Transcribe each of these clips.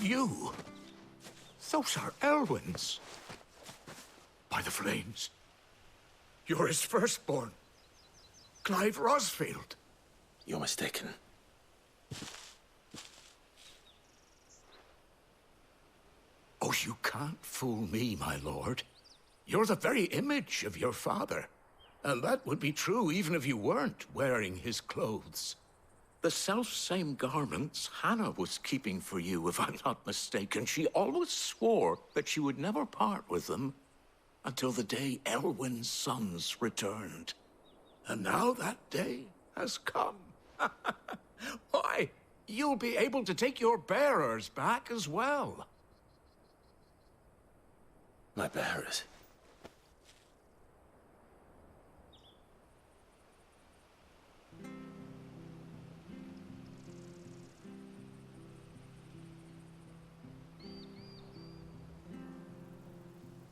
You? Those are Elwyn's. By the flames. You're his firstborn. Clive Rosfield. You're mistaken. Oh, you can't fool me, my lord. You're the very image of your father. And that would be true even if you weren't wearing his clothes. The self-same garments Hannah was keeping for you, if I'm not mistaken. She always swore that she would never part with them until the day Elwyn's sons returned. And now that day has come. Why, you'll be able to take your bearers back as well. My bearers?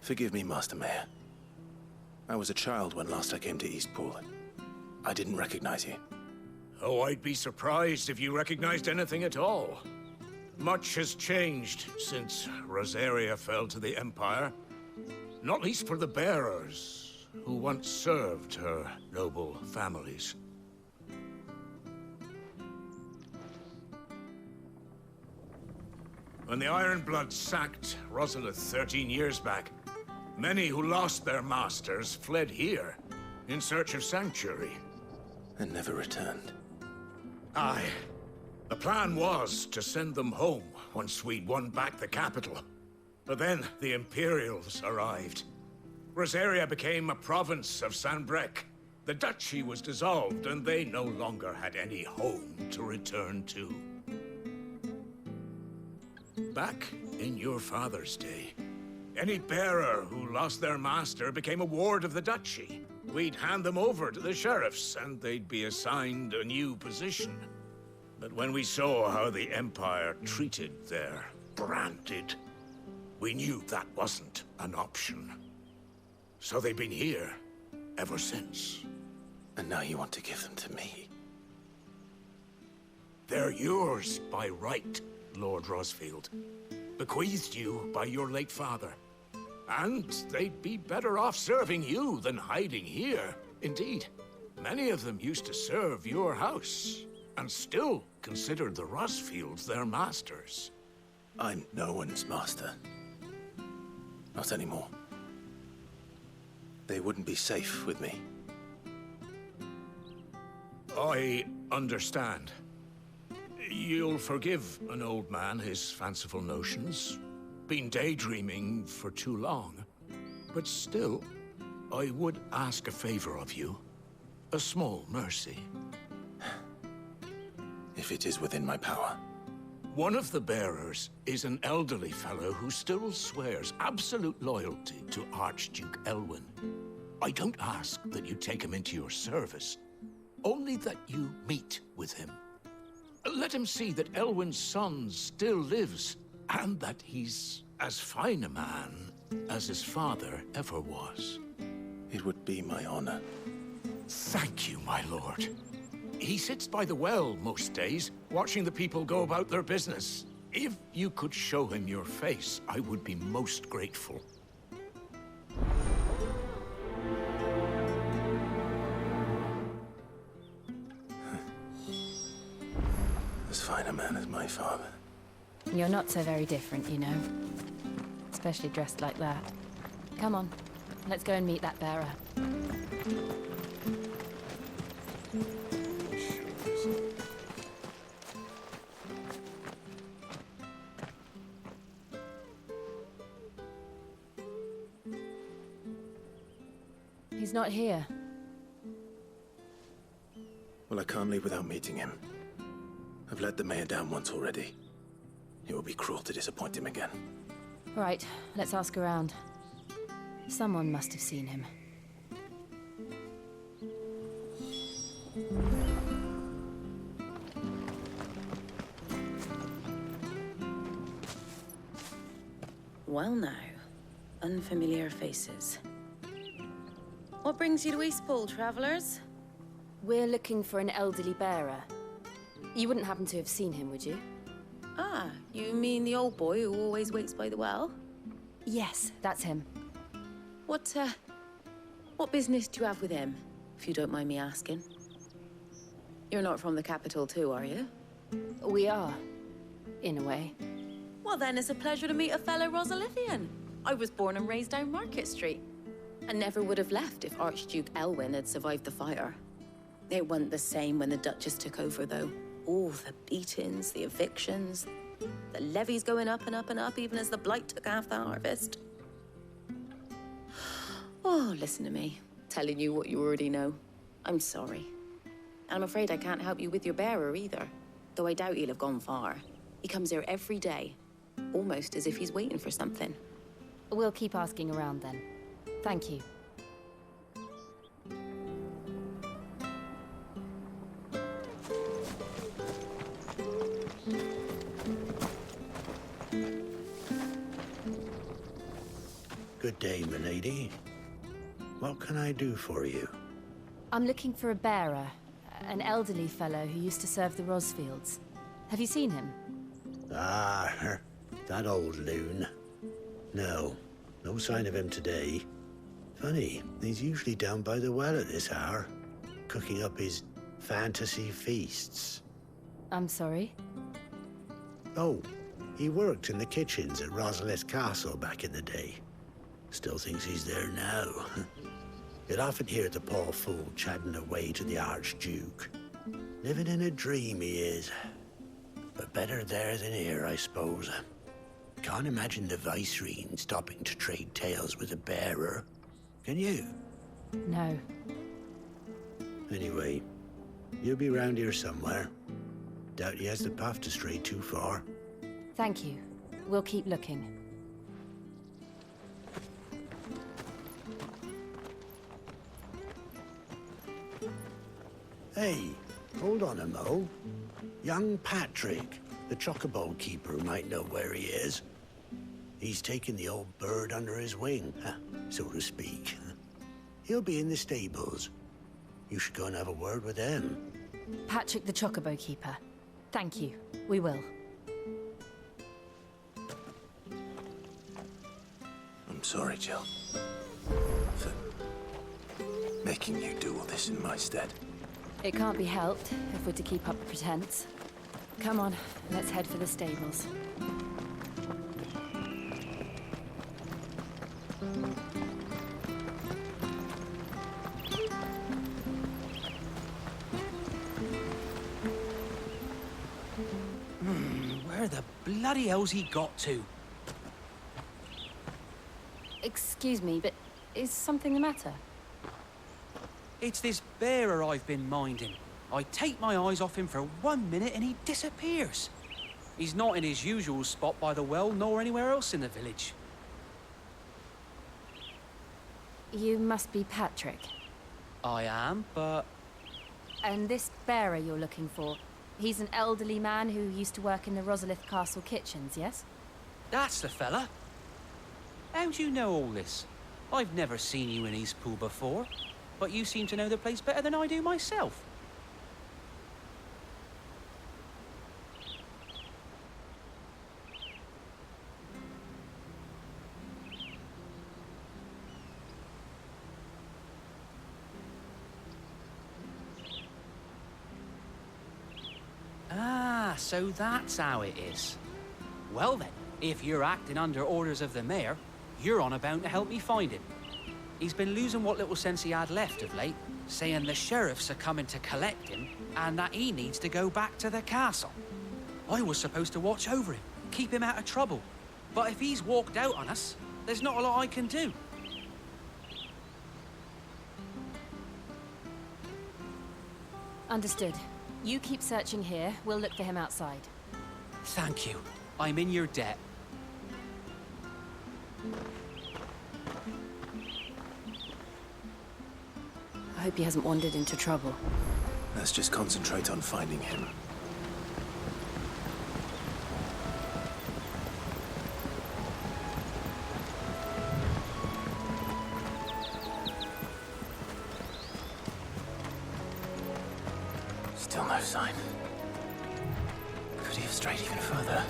Forgive me, Master Mayor. I was a child when last I came to Eastpool. I didn't recognize you. Oh, I'd be surprised if you recognized anything at all. Much has changed since Rosaria fell to the Empire. Not least for the bearers, who once served her noble families. When the Ironbloods sacked Rosalith 13 years back, many who lost their masters fled here in search of sanctuary. And never returned. Aye. The plan was to send them home once we'd won back the capital. But then the Imperials arrived. Rosaria became a province of Sanbreque. The duchy was dissolved, and they no longer had any home to return to. Back in your father's day, any bearer who lost their master became a ward of the duchy. We'd hand them over to the sheriffs, and they'd be assigned a new position. But when we saw how the Empire treated their branded, we knew that wasn't an option. So they've been here ever since. And now you want to give them to me? They're yours by right, Lord Rosfield. Bequeathed you by your late father. And they'd be better off serving you than hiding here. Indeed, many of them used to serve your house, and still considered the Rosfields their masters. I'm no one's master. Not anymore. They wouldn't be safe with me. I understand. You'll forgive an old man his fanciful notions. Been daydreaming for too long. But still, I would ask a favor of you. A small mercy. If it is within my power. One of the bearers is an elderly fellow who still swears absolute loyalty to Archduke Elwyn. I don't ask that you take him into your service, only that you meet with him. Let him see that Elwyn's son still lives, and that he's as fine a man as his father ever was. It would be my honor. Thank you, my lord. He sits by the well most days, watching the people go about their business. If you could show him your face, I would be most grateful. As fine a man as my father. You're not so very different, you know. Especially dressed like that. Come on, let's go and meet that bearer. He's not here. Well, I can't leave without meeting him. I've let the mayor down once already. It would be cruel to disappoint him again. Right, let's ask around. Someone must have seen him. Well now, unfamiliar faces. What brings you to Eastpool, travelers? We're looking for an elderly bearer. You wouldn't happen to have seen him, would you? Ah, you mean the old boy who always waits by the well? Yes, that's him. What business do you have with him, if you don't mind me asking? You're not from the capital too, are you? We are, in a way. Well, then it's a pleasure to meet a fellow Rosalithian. I was born and raised down Market Street, and never would have left if Archduke Elwyn had survived the fire. It wasn't the same when the Duchess took over, though. All the beatings, the evictions, the levies going up and up and up, even as the blight took half the harvest. Oh, listen to me, telling you what you already know. I'm sorry. And I'm afraid I can't help you with your bearer either, though I doubt he'll have gone far. He comes here every day, almost as if he's waiting for something. We'll keep asking around then. Thank you. Good day, milady. What can I do for you? I'm looking for a bearer, an elderly fellow who used to serve the Rosfields. Have you seen him? Ah, that old loon. No sign of him today. Funny, he's usually down by the well at this hour, cooking up his fantasy feasts. I'm sorry? Oh, he worked in the kitchens at Rosalith Castle back in the day. Still thinks he's there now. You'd often hear the poor fool chatting away to the Archduke. Living in a dream he is. But better there than here, I suppose. Can't imagine the Vicereine stopping to trade tales with a bearer. Can you? No. Anyway, you'll be round here somewhere. Doubt he has the path to stray too far. Thank you. We'll keep looking. Hey, hold on a mo. Young Patrick, the chocobo keeper, might know where he is. He's taken the old bird under his wing, so to speak. He'll be in the stables. You should go and have a word with him. Patrick the Chocobo Keeper. Thank you. We will. I'm sorry, Jill, for making you do all this in my stead. It can't be helped if we're to keep up the pretense. Come on, let's head for the stables. Where the bloody hell's he got to? Excuse me, but is something the matter? It's this bearer I've been minding. I take my eyes off him for 1 minute and he disappears. He's not in his usual spot by the well, nor anywhere else in the village. You must be Patrick. I am, but... And this bearer you're looking for, he's an elderly man who used to work in the Rosalith Castle kitchens, yes? That's the fella. How do you know all this? I've never seen you in Eastpool before, but you seem to know the place better than I do myself. Ah, so that's how it is. Well then, if you're acting under orders of the mayor, you're on about to help me find him. He's been losing what little sense he had left of late, saying the sheriffs are coming to collect him and that he needs to go back to the castle. I was supposed to watch over him, keep him out of trouble. But if he's walked out on us, there's not a lot I can do. Understood. You keep searching here, we'll look for him outside. Thank you. I'm in your debt. I hope he hasn't wandered into trouble. Let's just concentrate on finding him. Still no sign. Could he have strayed even further?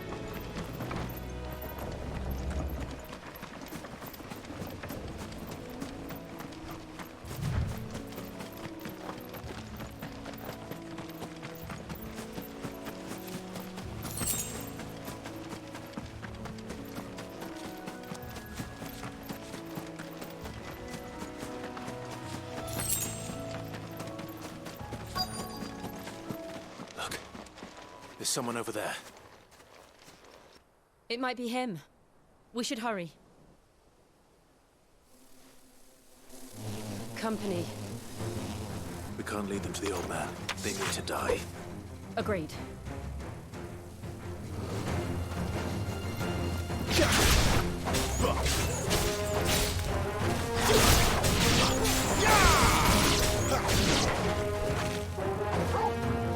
There's someone over there. It might be him. We should hurry. Company. We can't lead them to the old man. They need to die. Agreed.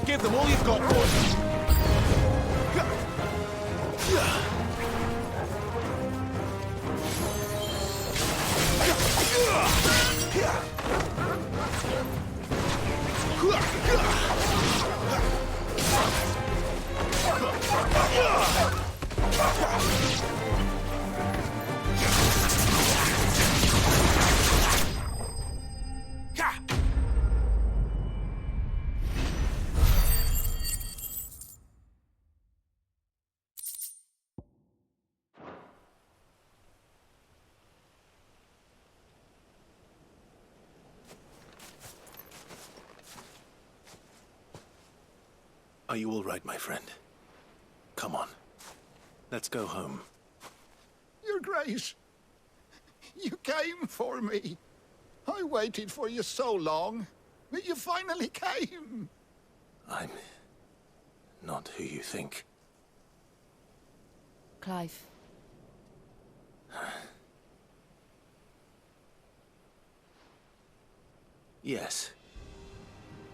Give them all you've got, boys! Are you all right, my friend? Come on. Let's go home. Your Grace, you came for me. I waited for you so long, but you finally came. I'm not who you think. Clive. Yes.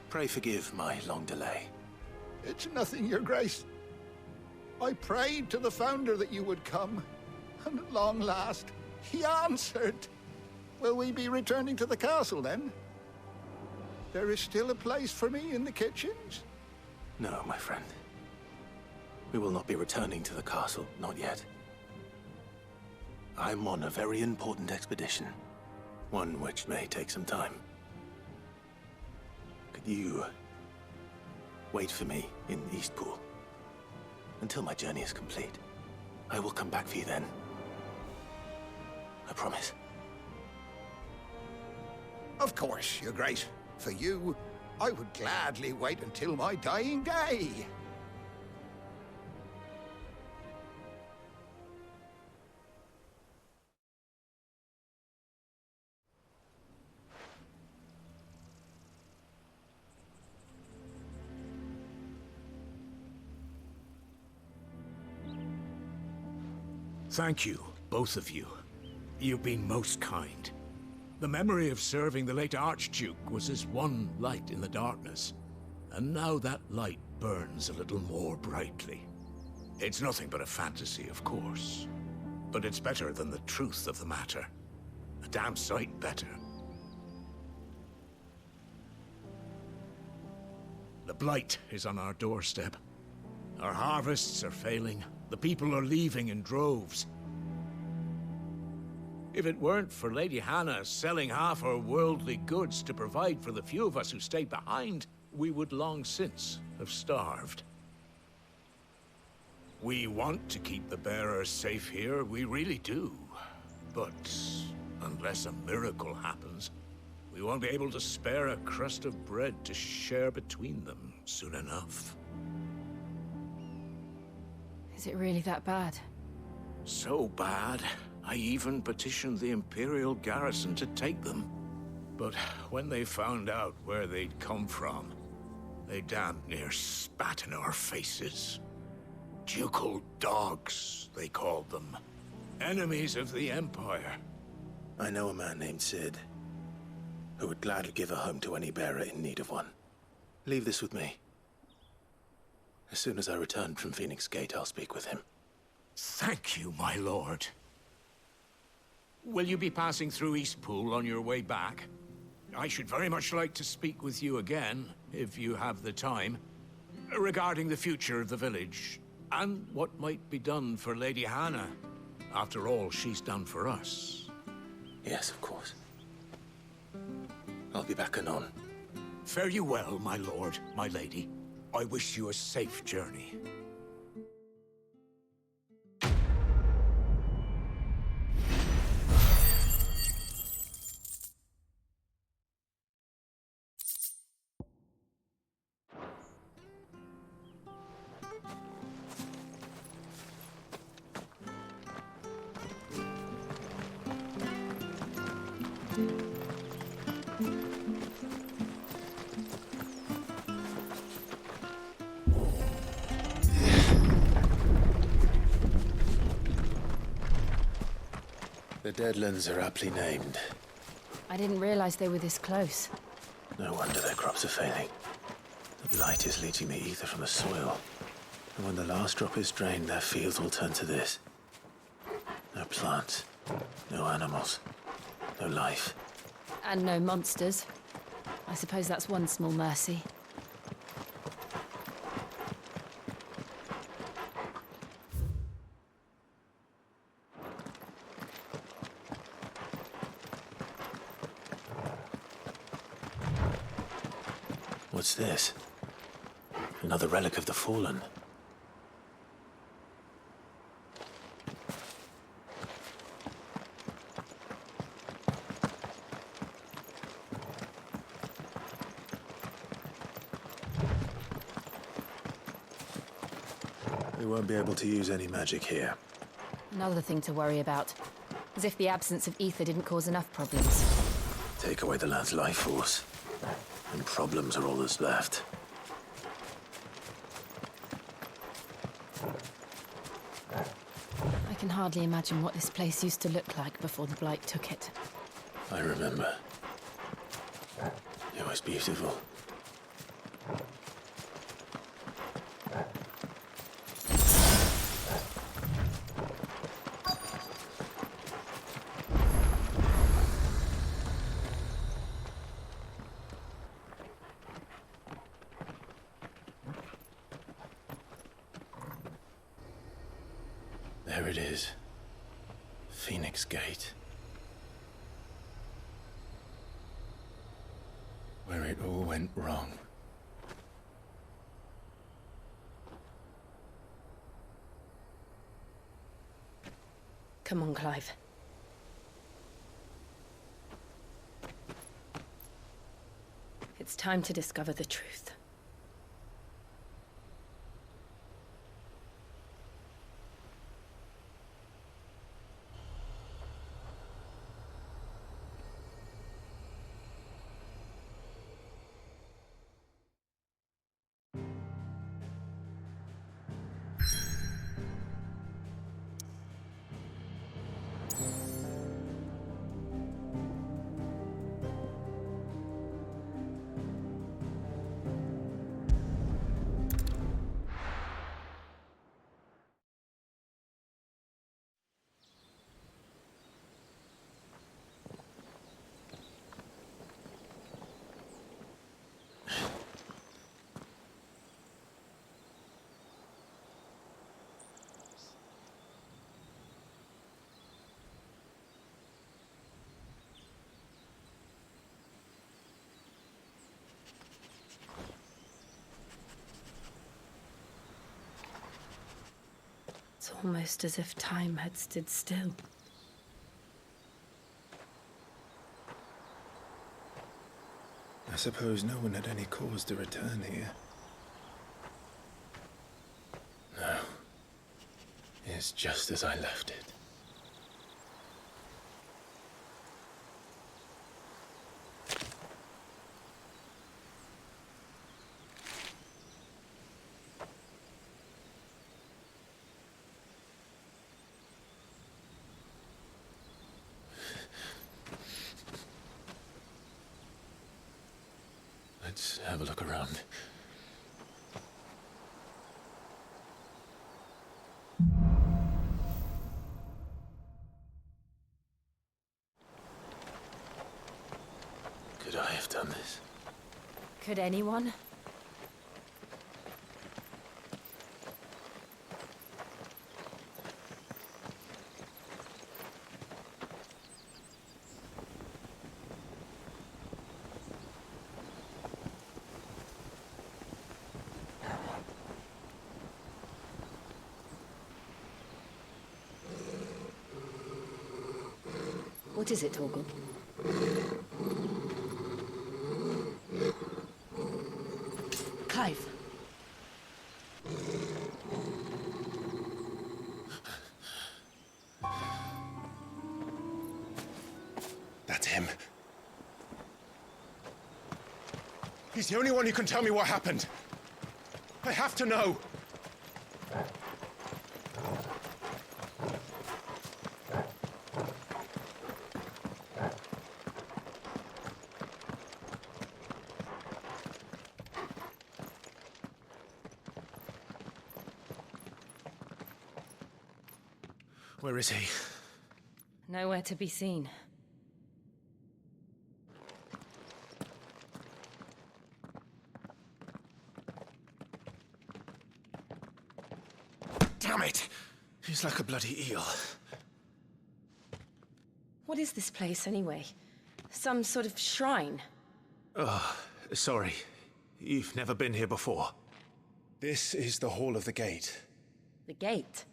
Pray forgive my long delay. It's nothing, Your Grace. I prayed to the Founder that you would come, and at long last, he answered. Will we be returning to the castle, then? There is still a place for me in the kitchens? No, my friend. We will not be returning to the castle, not yet. I'm on a very important expedition. One which may take some time. Could you wait for me in Eastpool until my journey is complete? I will come back for you then. I promise. Of course, Your Grace. For you, I would gladly wait until my dying day. Thank you, both of you. You've been most kind. The memory of serving the late Archduke was as one light in the darkness, and now that light burns a little more brightly. It's nothing but a fantasy, of course, but it's better than the truth of the matter. A damn sight better. The blight is on our doorstep. Our harvests are failing. The people are leaving in droves. If it weren't for Lady Hannah selling half her worldly goods to provide for the few of us who stayed behind, we would long since have starved. We want to keep the bearers safe here, we really do. But unless a miracle happens, we won't be able to spare a crust of bread to share between them soon enough. Is it really that bad? So bad, I even petitioned the Imperial garrison to take them. But when they found out where they'd come from, they damn near spat in our faces. Ducal dogs, they called them. Enemies of the Empire. I know a man named Sid, who would gladly give a home to any bearer in need of one. Leave this with me. As soon as I return from Phoenix Gate, I'll speak with him. Thank you, my lord. Will you be passing through Eastpool on your way back? I should very much like to speak with you again, if you have the time, regarding the future of the village. And what might be done for Lady Hannah. After all, she's done for us. Yes, of course. I'll be back anon. Fare you well, my lord, my lady. I wish you a safe journey. The Deadlands are aptly named. I didn't realize they were this close. No wonder their crops are failing. The blight is leaching the ether from the soil. And when the last drop is drained, their fields will turn to this. No plants, no animals, no life. And no monsters. I suppose that's one small mercy. What's this? Another relic of the Fallen. We won't be able to use any magic here. Another thing to worry about. As if the absence of ether didn't cause enough problems. Take away the land's life force, and problems are all that's left. I can hardly imagine what this place used to look like before the Blight took it. I remember. It was beautiful. There it is. Phoenix Gate. Where it all went wrong. Come on, Clive. It's time to discover the truth. It's almost as if time had stood still. I suppose no one had any cause to return here. No. It's just as I left it. Let's have a look around. Could I have done this? Could anyone? What is it, Torgal? Clive. That's him. He's the only one who can tell me what happened. I have to know. Where is he? Nowhere to be seen. Damn it! He's like a bloody eel. What is this place, anyway? Some sort of shrine? Oh, sorry. You've never been here before. This is the Hall of the Gate. The gate?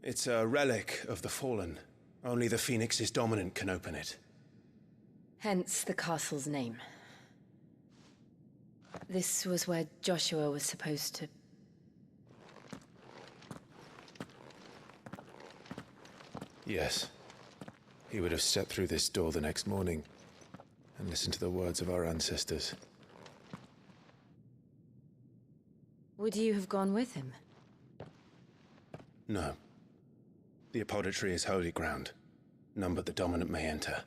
It's a relic of the Fallen. Only the Phoenix's dominant can open it. Hence the castle's name. This was where Joshua was supposed to... Yes. He would have stepped through this door the next morning and listened to the words of our ancestors. Would you have gone with him? No. The apodatory is holy ground. None but the dominant may enter.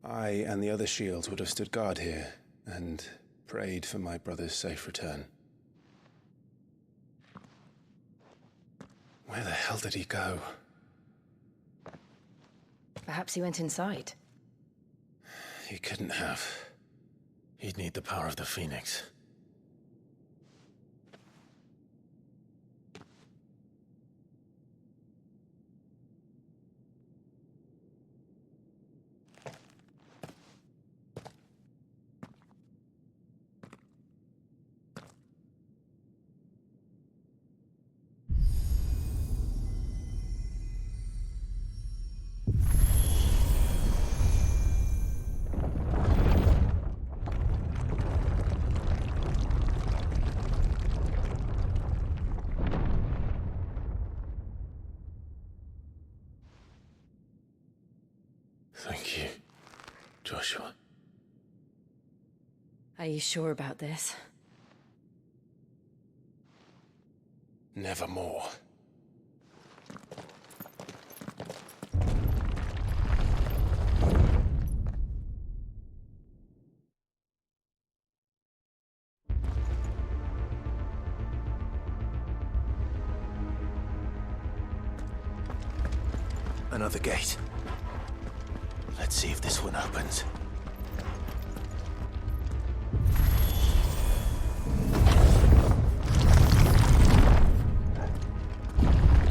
I and the other shields would have stood guard here and prayed for my brother's safe return. Where the hell did he go? Perhaps he went inside. He couldn't have. He'd need the power of the Phoenix. Thank you, Joshua. Are you sure about this? Nevermore. Another gate. Let's see if this one opens.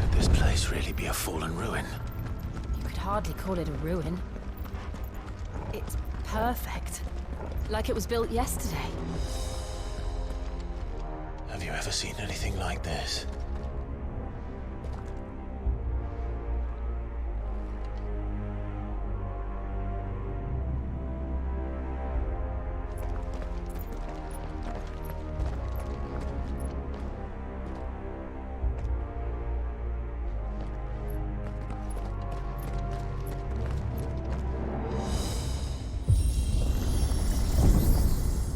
Could this place really be a fallen ruin? You could hardly call it a ruin. It's perfect. Like it was built yesterday. Have you ever seen anything like this?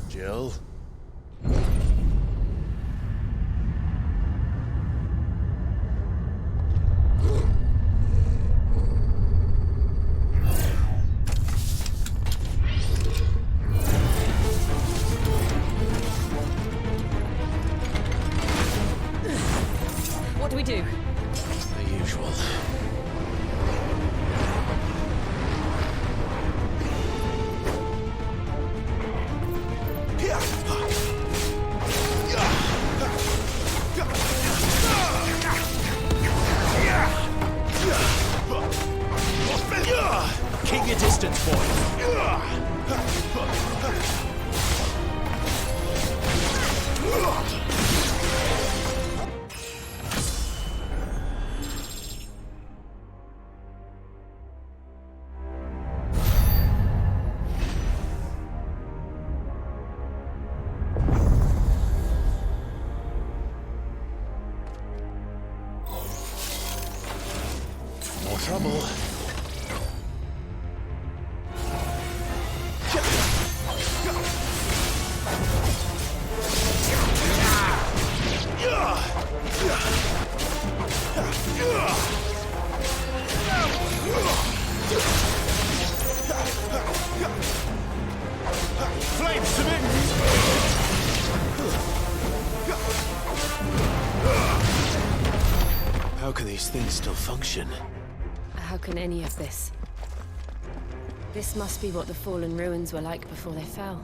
Jill? What do we do? The usual. Keep your distance, boy. trouble. Flames to me! How can these things still function? How can any of this? This must be what the fallen ruins were like before they fell.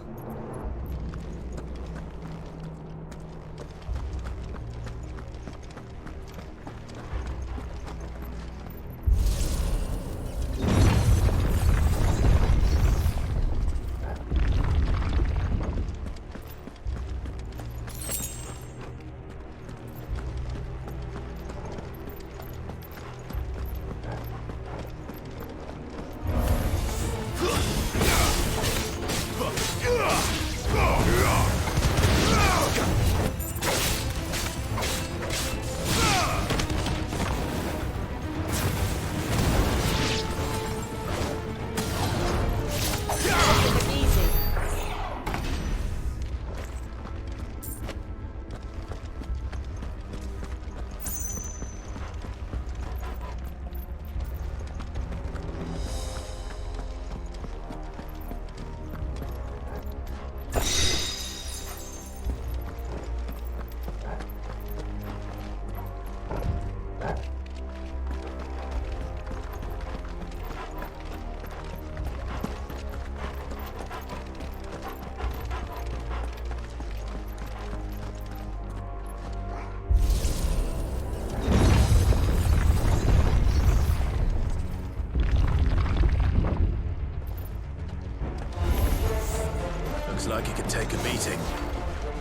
Looks like he could take a beating.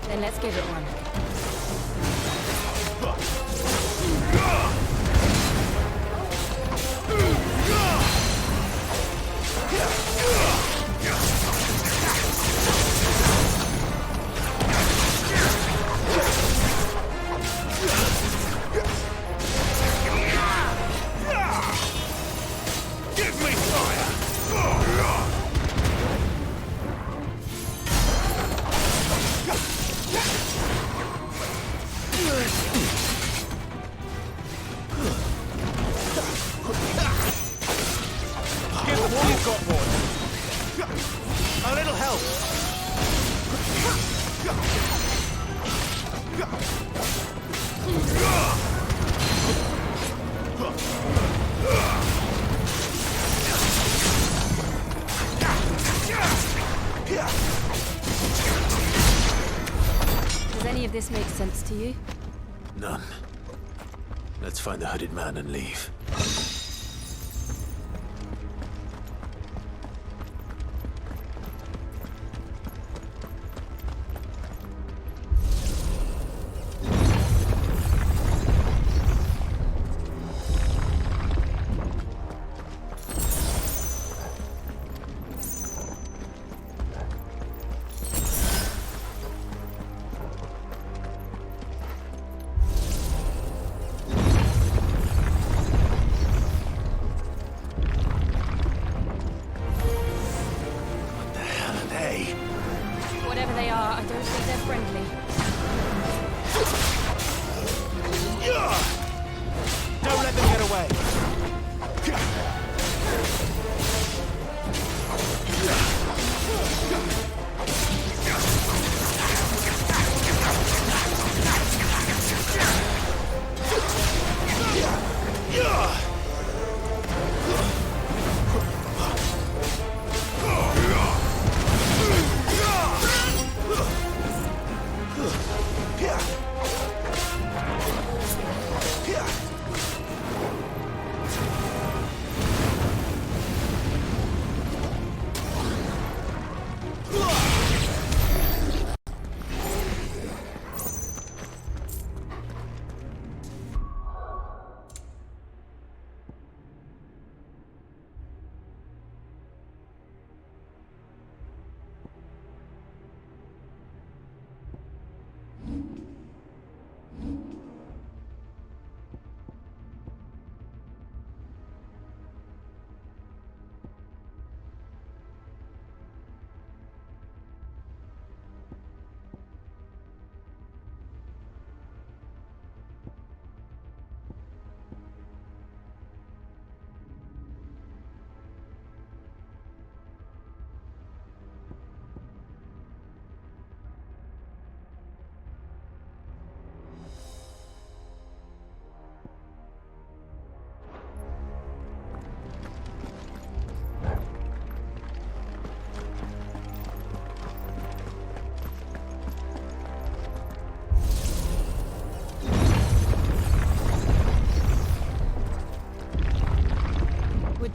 Then let's give it one. Give me fire! Give them all you've got, boy. A little help. Does any of this make sense to you? None. Let's find the hooded man and leave. Whatever they are, I don't think they're friendly. Don't let them get away.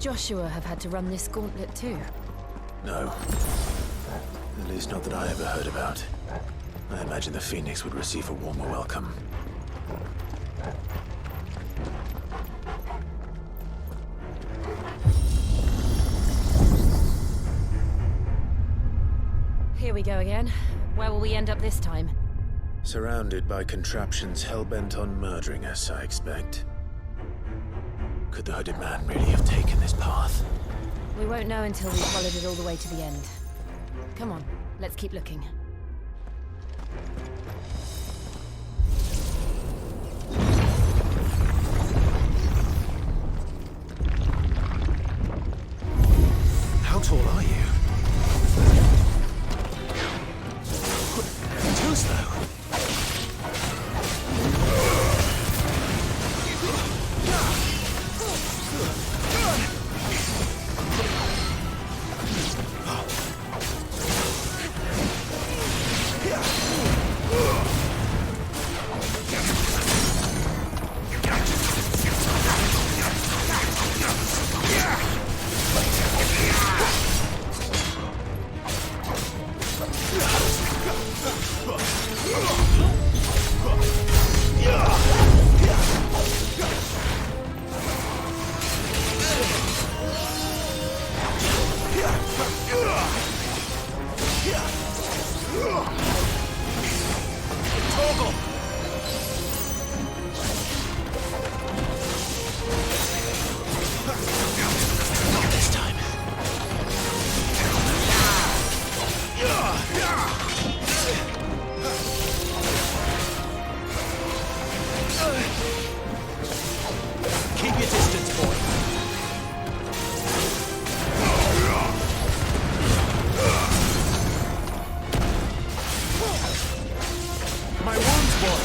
Joshua have had to run this gauntlet too? No. At least not that I ever heard about. I imagine the Phoenix would receive a warmer welcome. Here we go again. Where will we end up this time? Surrounded by contraptions hell-bent on murdering us, I expect. Could the hooded man really have taken this path? We won't know until we've followed it all the way to the end. Come on, let's keep looking. How tall are you? Too slow. Keep your distance, boy. My wounds, boy.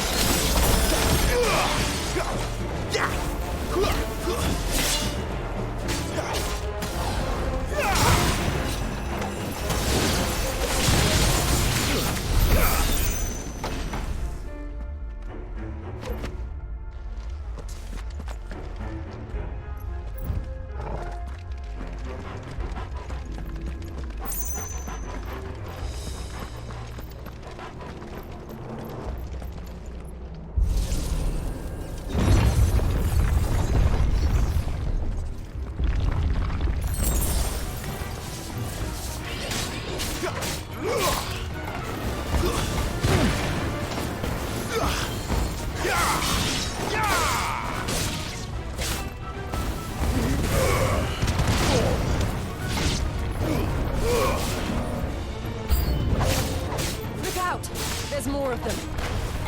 Look out! There's more of them.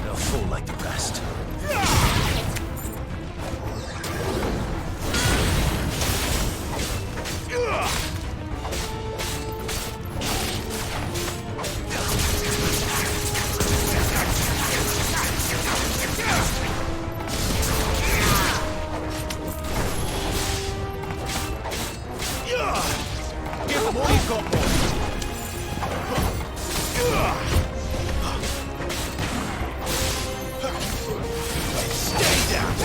They'll fall like the rest. Give them all you've got, boy. Stay down!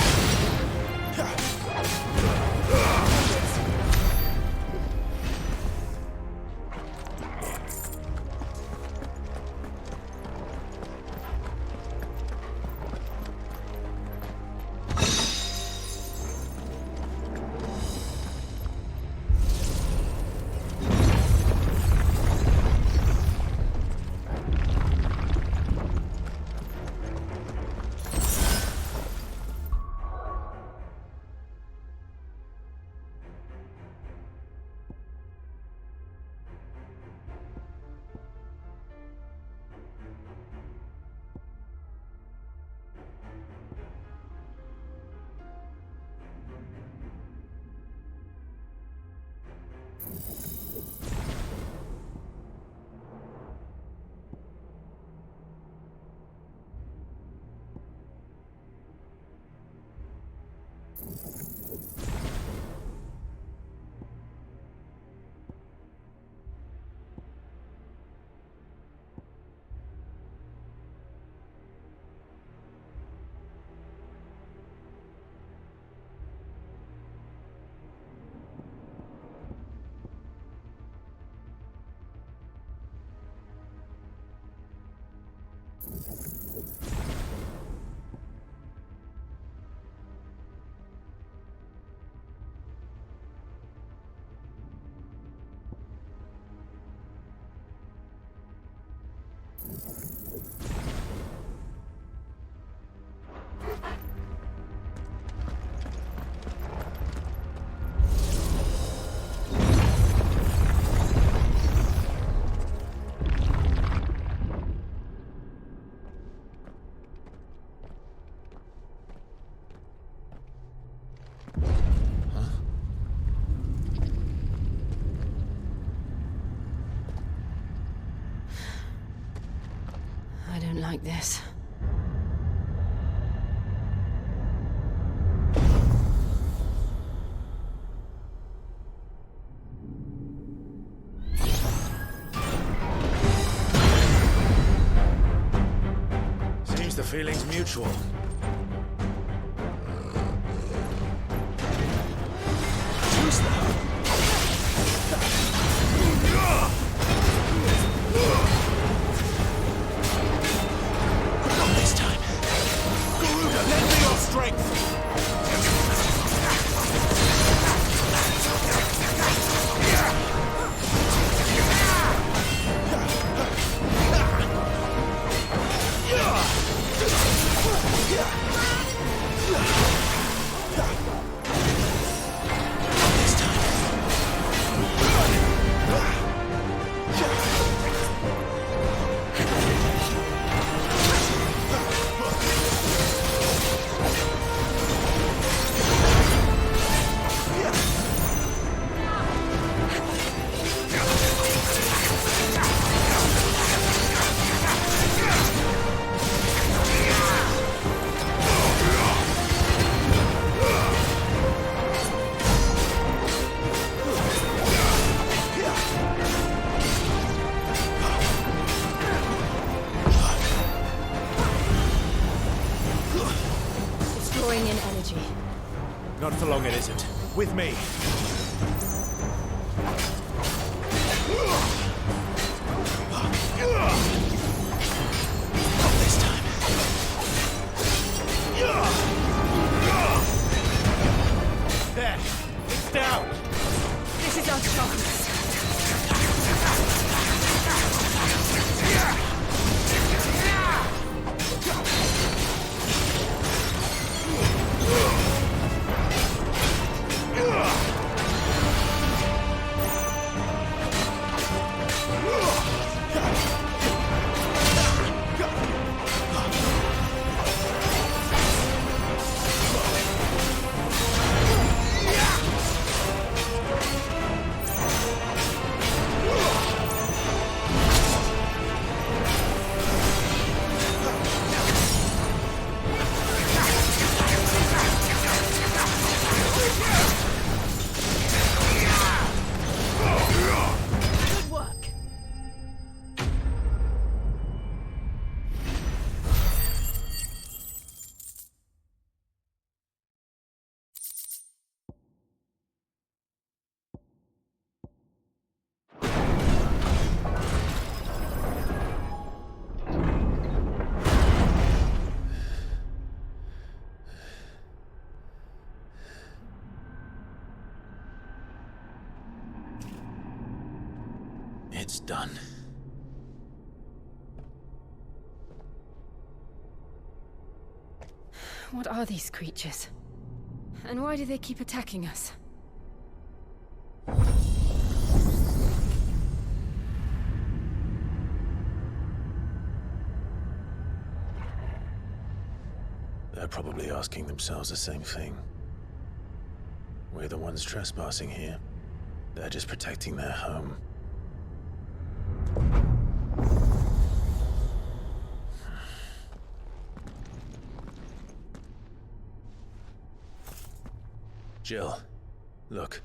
I don't like this. Seems the feeling's mutual. Who's that? Not this time. Garuda, lend me your strength! Drawing in energy. Not for long, it isn't. With me. Not this time. There. It's down. This is our chance. It's done. What are these creatures? And why do they keep attacking us? They're probably asking themselves the same thing. We're the ones trespassing here. They're just protecting their home. Jill, look.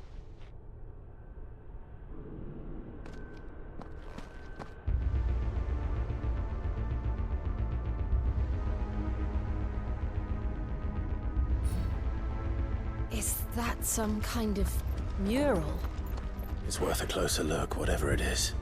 Is that some kind of mural? It's worth a closer look, whatever it is.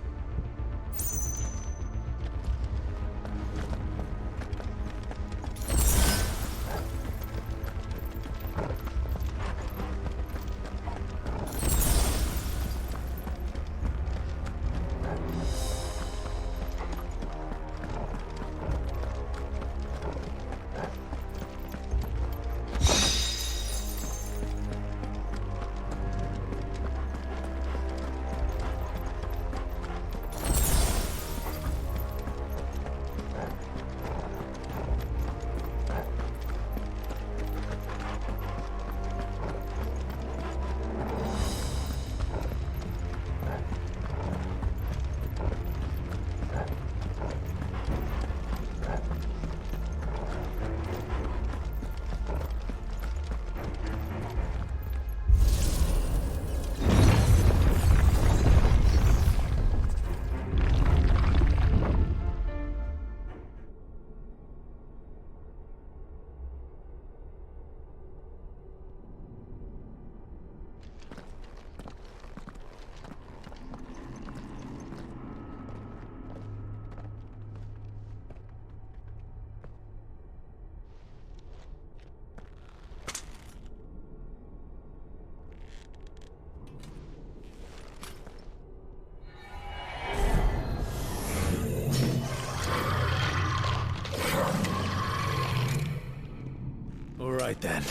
All right then.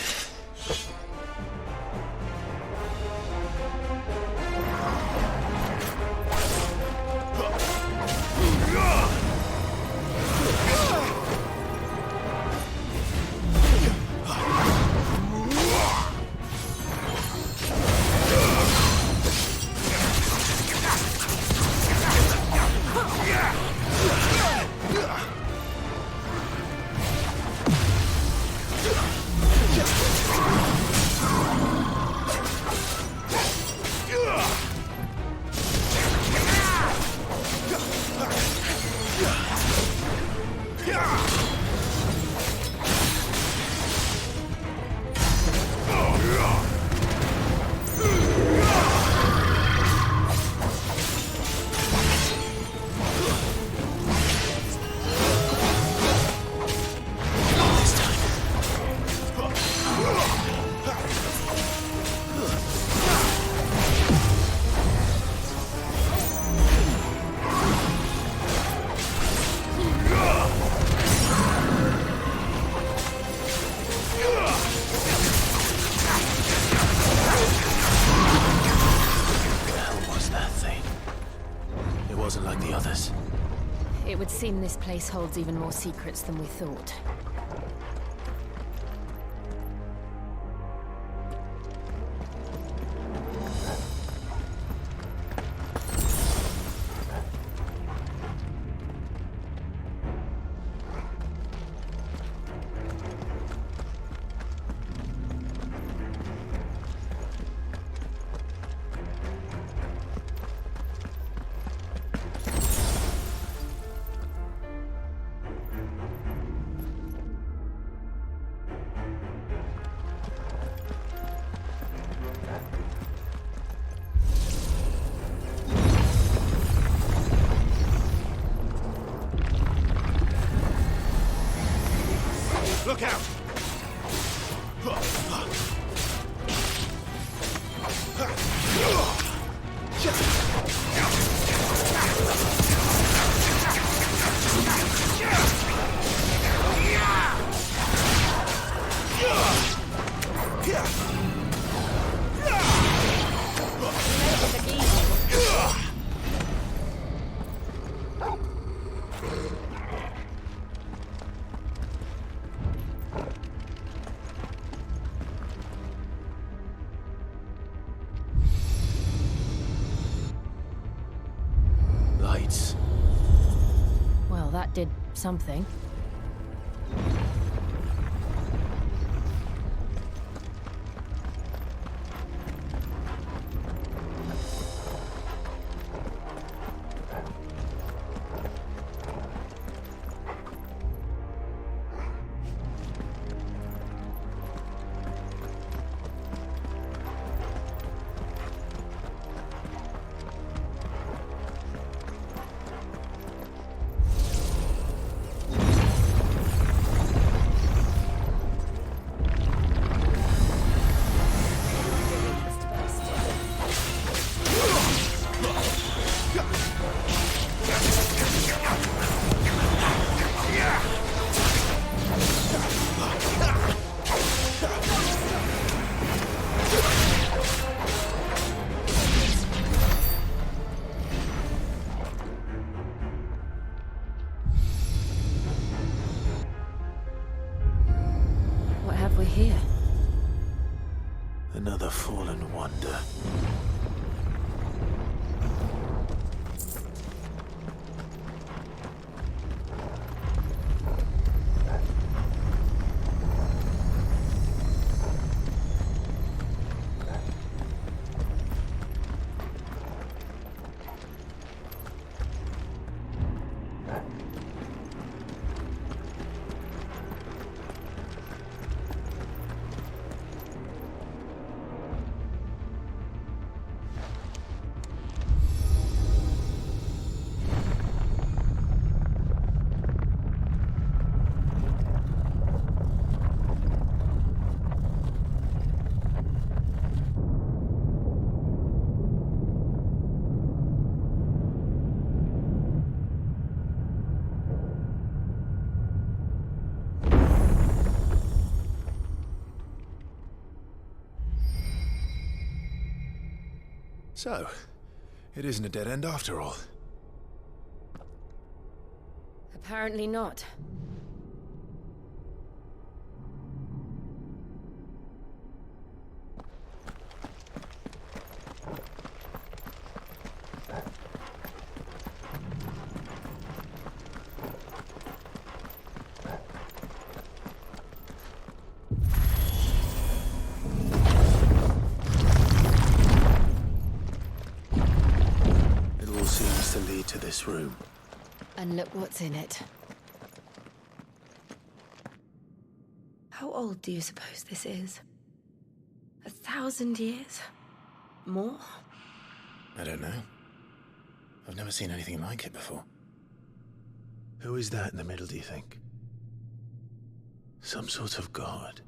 It would seem this place holds even more secrets than we thought. Look out! Lights. Well, that did something. We're here. Another fallen wonder. So, it isn't a dead end after all. Apparently not. It all seems to lead to this room. And look what's in it. How old do you suppose this is? 1,000 years? More? I don't know. I've never seen anything like it before. Who is that in the middle, do you think? Some sort of god?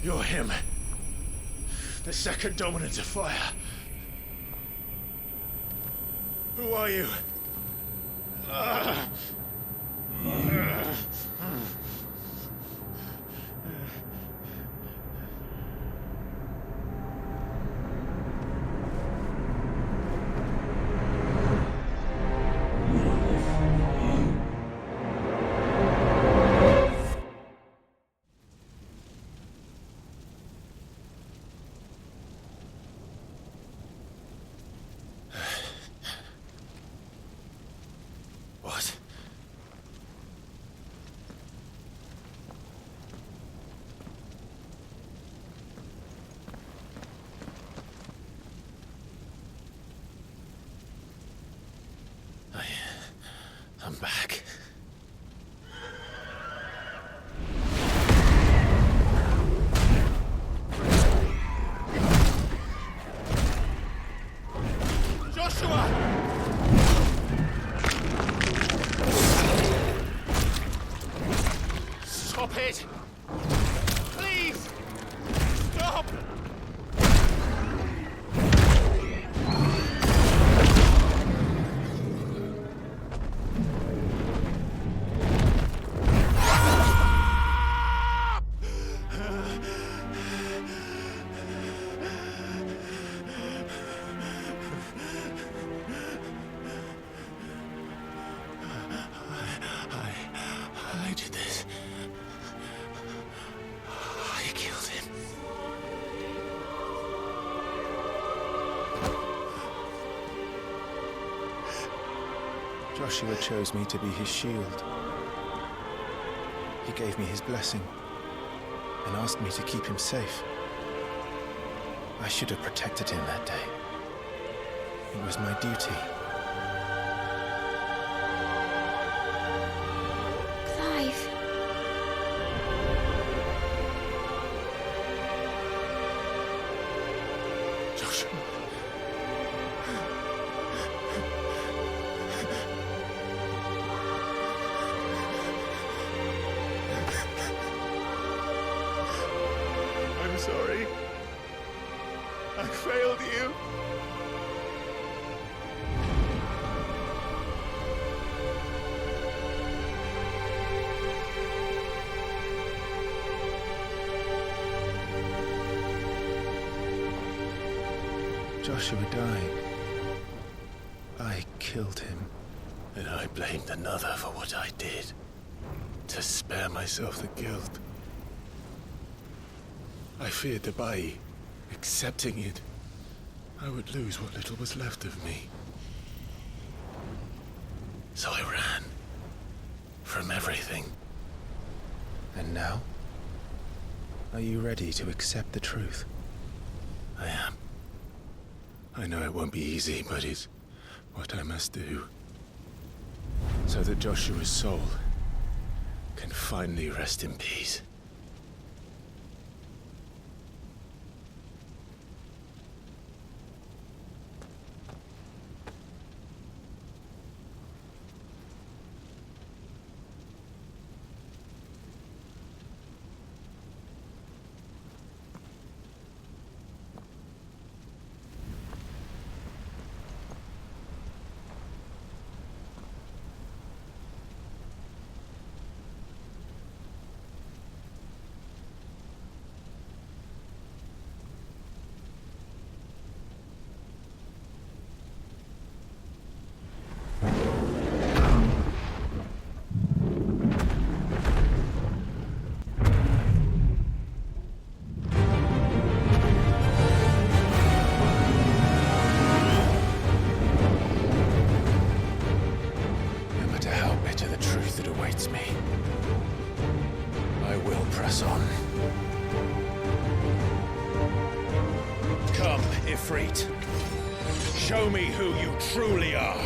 You're him. The second dominant of fire. Who are you? What? I'm back. Joshua! Stop it! Please! Stop! I did this. I killed him. Joshua chose me to be his shield. He gave me his blessing and asked me to keep him safe. I should have protected him that day. It was my duty. Clive. Joshua. I'm sorry. I failed you. Joshua died. I killed him. And I blamed another for what I did. To spare myself the guilt. I feared that by accepting it, I would lose what little was left of me. So I ran. From everything. And now? Are you ready to accept the truth? I am. I know it won't be easy, but it's what I must do. So that Joshua's soul can finally rest in peace. Ifrit. Show me who you truly are.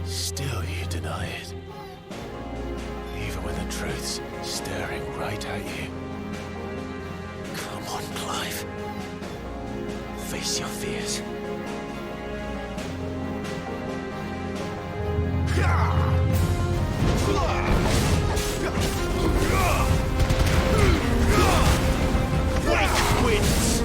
Still you deny it. Even when the truth's staring right at you. Come on, Clive. Face your fears. Wake wins!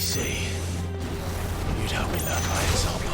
see. You'd help me learn by example.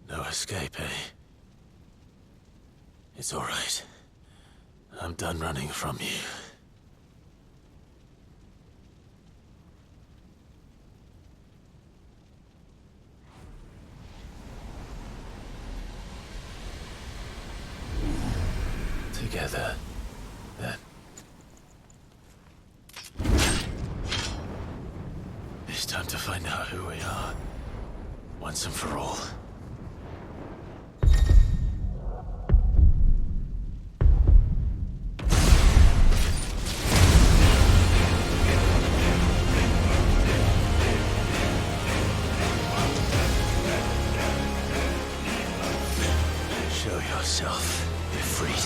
No escape, eh? It's all right. I'm done running from you. Together, then. It's time to find out who we are, once and for all. Show yourself, Ifrit.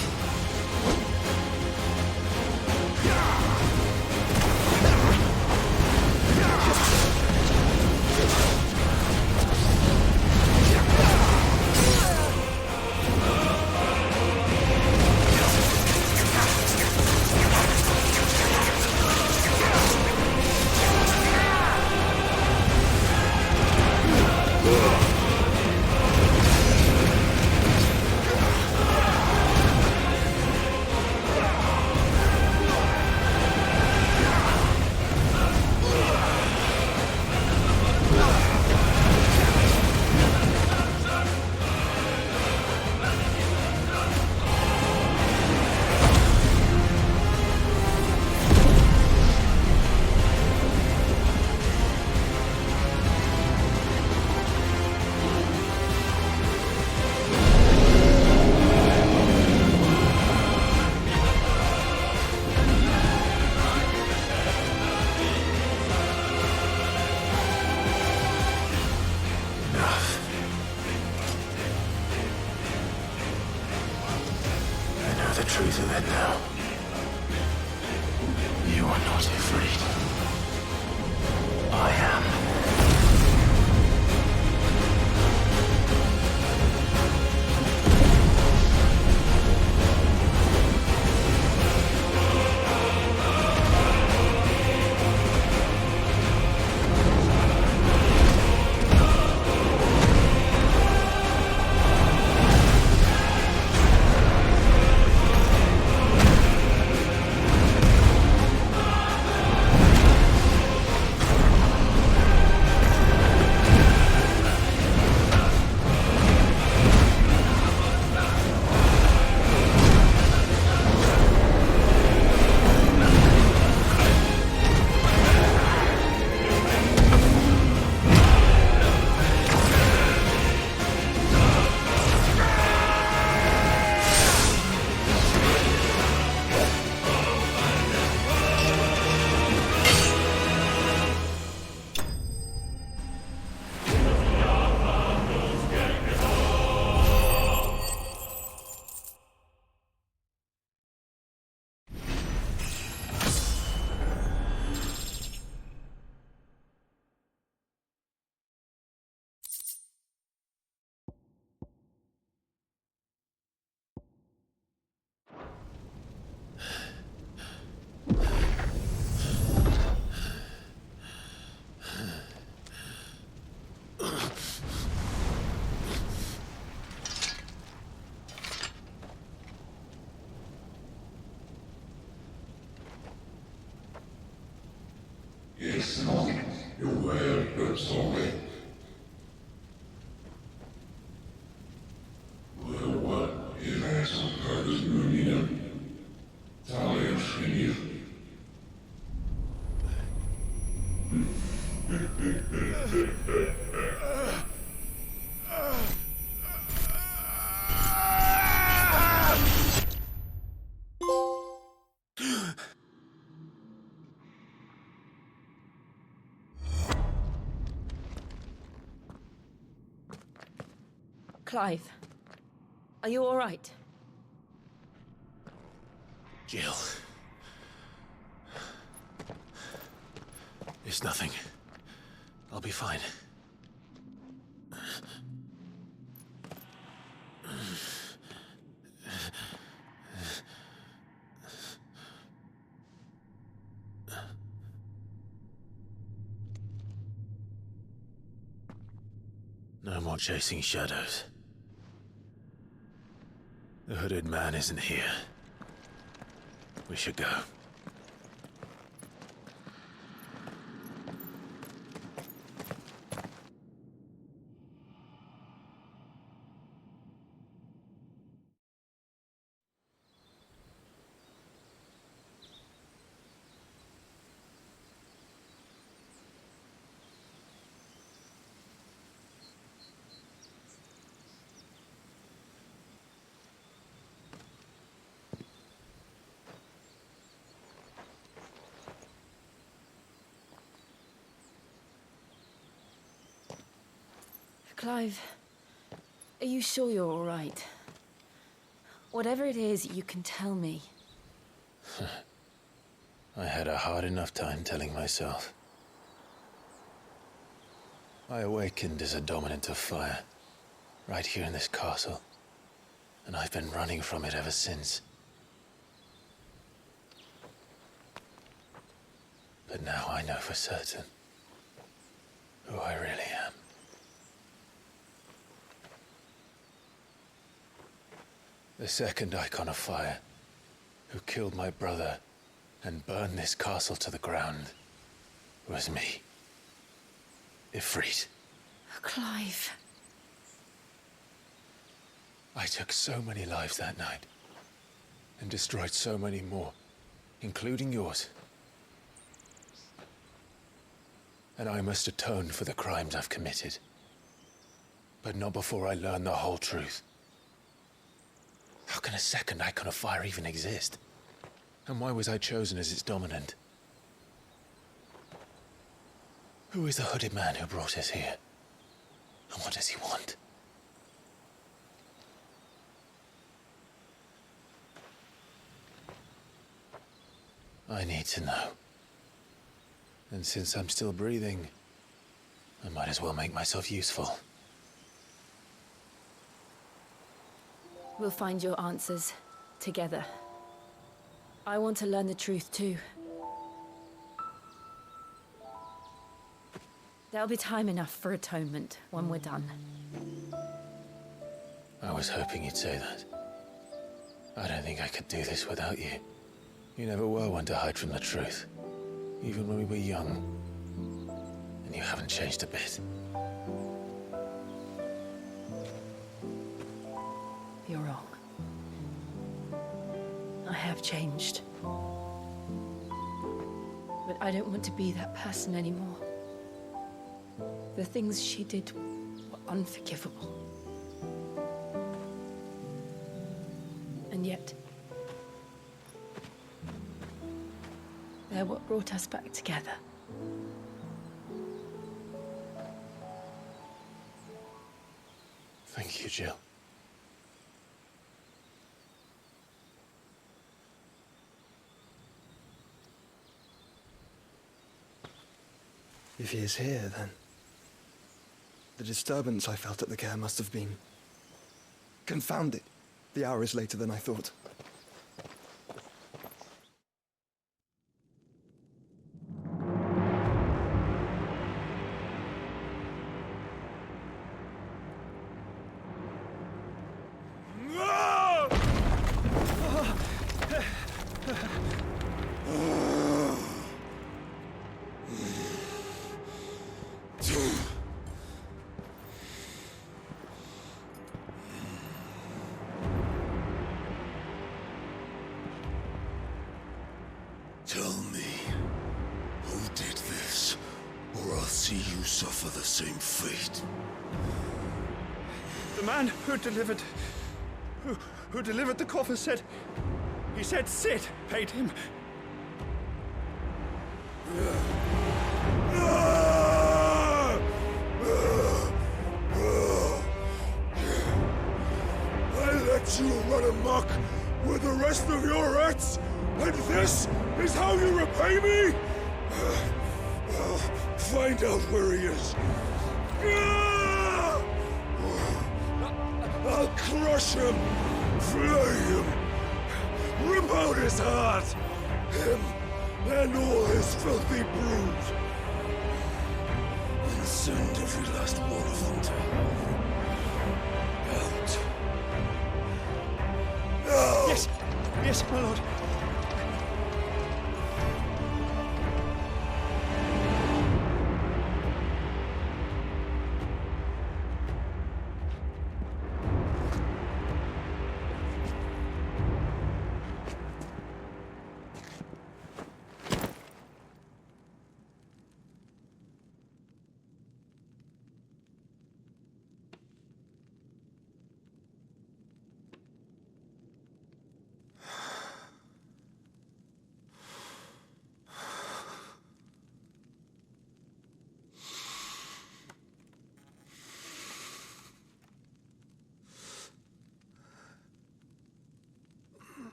The truth of it now. You are not afraid. I am. It's not your word at all. What is that union? Talents in you. Clive, are you all right? Jill. It's nothing. I'll be fine. No more chasing shadows. The hooded man isn't here. We should go. Clive, are you sure you're all right? Whatever it is, you can tell me. I had a hard enough time telling myself. I awakened as a dominant of fire, right here in this castle, and I've been running from it ever since. But now I know for certain who I really am. The second icon of fire, who killed my brother and burned this castle to the ground, was me. Ifrit. Clive. I took so many lives that night, and destroyed so many more, including yours. And I must atone for the crimes I've committed. But not before I learn the whole truth. How can a second icon of fire even exist? And why was I chosen as its dominant? Who is the hooded man who brought us here? And what does he want? I need to know. And since I'm still breathing, I might as well make myself useful. We'll find your answers together. I want to learn the truth too. There'll be time enough for atonement when we're done. I was hoping you'd say that. I don't think I could do this without you. You never were one to hide from the truth, even when we were young. And you haven't changed a bit. You're wrong. I have changed. But I don't want to be that person anymore. The things she did were unforgivable. And yet, they're what brought us back together. Thank you, Jill. If he is here, then the disturbance I felt at the care must have been confounded. The hour is later than I thought. see you suffer the same fate. The man who delivered the coffer said... He said Sid paid him. I let you run amok with the rest of your rats, and this is how you repay me? Find out where he is. I'll crush him, flay him, rip out his heart, him and all his filthy brood, and send every last one of them to hell. Out. Yes, yes, my lord.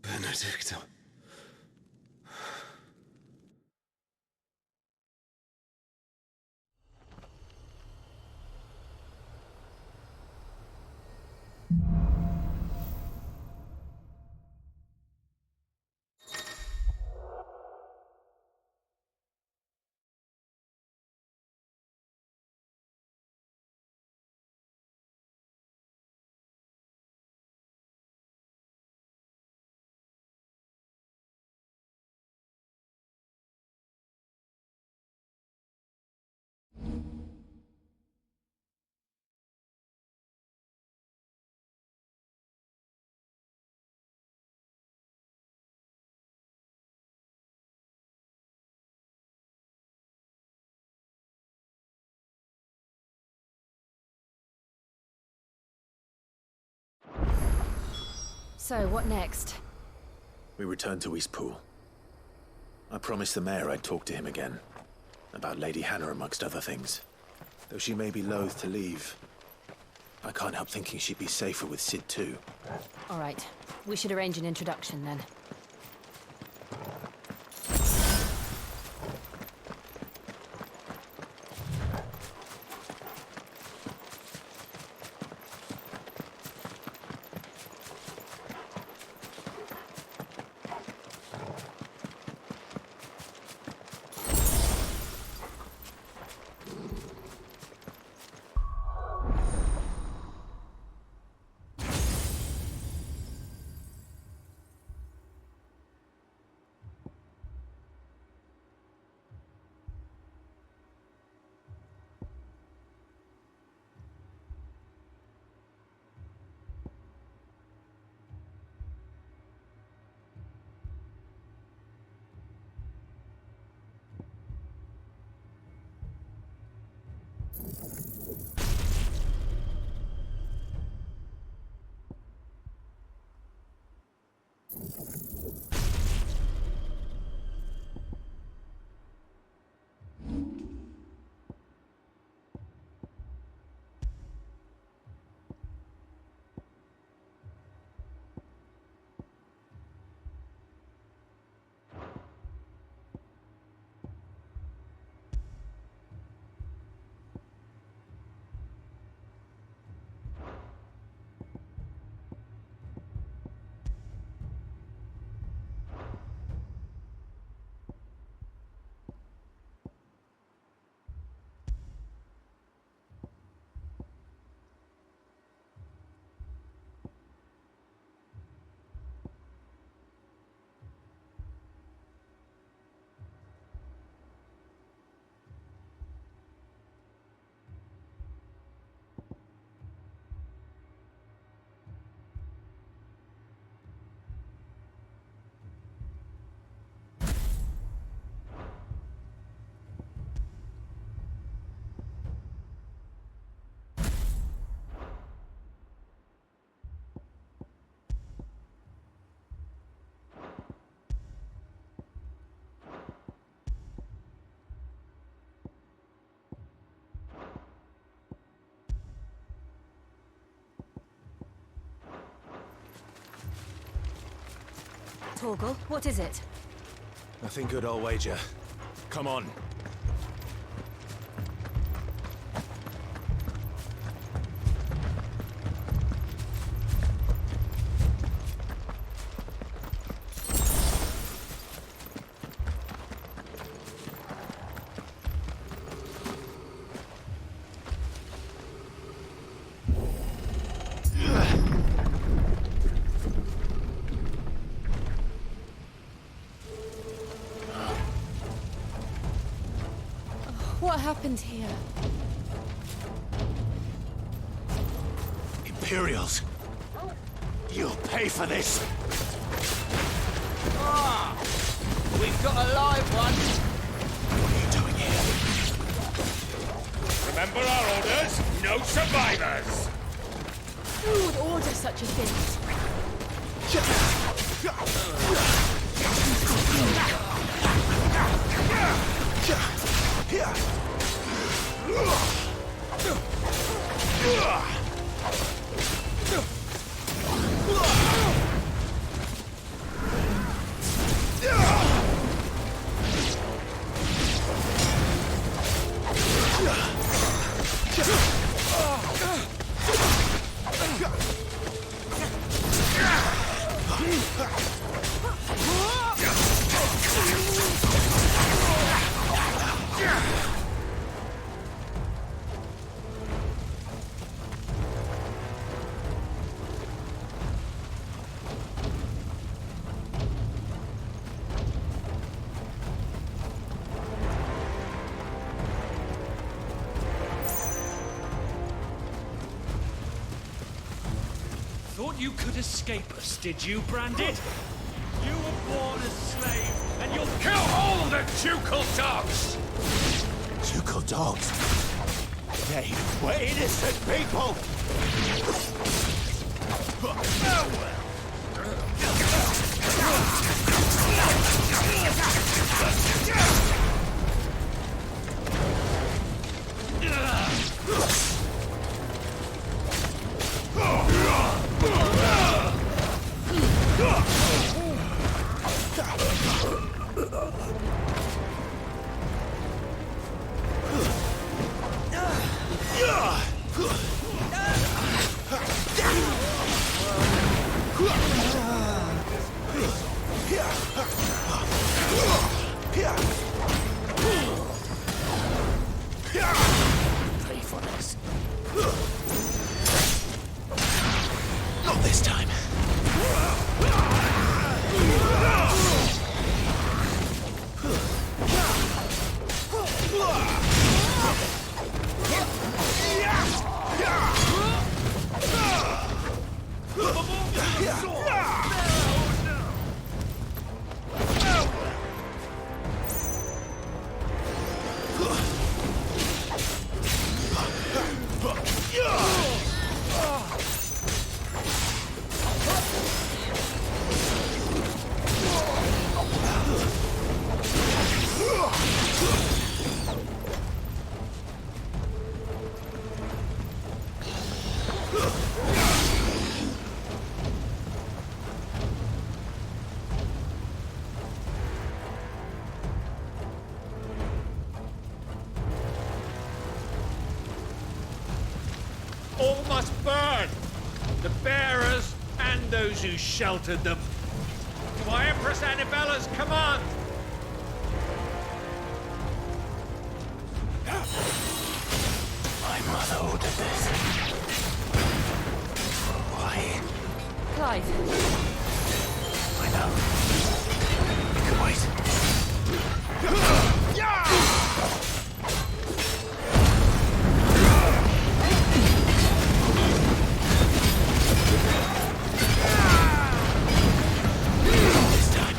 Benedicta. So, what next? We return to Eastpool. I promised the mayor I'd talk to him again. About Lady Hannah, amongst other things. Though she may be loath to leave, I can't help thinking she'd be safer with Sid too. All right. We should arrange an introduction then. Torgal, what is it? Nothing good, I'll wager. Come on. What happened here? Imperials! You'll pay for this! Ah! We've got a live one! What are you doing here? Remember our orders? No survivors! Who would order such a thing? Thought you could escape us, did you, Branded? You were born a slave, and you'll kill all the ducal dogs! Ducal dogs? They were innocent people! Pray for this. Not this time. All must burn! The bearers and those who sheltered them. By Empress Annabella's command! My mother ordered this. Why? Clive. I know. You can wait. This time.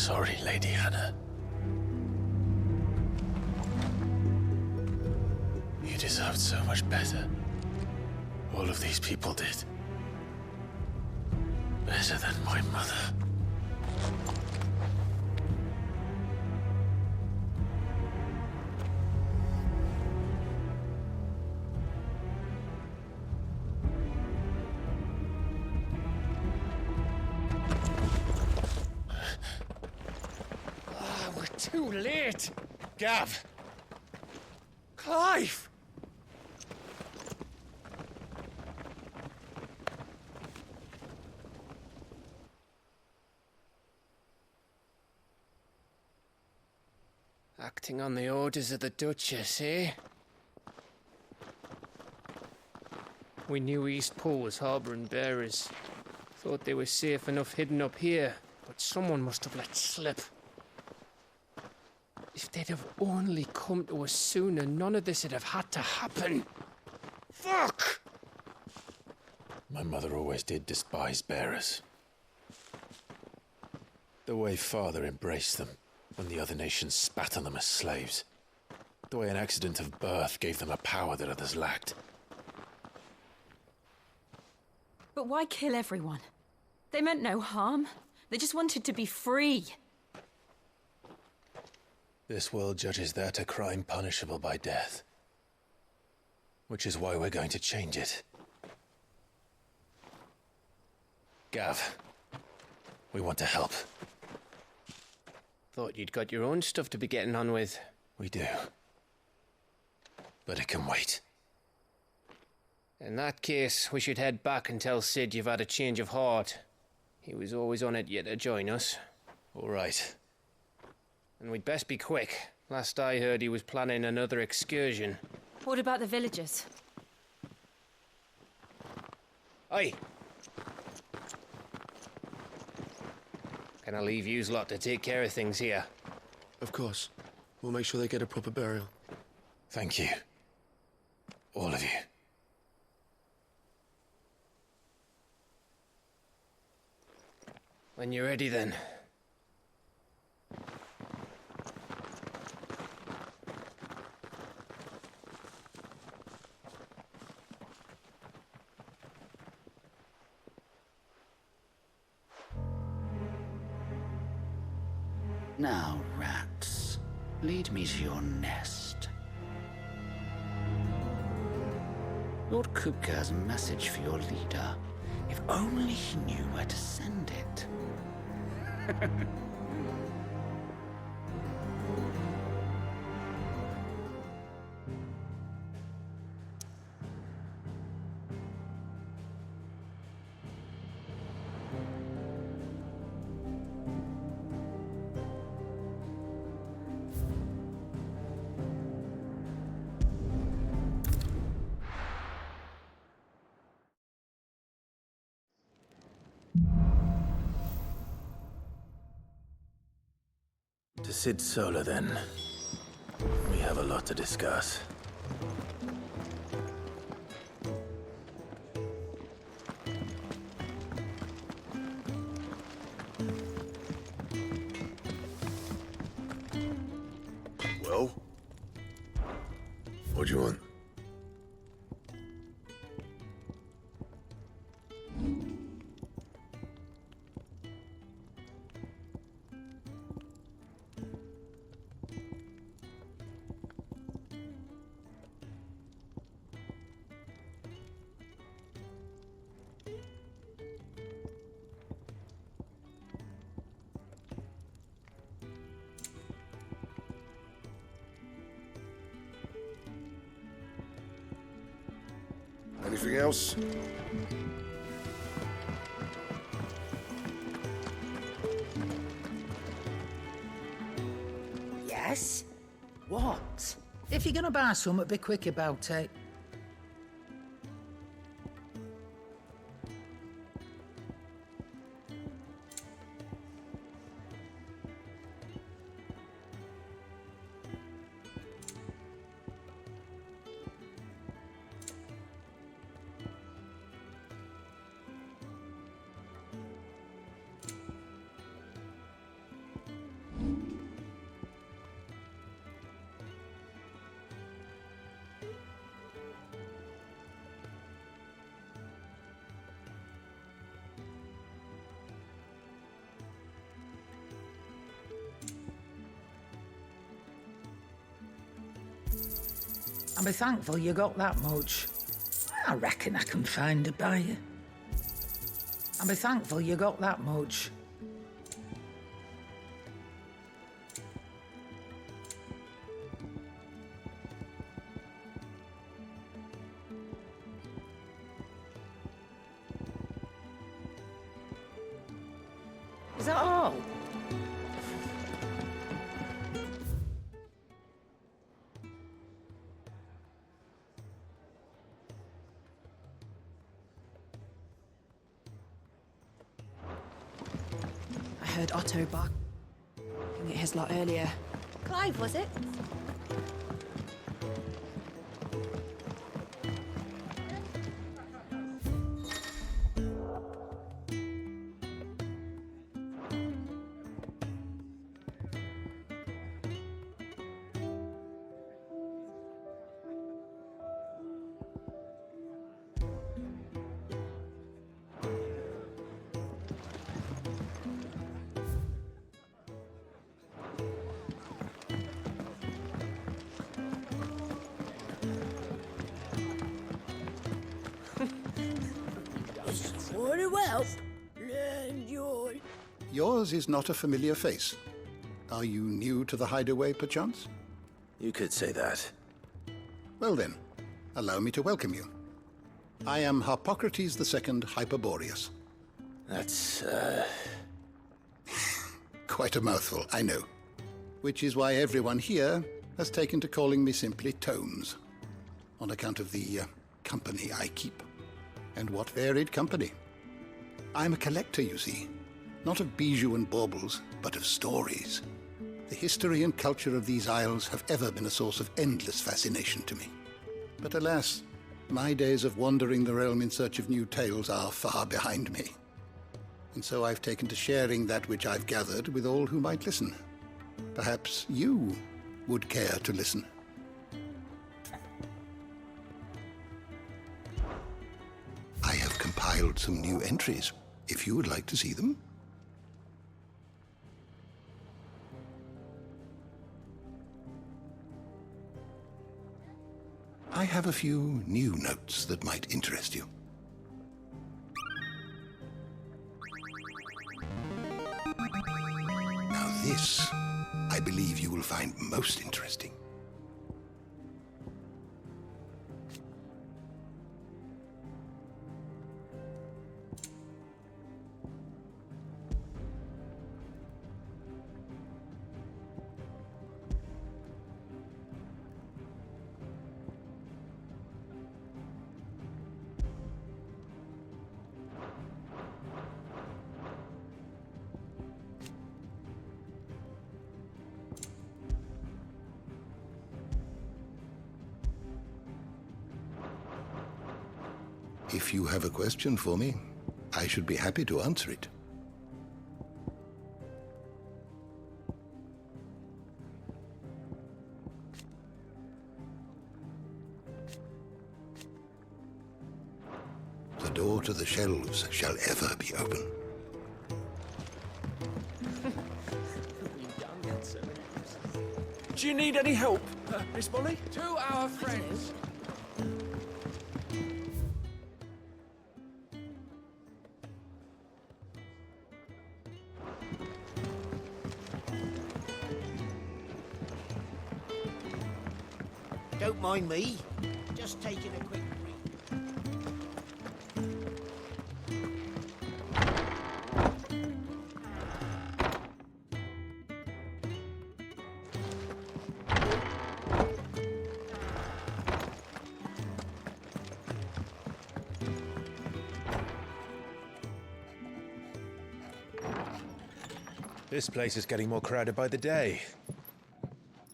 sorry, Lady Hannah. You deserved so much better. All of these people did. Better than my mother. We're too late. Gav. Clive. Acting on the orders of the Duchess, eh? We knew East Pool was harbouring bearers. Thought they were safe enough hidden up here, but someone must have let slip. If they'd have only come to us sooner, none of this would have had to happen. Fuck! My mother always did despise bearers. The way Father embraced them when the other nations spat on them as slaves. The way an accident of birth gave them a power that others lacked. But why kill everyone? They meant no harm. They just wanted to be free. This world judges that a crime punishable by death. Which is why we're going to change it. Gav, we want to help. Thought you'd got your own stuff to be getting on with. We do. But it can wait. In that case, we should head back and tell Sid you've had a change of heart. He was always on it yet to join us. All right. And we'd best be quick. Last I heard, he was planning another excursion. What about the villagers? Aye. Can I leave yous lot to take care of things here? Of course. We'll make sure they get a proper burial. Thank you. All of you. When you're ready, then. Now, rats, lead me to your nest. Lord Kupka has a message for your leader. If only he knew where to send it. To Sid Solar, then. We have a lot to discuss. Well? What do you want? Anything else? Yes? What? If you're gonna buy something, be quick about it. And be thankful you got that much. I reckon I can find a buyer. And be thankful you got that much. Is that all? I heard Otto barking at his lot earlier. Clive, was it? Very well. Enjoy. Yours is not a familiar face. Are you new to the hideaway, perchance? You could say that. Well then, allow me to welcome you. I am Harpocrates II Hyperboreus. That's, Quite a mouthful, I know. Which is why everyone here has taken to calling me simply Tomes, on account of the company I keep. And what varied company. I'm a collector, you see. Not of bijou and baubles, but of stories. The history and culture of these isles have ever been a source of endless fascination to me. But alas, my days of wandering the realm in search of new tales are far behind me. And so I've taken to sharing that which I've gathered with all who might listen. Perhaps you would care to listen. I have compiled some new entries, if you would like to see them. I have a few new notes that might interest you. Now this, I believe you will find most interesting. If you have a question for me, I should be happy to answer it. The door to the shelves shall ever be open. Do you need any help, Miss Molly? To our friends. Don't mind me. Just taking a quick read. This place is getting more crowded by the day.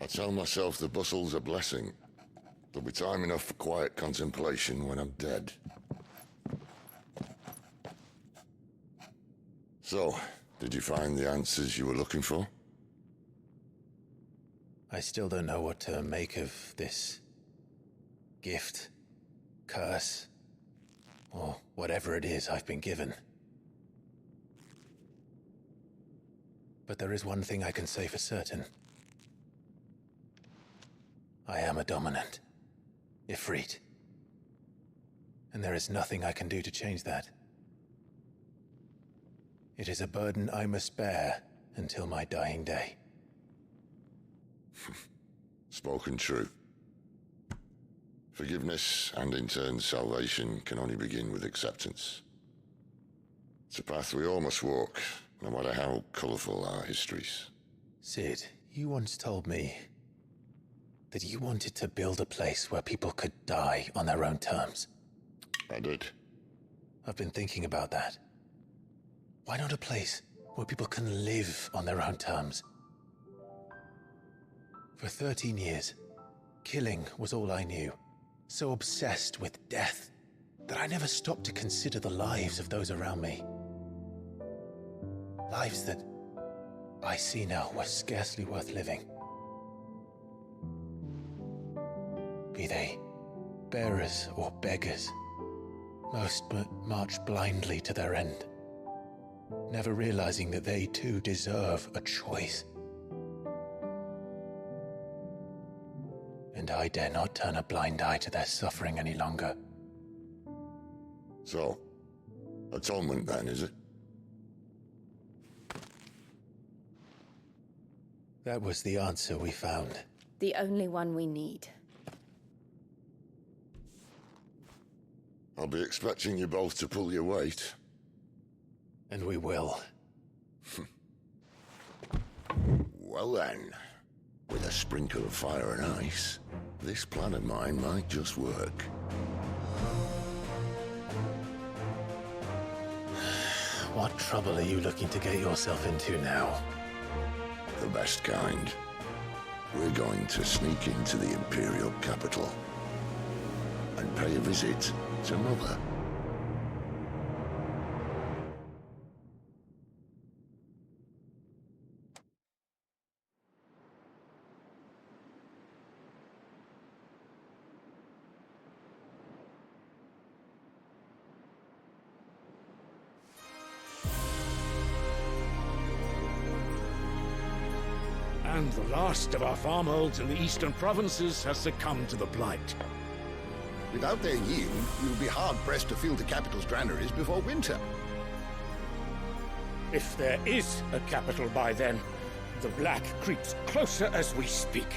I tell myself the bustle's a blessing. There'll be time enough for quiet contemplation when I'm dead. So, did you find the answers you were looking for? I still don't know what to make of this gift, curse, or whatever it is I've been given. But there is one thing I can say for certain. I am a dominant. Ifrit. And there is nothing I can do to change that. It is a burden I must bear until my dying day. Spoken true. Forgiveness, and in turn salvation, can only begin with acceptance. It's a path we all must walk, no matter how colourful our histories. Sid, you once told me that you wanted to build a place where people could die on their own terms. I did. I've been thinking about that. Why not a place where people can live on their own terms? For 13 years, killing was all I knew. So obsessed with death that I never stopped to consider the lives of those around me. Lives that I see now were scarcely worth living. Be they bearers or beggars, most but march blindly to their end, never realizing that they too deserve a choice. And I dare not turn a blind eye to their suffering any longer. So, atonement then, is it? That was the answer we found. The only one we need. I'll be expecting you both to pull your weight. And we will. Well then, with a sprinkle of fire and ice, this plan of mine might just work. What trouble are you looking to get yourself into now? The best kind. We're going to sneak into the Imperial capital and pay a visit to Mother. And the last of our farmholds in the eastern provinces has succumbed to the blight. Without their yield, we will be hard-pressed to fill the capital's granaries before winter. If there is a capital by then, the black creeps closer as we speak.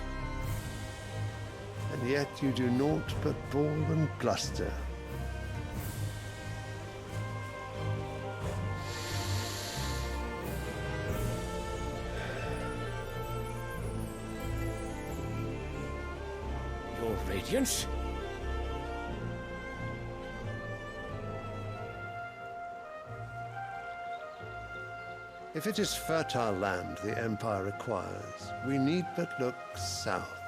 And yet you do naught but bawl and bluster. Your Radiance? If it is fertile land the Empire requires, we need but look south.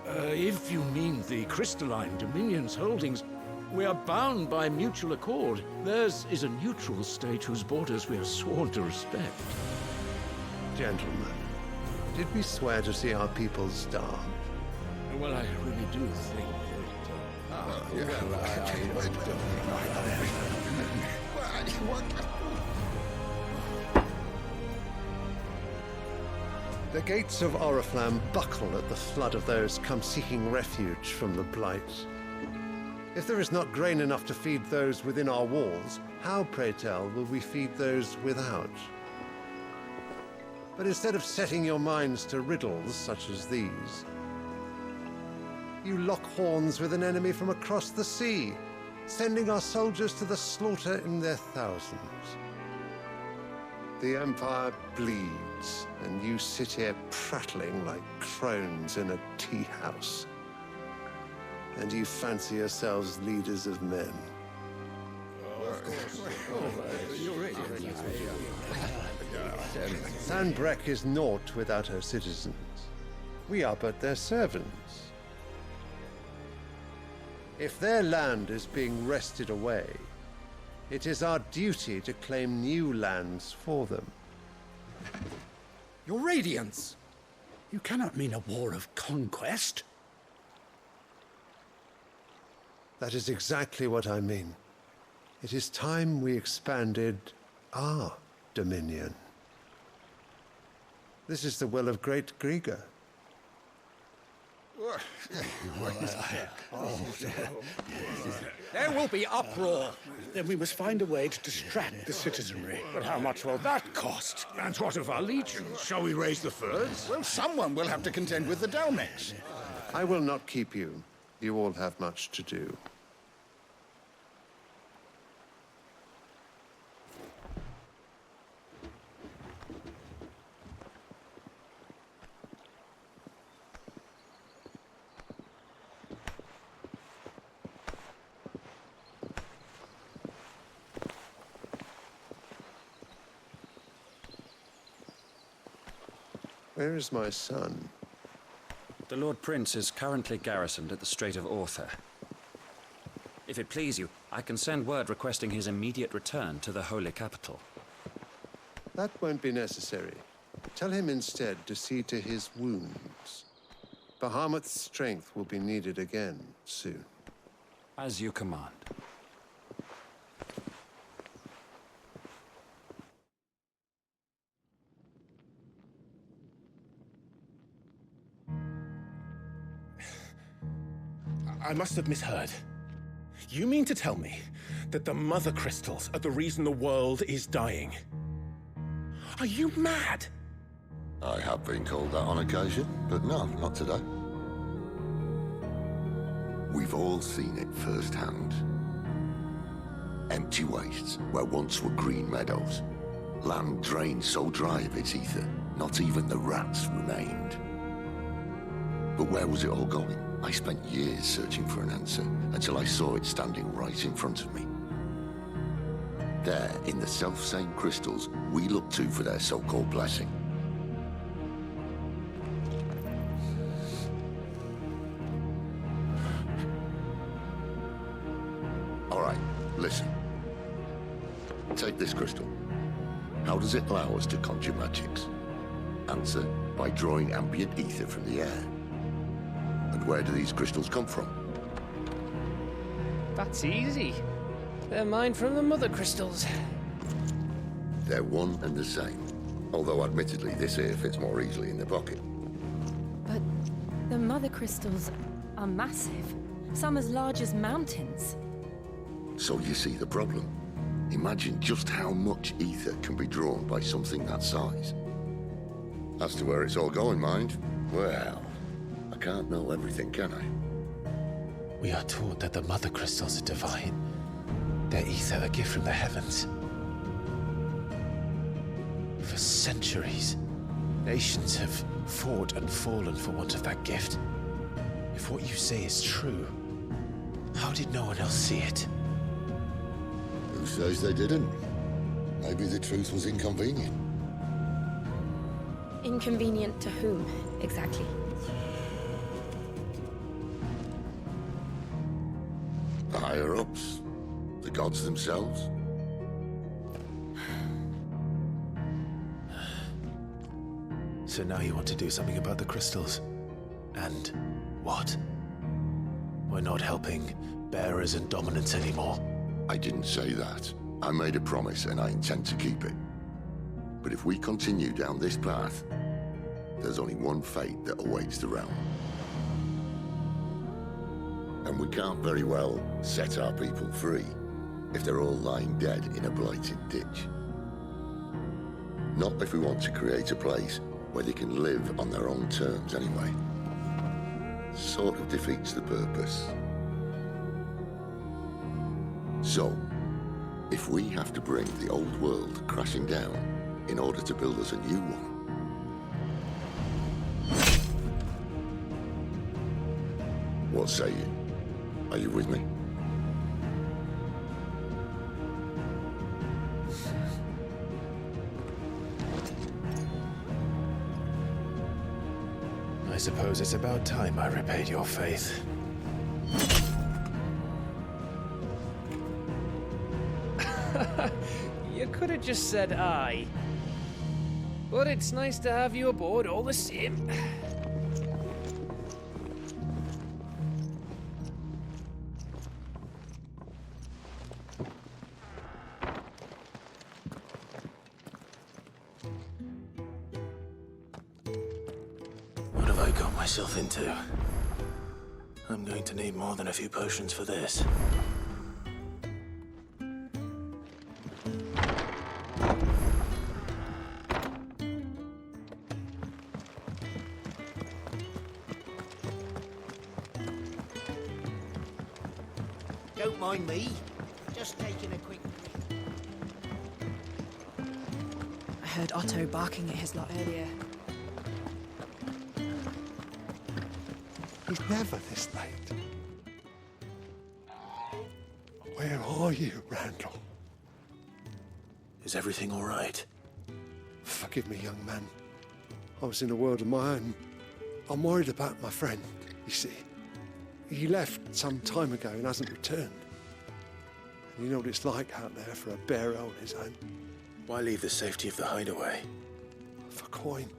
If you mean the crystalline Dominion's holdings, we are bound by mutual accord. Theirs is a neutral state whose borders we are sworn to respect. Gentlemen, did we swear to see our people starve? Well, I really do think The gates of Oriflamme buckle at the flood of those come seeking refuge from the Blight. If there is not grain enough to feed those within our walls, how, pray tell, will we feed those without? But instead of setting your minds to riddles such as these, you lock horns with an enemy from across the sea, sending our soldiers to the slaughter in their thousands. The Empire bleeds, and you sit here prattling like crones in a tea house. And you fancy yourselves leaders of men. Sanbreque is naught without her citizens. We are but their servants. If their land is being wrested away, it is our duty to claim new lands for them. Your Radiance! You cannot mean a war of conquest. That is exactly what I mean. It is time we expanded our dominion. This is the will of great Grieger. There will be uproar. Then we must find a way to distract the citizenry. But how much will that cost? And what of our legions? Shall we raise the furs? Well, someone will have to contend with the Dalmex. I will not keep you. You all have much to do. Where is my son? The Lord Prince is currently garrisoned at the Strait of Author. If it please you, I can send word requesting his immediate return to the Holy Capital. That won't be necessary. Tell him instead to see to his wounds. Bahamut's strength will be needed again soon. As you command. I must have misheard. You mean to tell me that the mother crystals are the reason the world is dying? Are you mad? I have been called that on occasion, but no, not today. We've all seen it firsthand. Empty wastes where once were green meadows. Land drained so dry of its ether, not even the rats remained. But where was it all going? I spent years searching for an answer until I saw it standing right in front of me. There, in the self-same crystals we look to for their so-called blessing. All right, listen. Take this crystal. How does it allow us to conjure magics? Answer, by drawing ambient ether from the air. And where do these crystals come from? That's easy. They're mine from the mother crystals. They're one and the same. Although admittedly this here fits more easily in the pocket. But the mother crystals are massive. Some as large as mountains. So you see the problem. Imagine just how much ether can be drawn by something that size. As to where it's all going, mind, well, I can't know everything, can I? We are taught that the mother crystals are divine. Their ether a gift from the heavens. For centuries, nations have fought and fallen for want of that gift. If what you say is true, how did no one else see it? Who says they didn't? Maybe the truth was inconvenient. Inconvenient to whom, exactly? The higher-ups, the gods themselves. So now you want to do something about the crystals? And what? We're not helping bearers and dominants anymore. I didn't say that. I made a promise and I intend to keep it. But if we continue down this path, there's only one fate that awaits the realm. And we can't very well set our people free if they're all lying dead in a blighted ditch. Not if we want to create a place where they can live on their own terms anyway. Sort of defeats the purpose. So, if we have to bring the old world crashing down in order to build us a new one, what say you? Are you with me? I suppose it's about time I repaid your faith. You could have just said aye. But it's nice to have you aboard all the same. What have I got myself into? I'm going to need more than a few potions for this. Don't mind me. Just taking a quick... I heard Otto barking at his lot earlier. He's never this late. Where are you, Randall? Is everything all right? Forgive me, young man. I was in a world of my own. I'm worried about my friend, you see. He left some time ago and hasn't returned. And you know what it's like out there for a bearer on his own. Why leave the safety of the hideaway? For coin.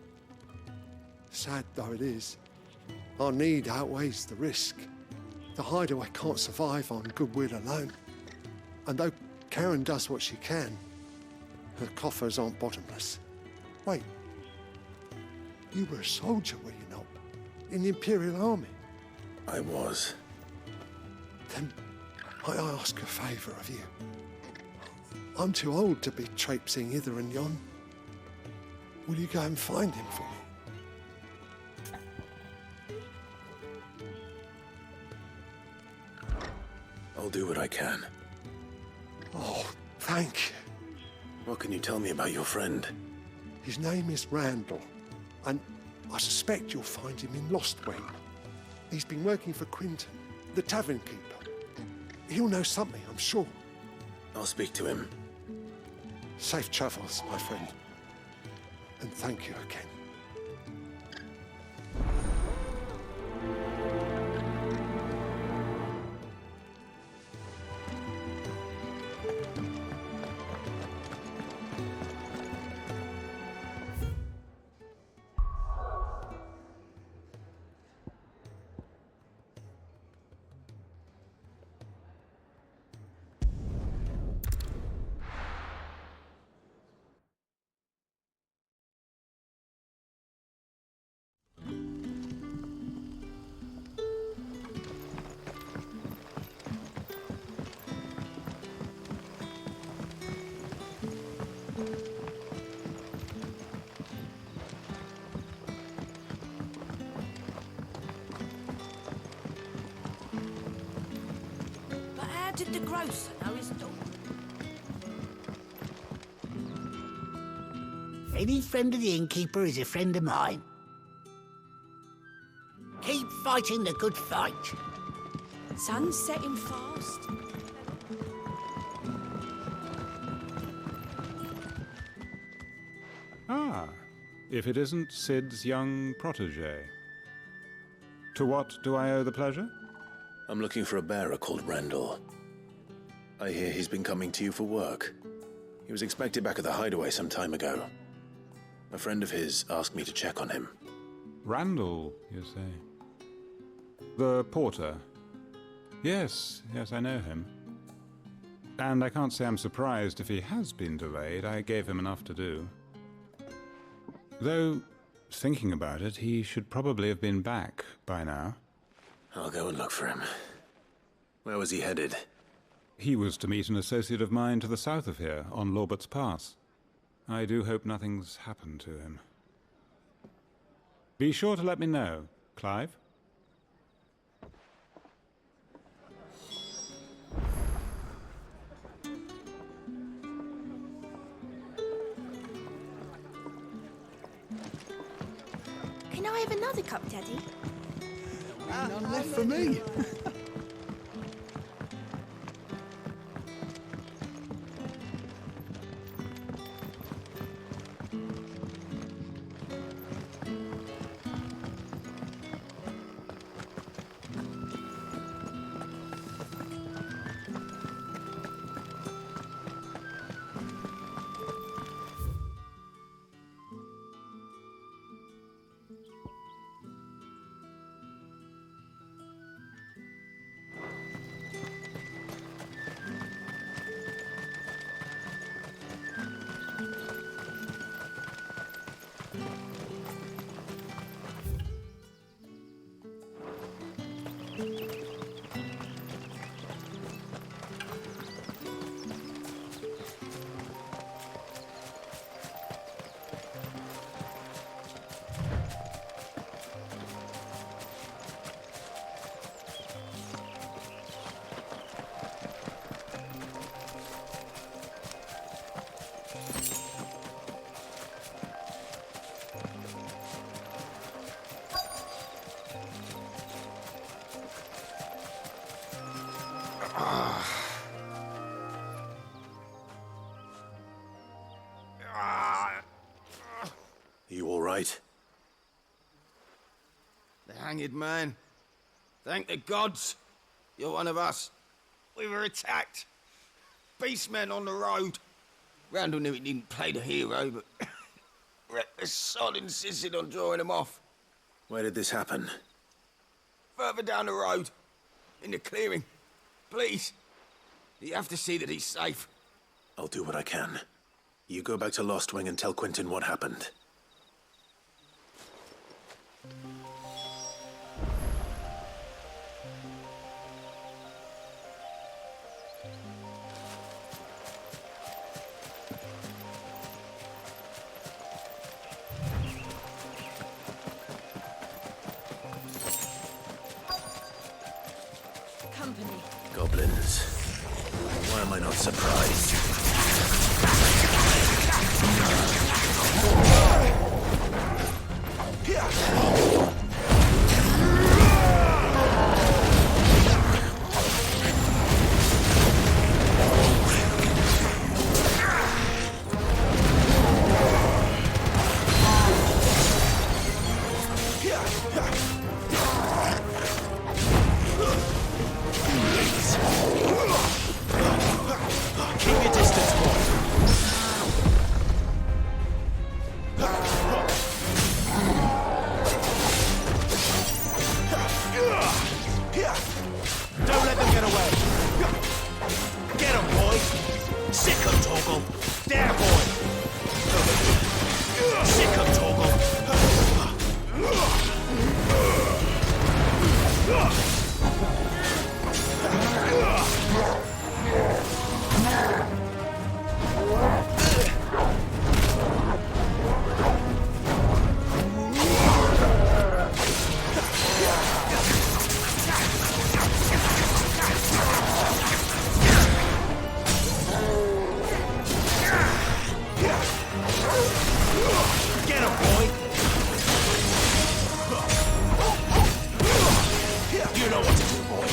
Sad though it is, our need outweighs the risk. The hideaway can't survive on goodwill alone. And though Karen does what she can, her coffers aren't bottomless. Wait, you were a soldier, were you not? In the Imperial Army? I was. Then I ask a favour of you. I'm too old to be traipsing hither and yon. Will you go and find him for me? I'll do what I can. Oh, thank you. What can you tell me about your friend? His name is Randall, and I suspect you'll find him in Lost Wing. He's been working for Quinton, the tavern keeper. He'll know something, I'm sure. I'll speak to him. Safe travels, my friend. And thank you again. But how did the grocer know his daughter? Any friend of the innkeeper is a friend of mine. Keep fighting the good fight. Sun's setting fast. Ah, if it isn't Sid's young protege. To what do I owe the pleasure? I'm looking for a bearer called Randall. I hear he's been coming to you for work. He was expected back at the hideaway some time ago. A friend of his asked me to check on him. Randall, you say? The porter? Yes, I know him. And I can't say I'm surprised if he has been delayed. I gave him enough to do. Though, thinking about it, he should probably have been back by now. I'll go and look for him. Where was he headed? He was to meet an associate of mine to the south of here, on Lorbert's Pass. I do hope nothing's happened to him. Be sure to let me know, Clive. Can I have another cup, Daddy? None left for me. hanged man. Thank the gods. You're one of us. We were attacked. Beastmen on the road. Randall knew he didn't play the hero, but the sod insisted on drawing him off. Where did this happen? Further down the road. In the clearing. Please. You have to see that he's safe. I'll do what I can. You go back to Lost Wing and tell Quentin what happened. Company. Goblins. Why am I not surprised? Keep your distance, boy. Don't let them get away. Get him, boy. Sick him, Torgal. There, boy. Sick him, Torgal. Get him, boy! You know what to do, boy.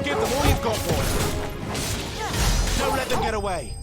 Give them all you've got, boy. Don't let them get away.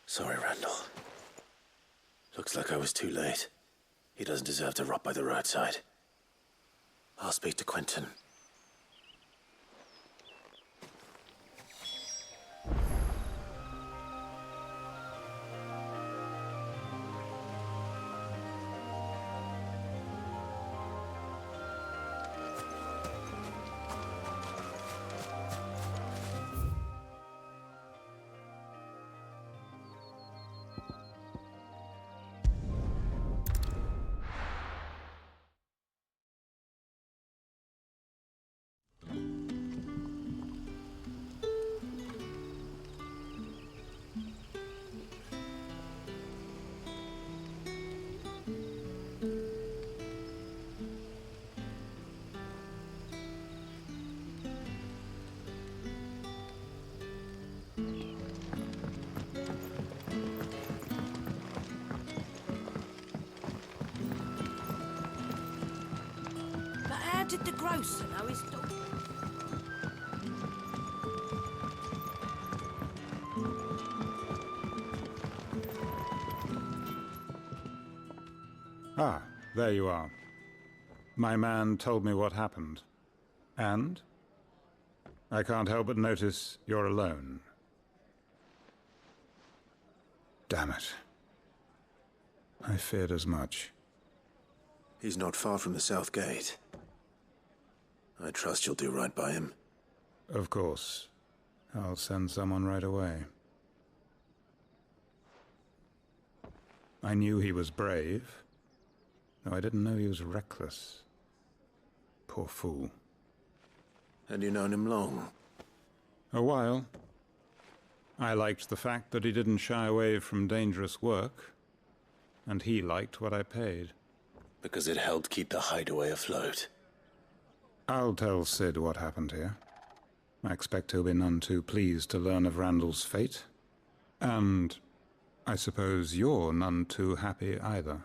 Sorry, Randall. Looks like I was too late. He doesn't deserve to rot by the roadside. I'll speak to Quentin. Did the grocer know his daughter? Ah, there you are. My man told me what happened. And? I can't help but notice you're alone. Damn it. I feared as much. He's not far from the South Gate. I trust you'll do right by him. Of course. I'll send someone right away. I knew he was brave, though I didn't know he was reckless. Poor fool. Had you known him long? A while. I liked the fact that he didn't shy away from dangerous work, and he liked what I paid. Because it helped keep the hideaway afloat. I'll tell Sid what happened here. I expect he'll be none too pleased to learn of Randall's fate. And I suppose you're none too happy either.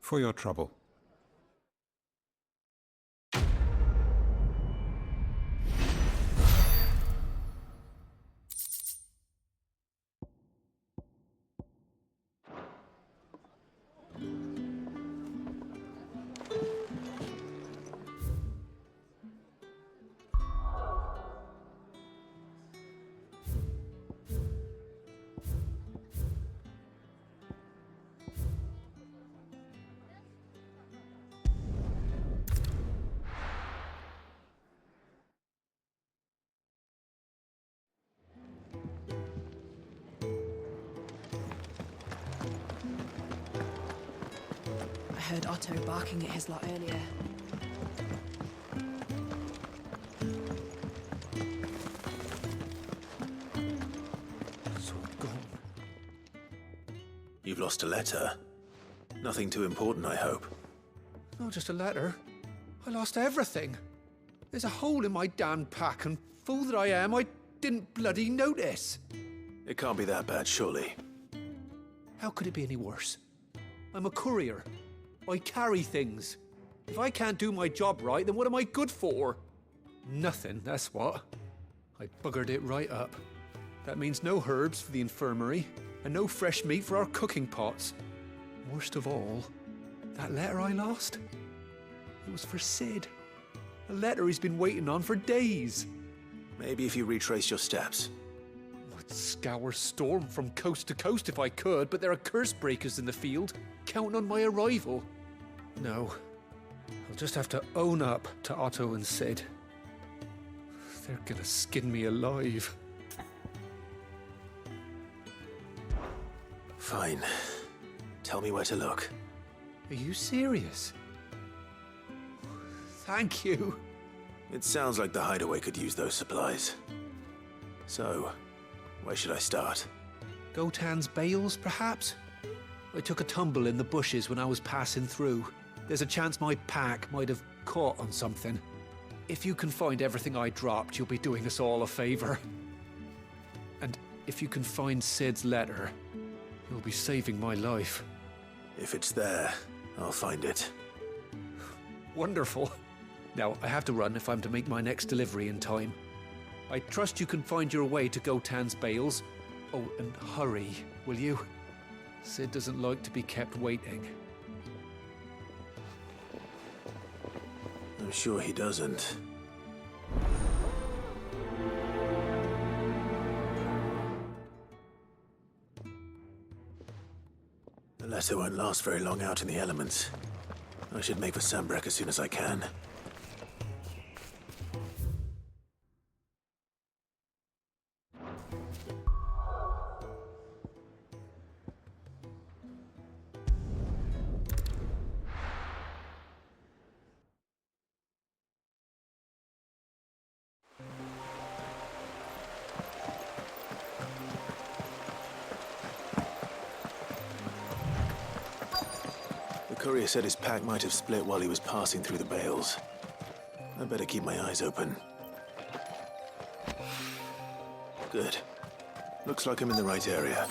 For your trouble. I heard Otto barking at his lot earlier. So gone. You've lost a letter. Nothing too important, I hope. Not just a letter. I lost everything. There's a hole in my damn pack, and fool that I am, I didn't bloody notice. It can't be that bad, surely. How could it be any worse? I'm a courier. I carry things. If I can't do my job right, then what am I good for? Nothing, that's what. I buggered it right up. That means no herbs for the infirmary, and no fresh meat for our cooking pots. Worst of all, that letter I lost, it was for Sid. A letter he's been waiting on for days. Maybe if you retrace your steps. I'd scour Storm from coast to coast if I could, but there are curse breakers in the field, counting on my arrival. No, I'll just have to own up to Otto and Sid. They're gonna skin me alive. Fine. Tell me where to look. Are you serious? Thank you. It sounds like the hideaway could use those supplies. So, where should I start? Gotan's bales, perhaps? I took a tumble in the bushes when I was passing through. There's a chance my pack might have caught on something. If you can find everything I dropped, you'll be doing us all a favor. And if you can find Sid's letter, you'll be saving my life. If it's there, I'll find it. Wonderful. Now, I have to run if I'm to make my next delivery in time. I trust you can find your way to Gotan's bales. Oh, and hurry, will you? Sid doesn't like to be kept waiting. I'm sure he doesn't. The letter won't last very long out in the elements. I should make for Sambrek as soon as I can. The courier said his pack might have split while he was passing through the bales. I better keep my eyes open. Good. Looks like I'm in the right area.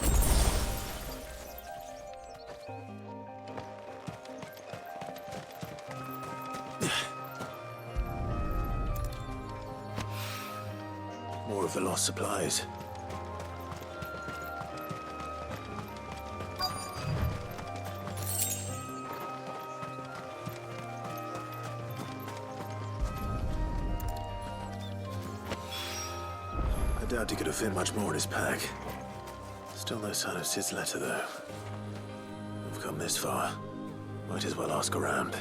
More of the lost supplies. I doubt he could have fit much more in his pack. Still no sign of Sid's letter, though. I've come this far. Might as well ask around.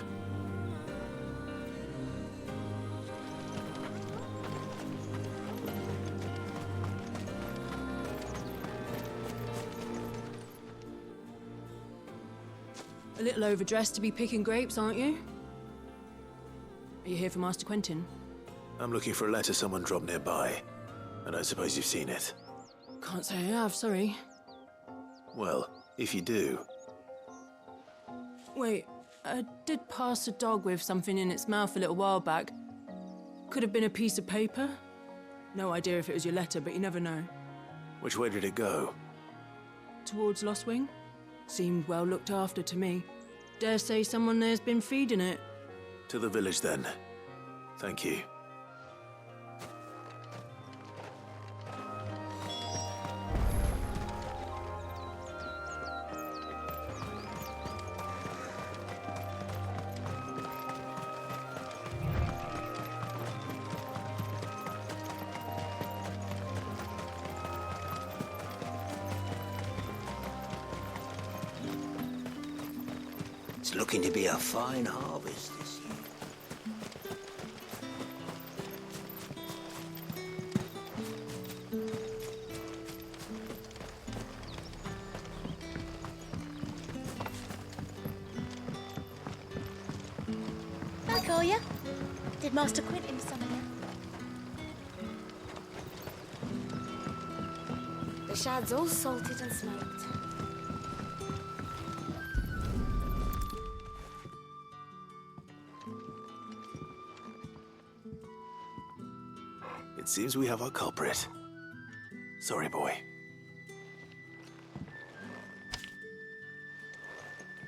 A little overdressed to be picking grapes, aren't you? Are you here for Master Quentin? I'm looking for a letter someone dropped nearby. I don't suppose you've seen it. Can't say I have, sorry. Well, if you do, Wait, I did pass a dog with something in its mouth a little while back. Could have been a piece of paper. No idea if it was your letter, but you never know. which way did it go? Towards Lost Wing. Seemed well looked after to me. Dare say someone there's been feeding it. To the village, then. Thank you. It's looking to be a fine harvest this year. I call you. Did Master Quentin summon you? The shad's all salted and smoked. It seems we have our culprit. Sorry, boy.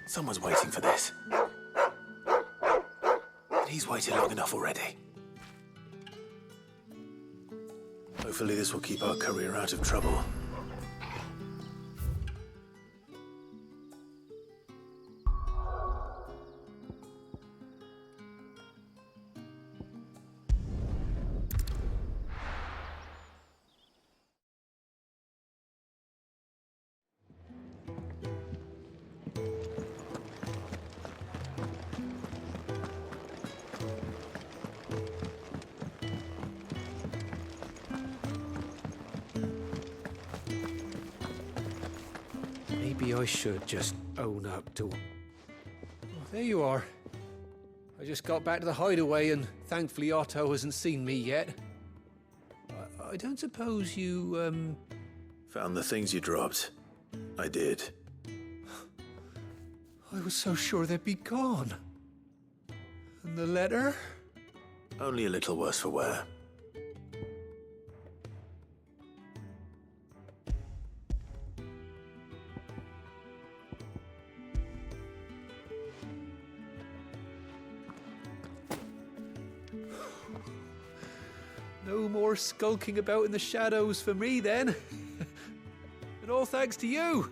Someone's waiting for this. And he's waited long enough already. Hopefully this will keep our career out of trouble. Maybe I should just own up to... Oh, there you are. I just got back to the hideaway and thankfully Otto hasn't seen me yet. I don't suppose you, Found the things you dropped. I did. I was so sure they'd be gone. And the letter? Only a little worse for wear. No more skulking about in the shadows for me, then. And all thanks to you.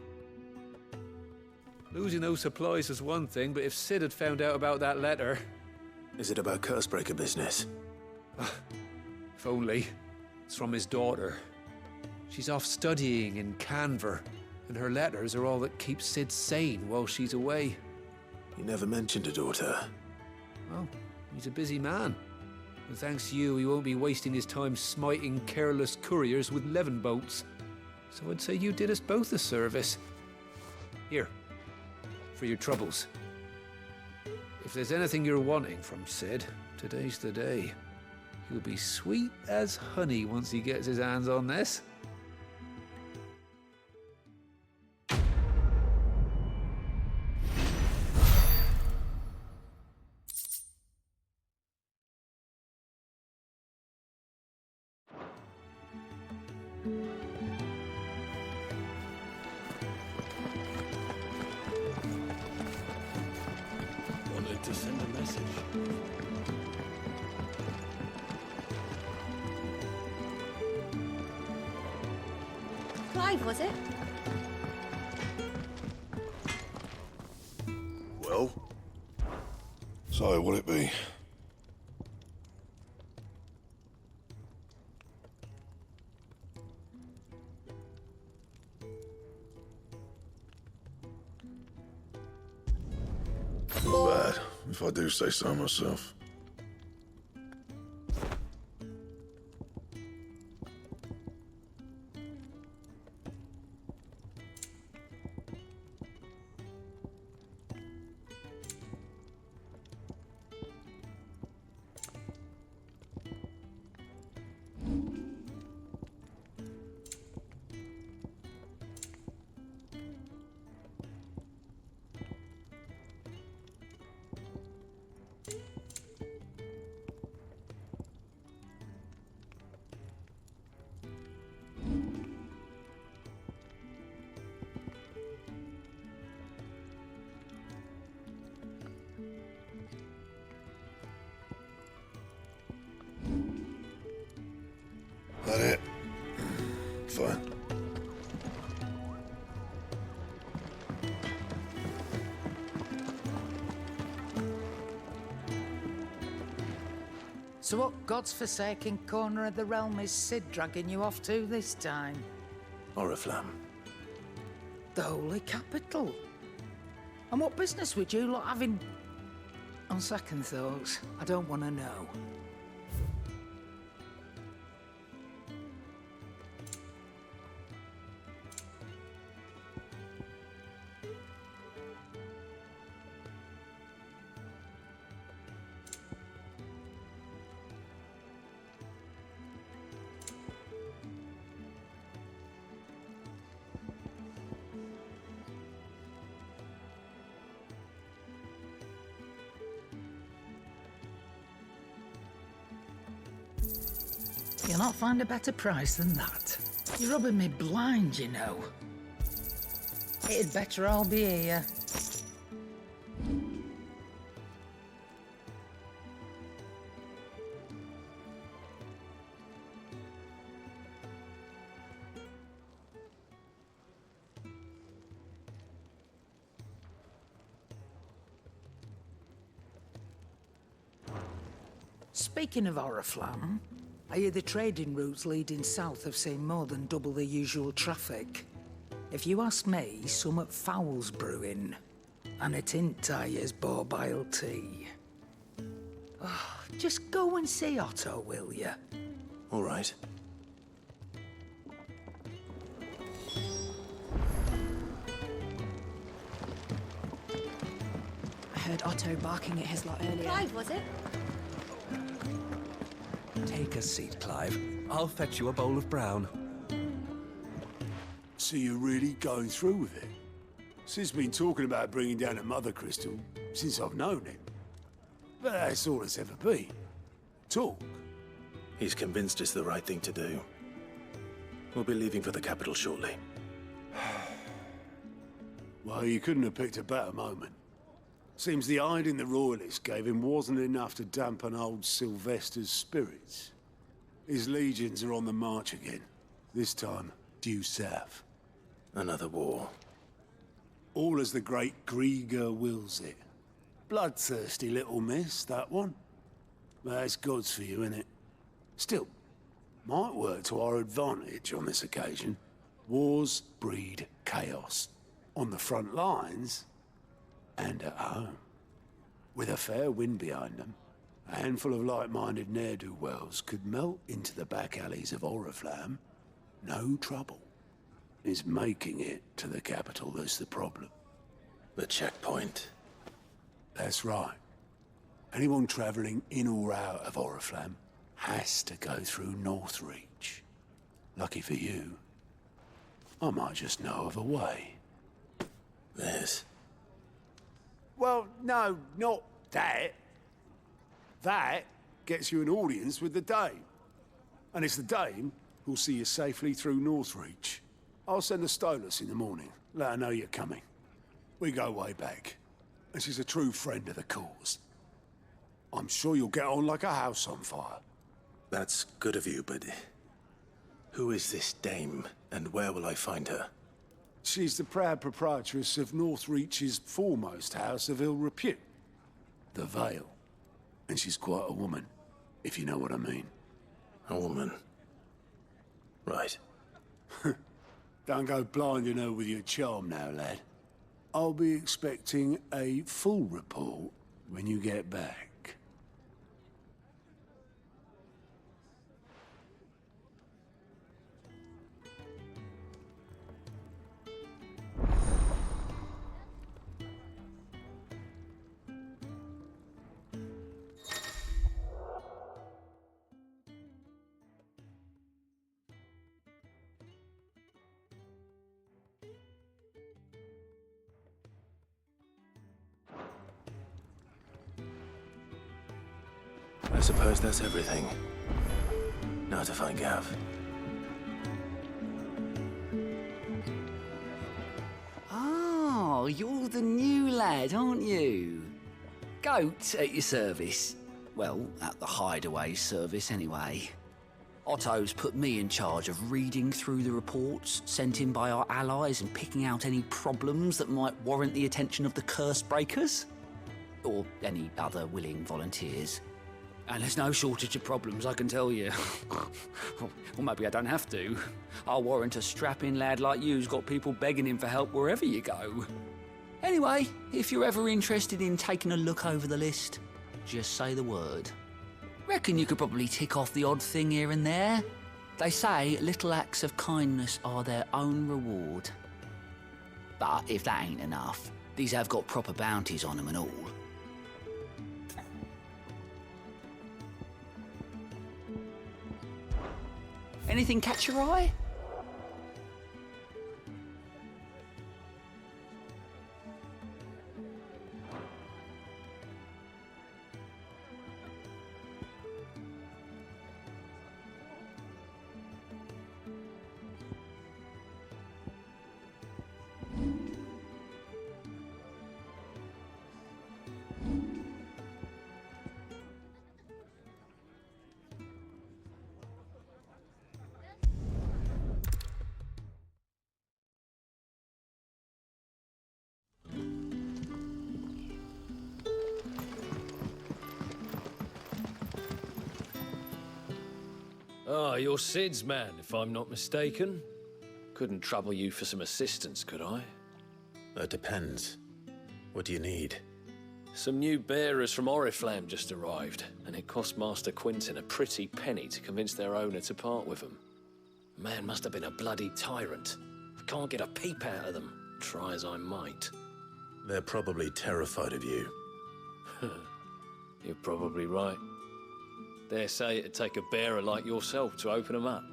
Losing those supplies is one thing, but if Sid had found out about that letter... Is it about Cursebreaker business? If only. It's from his daughter. She's off studying in Canver, and her letters are all that keeps Sid sane while she's away. You never mentioned a daughter. Well, he's a busy man. And thanks to you, he won't be wasting his time smiting careless couriers with levin bolts. So I'd say you did us both a service. Here, for your troubles. If there's anything you're wanting from Sid, today's the day. He'll be sweet as honey once he gets his hands on this. Wanted to send a message. Clive, was it? Well? So, what'll it be? Not bad, if I do say so myself. So what god's-forsaken corner of the realm is Sid dragging you off to this time? Oriflamme. The holy capital. And what business would you lot have in... On second thoughts, I don't want to know. You'll not find a better price than that. You're rubbing me blind, you know. It'd better all be here. Speaking of Oriflamme, I hear the trading routes leading south have seen more than double the usual traffic. If you ask me, summat foul's brewing. And it ain't Tyre's borbile tea. Oh, just go and see Otto, will you? All right. I heard Otto barking at his lot earlier. Clive, was it? Take a seat, Clive. I'll fetch you a bowl of brown. So you're really going through with it? Sid's been talking about bringing down a mother crystal since I've known him. But that's all it's ever been. Talk. He's convinced it's the right thing to do. We'll be leaving for the capital shortly. Well, you couldn't have picked a better moment. Seems the hiding the royalists gave him wasn't enough to dampen old Sylvester's spirits. His legions are on the march again. This time, due south. Another war. All as the great Grieger wills it. Bloodthirsty little miss, that one. But that's God's for you, innit? Still, might work to our advantage on this occasion. Wars breed chaos. On the front lines, and at home. With a fair wind behind them, a handful of like-minded ne'er-do-wells could melt into the back alleys of Oriflamme. No trouble. It's making it to the capital that's the problem. The checkpoint. That's right. Anyone travelling in or out of Oriflamme has to go through Northreach. Lucky for you, I might just know of a way. This? Well, no, not that. That gets you an audience with the Dame. And it's the Dame who'll see you safely through Northreach. I'll send a Stolas in the morning, let her know you're coming. We go way back, and she's a true friend of the cause. I'm sure you'll get on like a house on fire. That's good of you, but... who is this Dame, and where will I find her? She's the proud proprietress of Northreach's foremost house of ill repute, the Vale. And she's quite a woman, if you know what I mean. A woman? Right. Don't go blinding her with your charm now, lad. I'll be expecting a full report when you get back. I suppose that's everything. Now to find Gav. Oh, you're the new lad, aren't you? Goat at your service. Well, at the hideaway service anyway. Otto's put me in charge of reading through the reports sent in by our allies and picking out any problems that might warrant the attention of the curse breakers. Or any other willing volunteers. And there's no shortage of problems, I can tell you. Or maybe I don't have to. I'll warrant a strapping lad like you's got people begging him for help wherever you go. Anyway, if you're ever interested in taking a look over the list, just say the word. Reckon you could probably tick off the odd thing here and there. They say little acts of kindness are their own reward. But if that ain't enough, these have got proper bounties on them and all. Anything catch your eye? Ah, you're Sid's man, if I'm not mistaken. Couldn't trouble you for some assistance, could I? That depends. What do you need? Some new bearers from Oriflamme just arrived, and it cost Master Quinton a pretty penny to convince their owner to part with them. Man must have been a bloody tyrant. I can't get a peep out of them, try as I might. They're probably terrified of you. You're probably right. Dare say it'd take a bearer like yourself to open them up.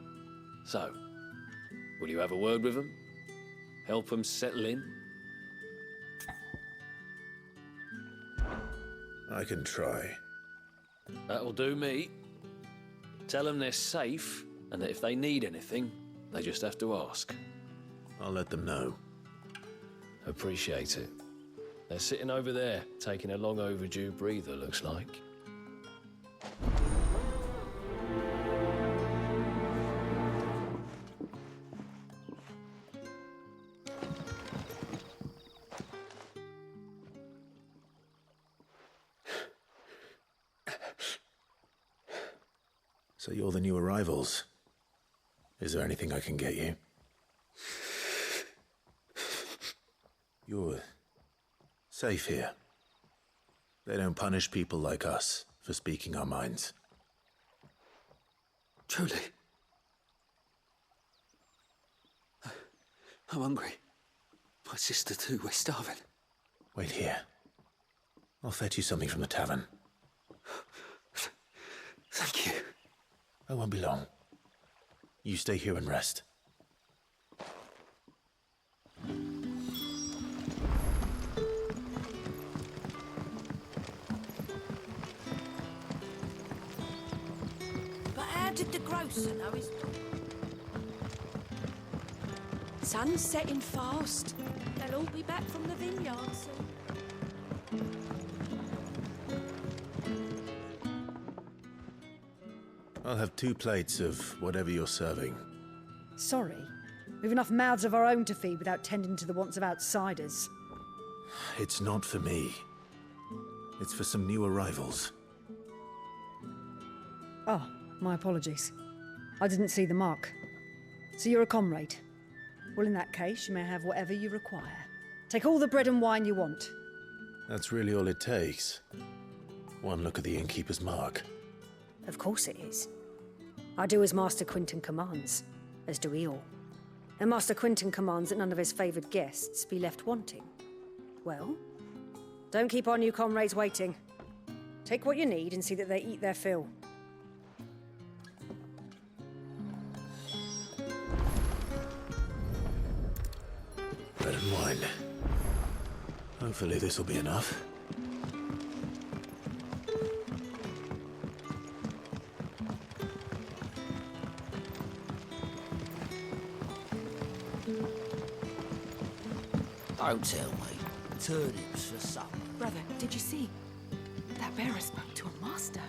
So, will you have a word with them? Help them settle in? I can try. That'll do me. Tell them they're safe, and that if they need anything, they just have to ask. I'll let them know. Appreciate it. They're sitting over there, taking a long overdue breather, looks like. So you're the new arrivals. Is there anything I can get you? You're safe here. They don't punish people like us for speaking our minds. Truly. I'm hungry. My sister too, we're starving. Wait here. I'll fetch you something from the tavern. Thank you. I won't be long. You stay here and rest. But how did the grocer know his... Sun's setting fast. They'll all be back from the vineyard soon. I'll have 2 plates of whatever you're serving. Sorry. We've enough mouths of our own to feed without tending to the wants of outsiders. It's not for me. It's for some new arrivals. Oh, my apologies. I didn't see the mark. So you're a comrade? Well, in that case, you may have whatever you require. Take all the bread and wine you want. That's really all it takes. One look at the innkeeper's mark. Of course it is. I do as Master Quinton commands, as do we all. And Master Quinton commands that none of his favoured guests be left wanting. Well, don't keep our new comrades waiting. Take what you need and see that they eat their fill. Bread and wine. Hopefully this will be enough. Don't tell me. Turnips for supper. Brother, did you see? That bearer spoke to a master.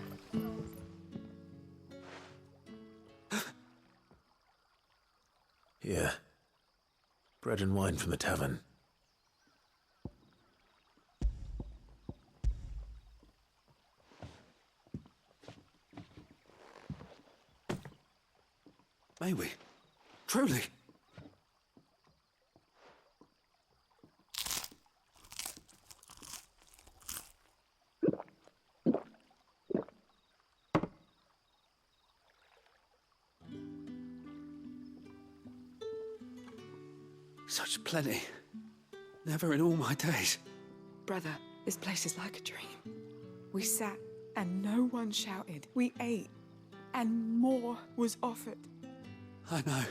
Here. Bread and wine from the tavern. May we? Truly? Such plenty. Never in all my days. Brother, this place is like a dream. We sat and no one shouted. We ate and more was offered. I know.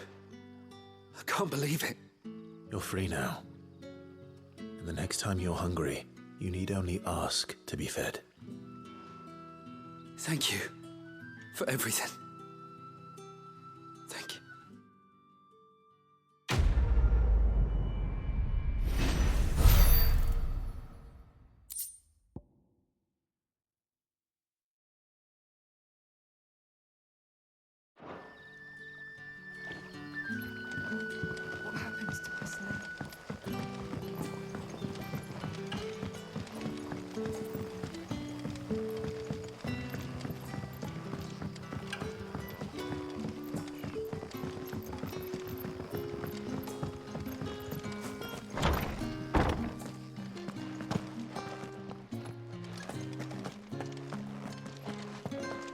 I can't believe it. You're free now. And the next time you're hungry, you need only ask to be fed. Thank you for everything. Thank you. What happens to us now?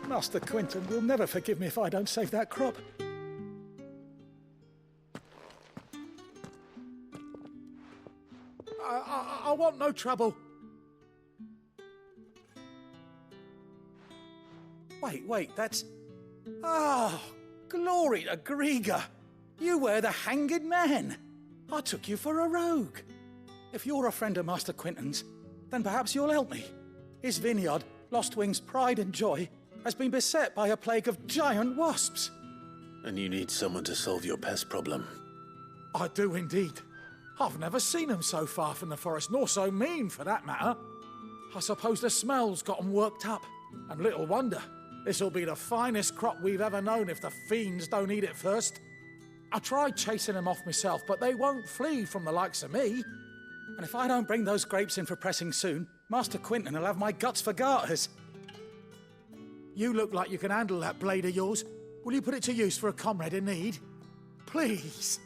Master Quinton will never forgive me if I don't save that crop. I want no trouble. Wait, that's... Oh, glory to Grieger. You were the hanged man. I took you for a rogue. If you're a friend of Master Quinton's, then perhaps you'll help me. His vineyard, Lostwing's pride and joy, has been beset by a plague of giant wasps. And you need someone to solve your pest problem. I do indeed. I've never seen them so far from the forest, nor so mean, for that matter. I suppose the smell's got them worked up. And little wonder. This'll be the finest crop we've ever known if the fiends don't eat it first. I tried chasing them off myself, but they won't flee from the likes of me. And if I don't bring those grapes in for pressing soon, Master Quinton will have my guts for garters. You look like you can handle that blade of yours. Will you put it to use for a comrade in need? Please,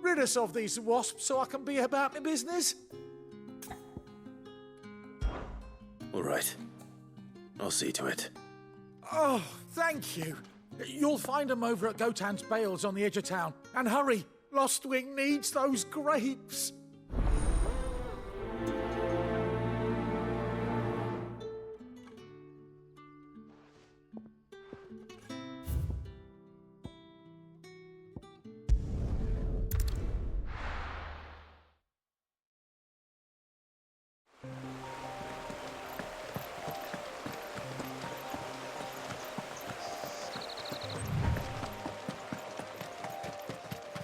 rid us of these wasps so I can be about my business. All right. I'll see to it. Oh, thank you. You'll find them over at Gotan's Bales on the edge of town. And hurry, Lostwing needs those grapes.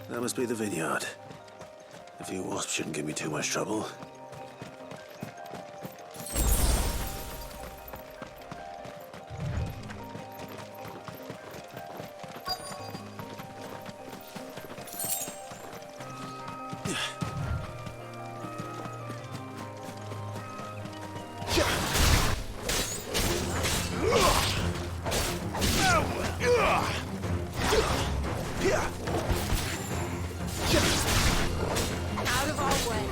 That must be the vineyard. A few wasps shouldn't give me too much trouble. Out of our way.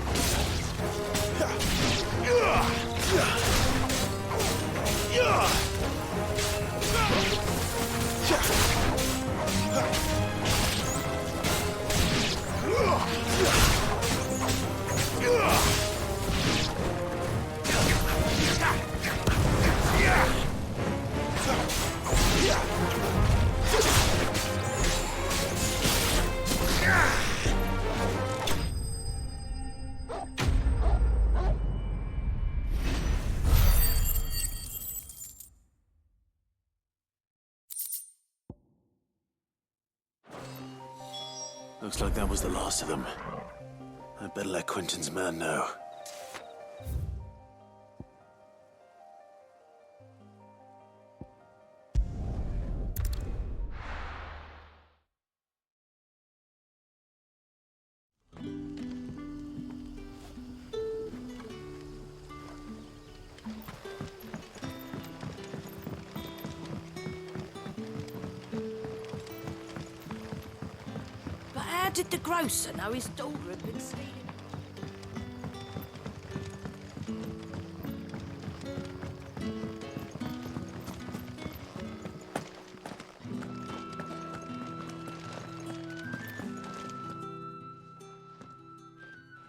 Looks like that was the last of them. I'd better let Quinton's man know. did the grocer know his daughter had been stealing?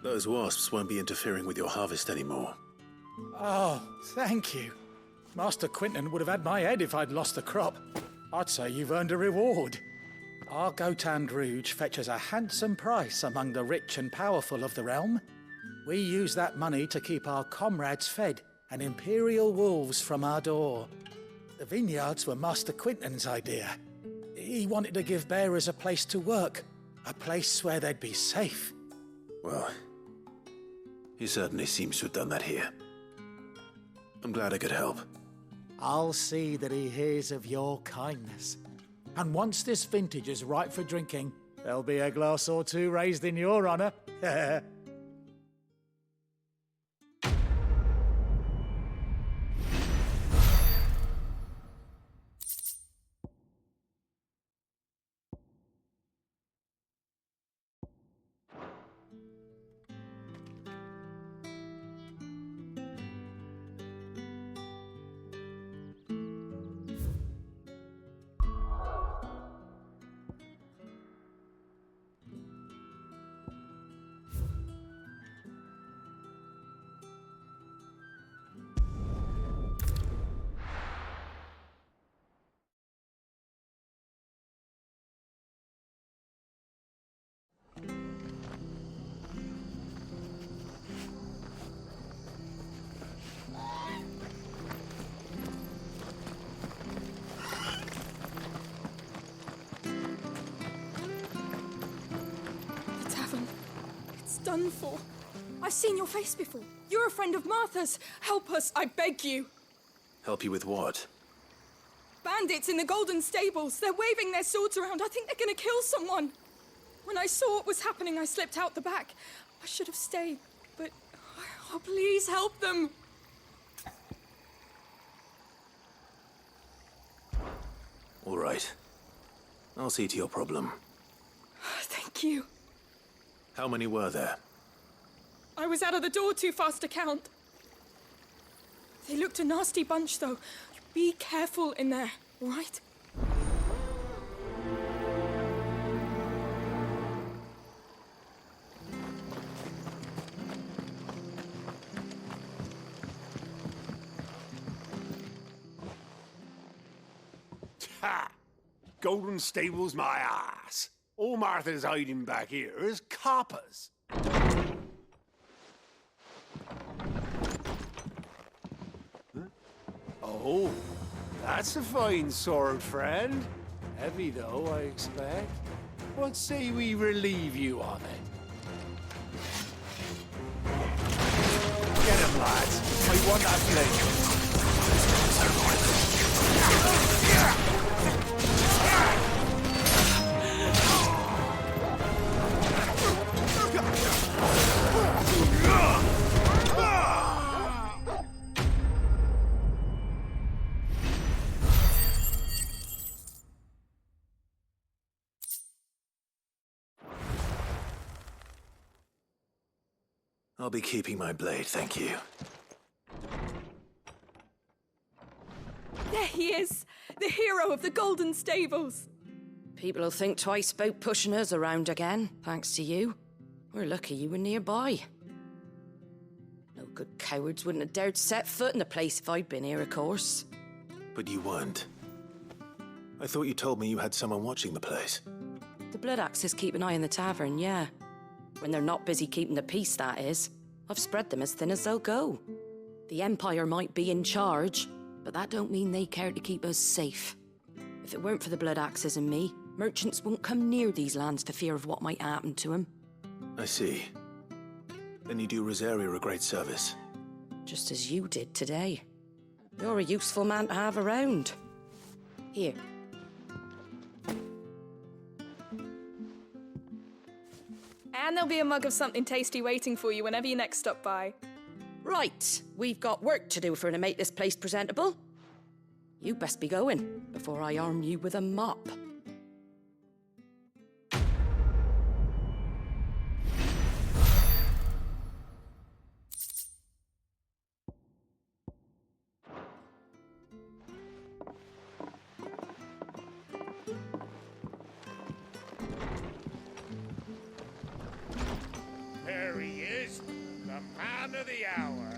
Those wasps won't be interfering with your harvest anymore. Oh, thank you. Master Quinton would have had my head if I'd lost the crop. I'd say you've earned a reward. Our Gotand Rouge fetches a handsome price among the rich and powerful of the realm. We use that money to keep our comrades fed and imperial wolves from our door. The vineyards were Master Quinton's idea. He wanted to give bearers a place to work, a place where they'd be safe. Well, he certainly seems to have done that here. I'm glad I could help. I'll see that he hears of your kindness. And once this vintage is ripe for drinking, there'll be a glass or two raised in your honor. Done for. I've seen your face before. You're a friend of Martha's. Help us, I beg you. Help you with what? Bandits in the Golden Stables. They're waving their swords around. I think they're gonna kill someone. When I saw what was happening, I slipped out the back. I should have stayed, but... Oh, please help them. All right. I'll see to your problem. Thank you. How many were there? I was out of the door too fast to count. They looked a nasty bunch, though. Be careful in there, all right? Ha! Golden Stables my ass. All Martha's hiding back here is coppers. Huh? Oh, that's a fine sword, friend. Heavy, though, I expect. What say we relieve you on it? Get him, lads. I want that blade. I'll be keeping my blade, thank you. There he is, the hero of the Golden Stables. People will think twice about pushing us around again, thanks to you. We're lucky you were nearby. No good cowards wouldn't have dared set foot in the place if I'd been here, of course. But you weren't. I thought you told me you had someone watching the place. The Blood Axes keep an eye on the tavern, yeah. When they're not busy keeping the peace, that is. I've spread them as thin as they'll go. The Empire might be in charge, but that don't mean they care to keep us safe. If it weren't for the Blood Axes and me, merchants won't come near these lands for fear of what might happen to them. I see. Then you do Rosaria a great service. Just as you did today. You're a useful man to have around. Here. And there'll be a mug of something tasty waiting for you whenever you next stop by. Right, we've got work to do for to make this place presentable. You best be going, before I arm you with a mop. of the hour.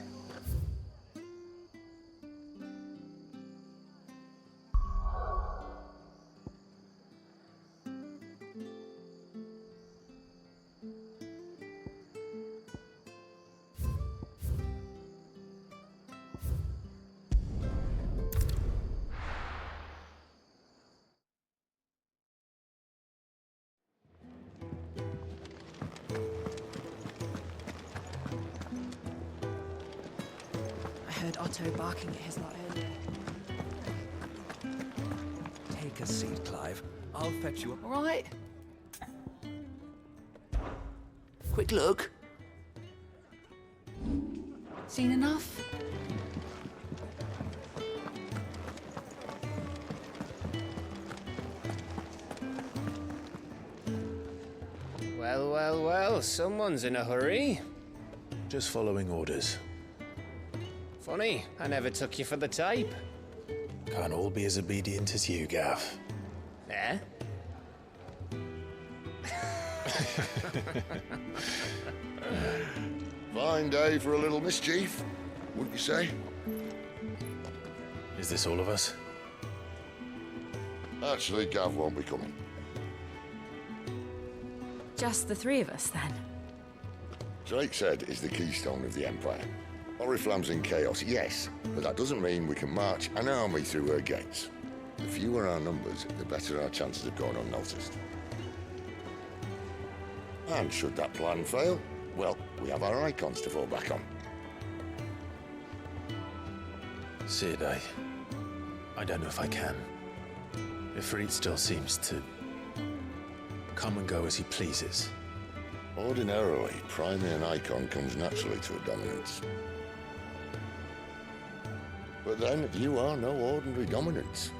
I heard Otto barking at his lot earlier. Take a seat, Clive. I'll fetch you a... All right. Quick look. Seen enough? Well, well, well, someone's in a hurry. Just following orders. Funny, I never took you for the type. Can't all be as obedient as you, Gav. Eh? Fine day for a little mischief, wouldn't you say? Is this all of us? Actually, Gav won't be coming. Just the three of us, then? Drake's Head is the keystone of the Empire. Oriflamme's in chaos, yes, but that doesn't mean we can march an army through her gates. The fewer our numbers, the better our chances of going unnoticed. And should that plan fail, well, we have our icons to fall back on. Sid, I don't know if I can. Ifrit still seems to come and go as he pleases. Ordinarily, priming an icon comes naturally to a dominance. But then, you are no ordinary dominance.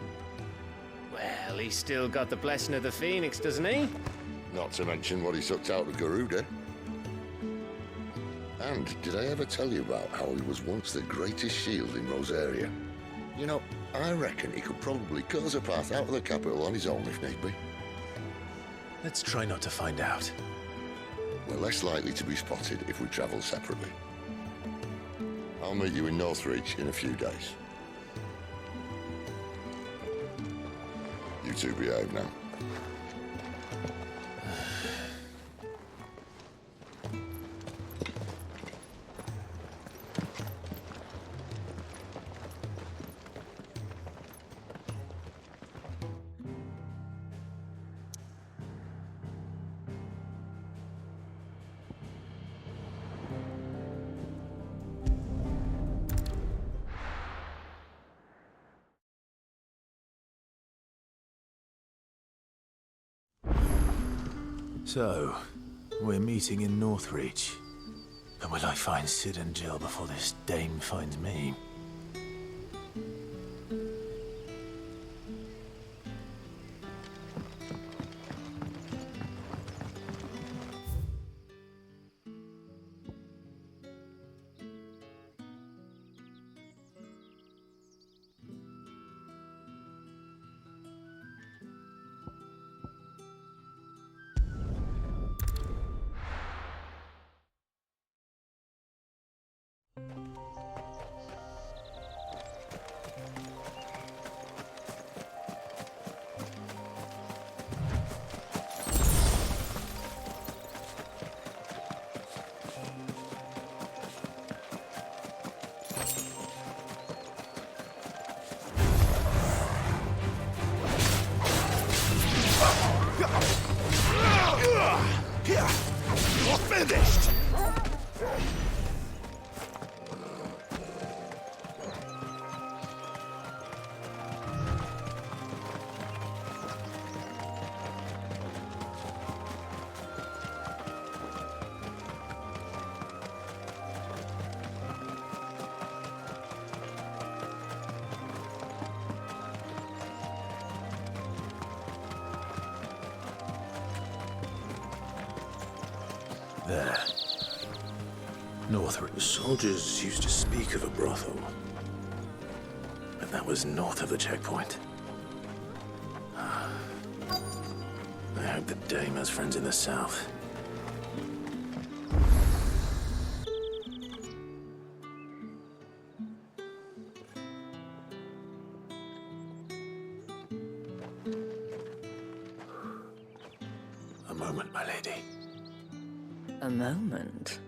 Well, he's still got the blessing of the Phoenix, doesn't he? Not to mention what he sucked out of Garuda. And did I ever tell you about how he was once the greatest shield in Rosaria? You know, I reckon he could probably cut us a path out of the capital on his own if need be. Let's try not to find out. We're less likely to be spotted if we travel separately. I'll meet you in Northreach in a few days. You two behave now. So, we're meeting in Northreach. But will I find Sid and Jill before this dame finds me? You're finished! There. Northreach. The soldiers used to speak of a brothel. But that was north of the checkpoint. I hope the dame has friends in the south. moment, my lady. A moment?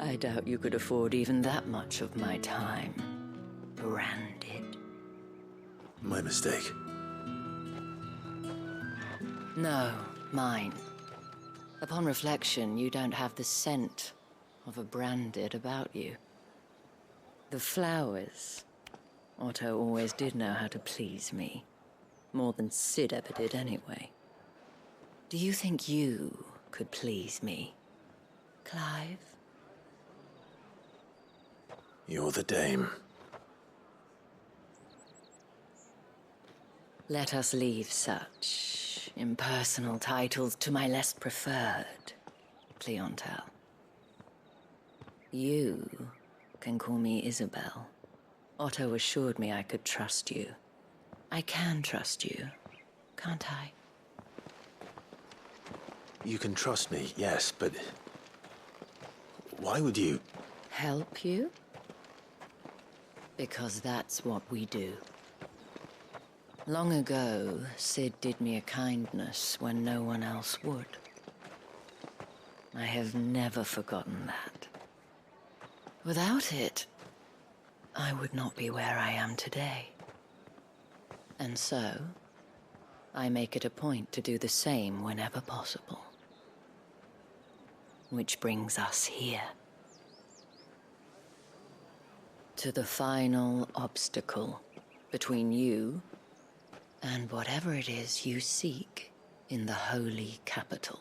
I doubt you could afford even that much of my time. Branded. My mistake. No, mine. Upon reflection, you don't have the scent of a branded about you. The flowers. Otto always did know how to please me. More than Sid ever did anyway. Do you think you could please me, Clive? You're the dame. Let us leave such impersonal titles to my less preferred clientele. You can call me Isabel. Otto assured me I could trust you. I can trust you, can't I? You can trust me, yes, but... why would you... Help you? Because that's what we do. Long ago, Sid did me a kindness when no one else would. I have never forgotten that. Without it, I would not be where I am today. And so, I make it a point to do the same whenever possible. Which brings us here. To the final obstacle between you and whatever it is you seek in the holy capital.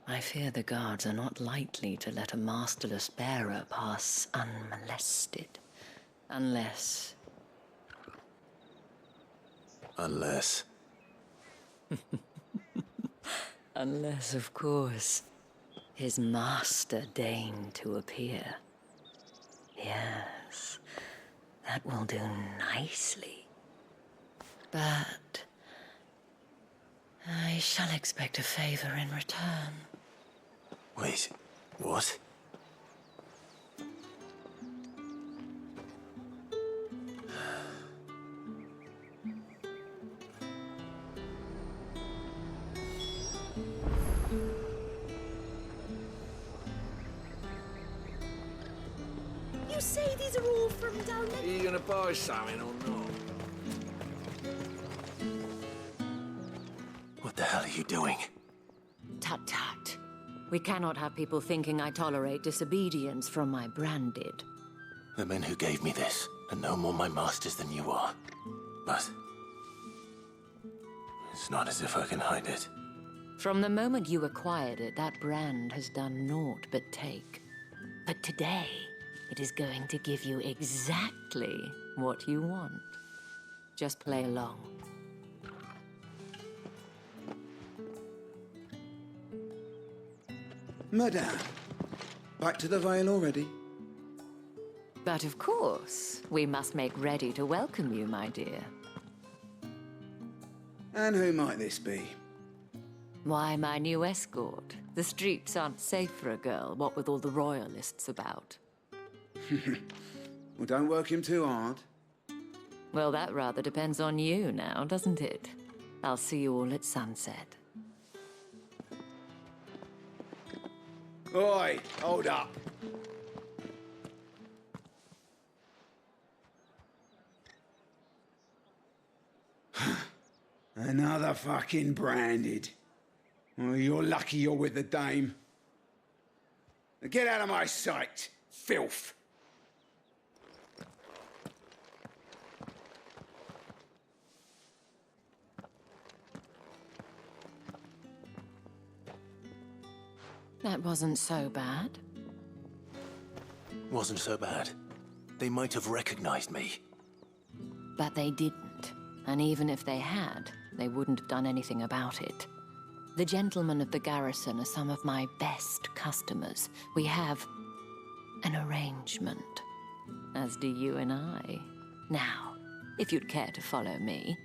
I fear the guards are not likely to let a masterless bearer pass unmolested. Unless... Unless... Unless, of course, his master deigned to appear. Yes, that will do nicely. But I shall expect a favor in return. Wait, what? You say these are all from down there? Are you gonna buy something or not? What the hell are you doing? Tut-tut. We cannot have people thinking I tolerate disobedience from my branded. The men who gave me this are no more my masters than you are. But... it's not as if I can hide it. From the moment you acquired it, that brand has done naught but take. But today, it is going to give you exactly what you want. Just play along. Madame, back to the Vale already? But of course, we must make ready to welcome you, my dear. And who might this be? Why, my new escort. The streets aren't safe for a girl, what with all the royalists about. Well, don't work him too hard. Well, that rather depends on you now, doesn't it? I'll see you all at sunset. Oi, hold up. Another fucking branded. Oh, you're lucky you're with the dame. Now get out of my sight, filth. That wasn't so bad. Wasn't so bad. They might have recognized me. But they didn't. And even if they had, they wouldn't have done anything about it. The gentlemen of the garrison are some of my best customers. We have an arrangement, as do you and I. Now, if you'd care to follow me,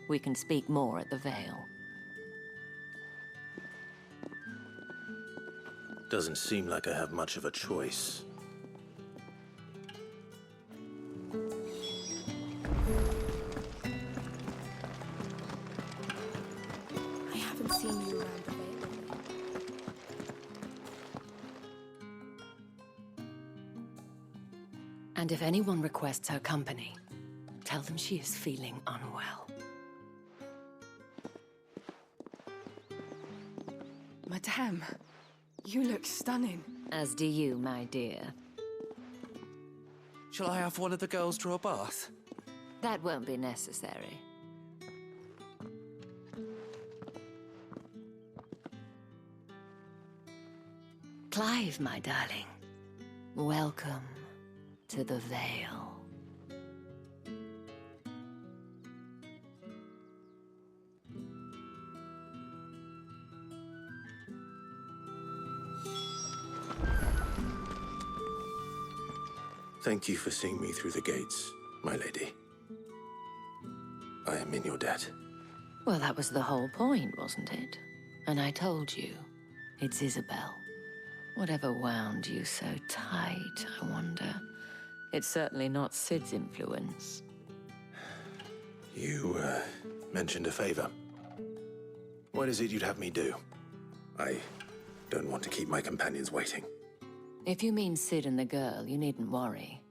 we can speak more at the Vale. Doesn't seem like I have much of a choice. And if anyone requests her company, tell them she is feeling unwell. Madame, you look stunning. As do you, my dear. Shall I have one of the girls draw a bath? That won't be necessary. Clive, my darling. Welcome to the Vale. Thank you for seeing me through the gates, my lady. I am in your debt. Well, that was the whole point, wasn't it? And I told you, it's Isabel. Whatever wound you so tight, I wonder. It's certainly not Sid's influence. You, mentioned a favor. What is it you'd have me do? I don't want to keep my companions waiting. If you mean Sid and the girl, you needn't worry.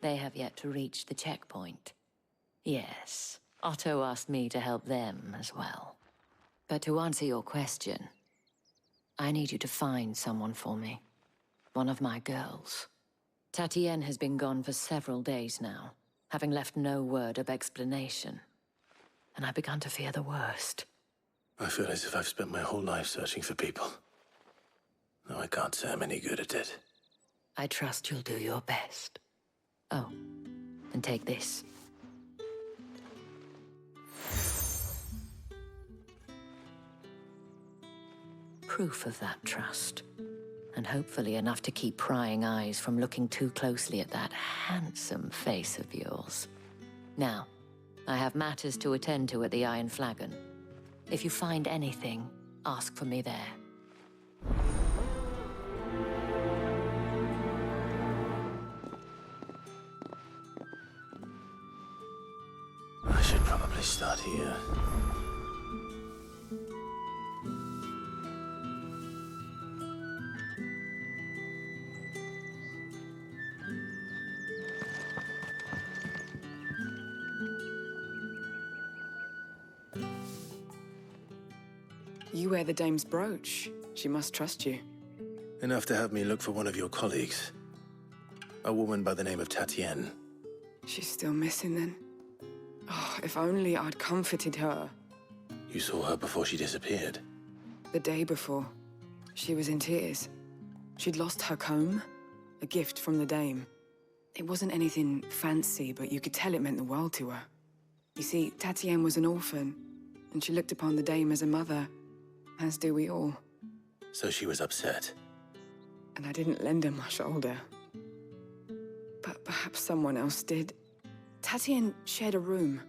They have yet to reach the checkpoint. Yes, Otto asked me to help them as well. But to answer your question, I need you to find someone for me. One of my girls. Tatienne has been gone for several days now, having left no word of explanation. And I've begun to fear the worst. I feel as if I've spent my whole life searching for people. No, I can't say I'm any good at it. I trust you'll do your best. Oh, and take this. Proof of that trust. And hopefully enough to keep prying eyes from looking too closely at that handsome face of yours. Now, I have matters to attend to at the Iron Flagon. If you find anything, ask for me there. I should probably start here. You wear the dame's brooch. She must trust you. Enough to have me look for one of your colleagues. A woman by the name of Tatienne. She's still missing then. Oh, if only I'd comforted her. You saw her before she disappeared. The day before, she was in tears. She'd lost her comb, a gift from the dame. It wasn't anything fancy, but you could tell it meant the world to her. You see, Tatienne was an orphan, and she looked upon the dame as a mother, as do we all. So she was upset. And I didn't lend her my shoulder. But perhaps someone else did. Tatienne shared a room.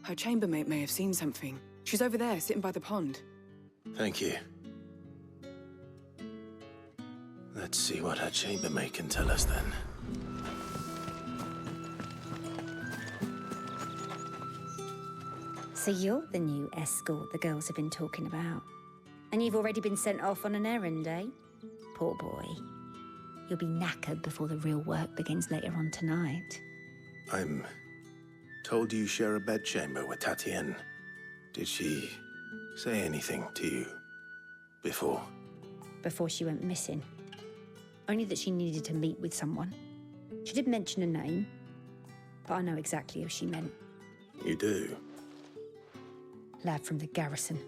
Her chambermaid may have seen something. She's over there, sitting by the pond. Thank you. Let's see what her chambermaid can tell us then. So you're the new escort the girls have been talking about. And you've already been sent off on an errand, eh? Poor boy. You'll be knackered before the real work begins later on tonight. I'm told you share a bedchamber with Tatienne. Did she say anything to you before? Before she went missing. Only that she needed to meet with someone. She did mention a name, but I know exactly who she meant. You do? Lad from the garrison.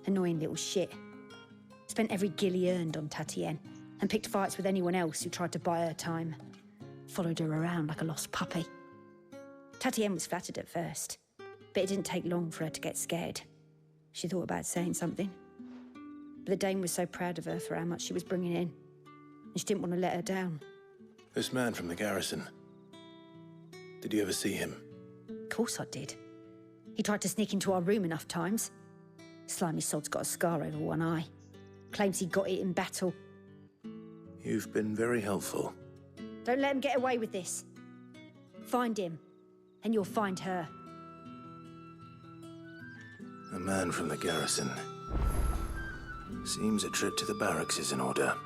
Annoying little shit. Spent every guil he earned on Tatienne and picked fights with anyone else who tried to buy her time. Followed her around like a lost puppy. Tatienne was flattered at first, but it didn't take long for her to get scared. She thought about saying something. But the dame was so proud of her for how much she was bringing in, and she didn't want to let her down. This man from the garrison. Did you ever see him? Of course I did. He tried to sneak into our room enough times. Slimy sod's got a scar over one eye. Claims he got it in battle. You've been very helpful. Don't let him get away with this. Find him, and you'll find her. A man from the garrison. Seems a trip to the barracks is in order.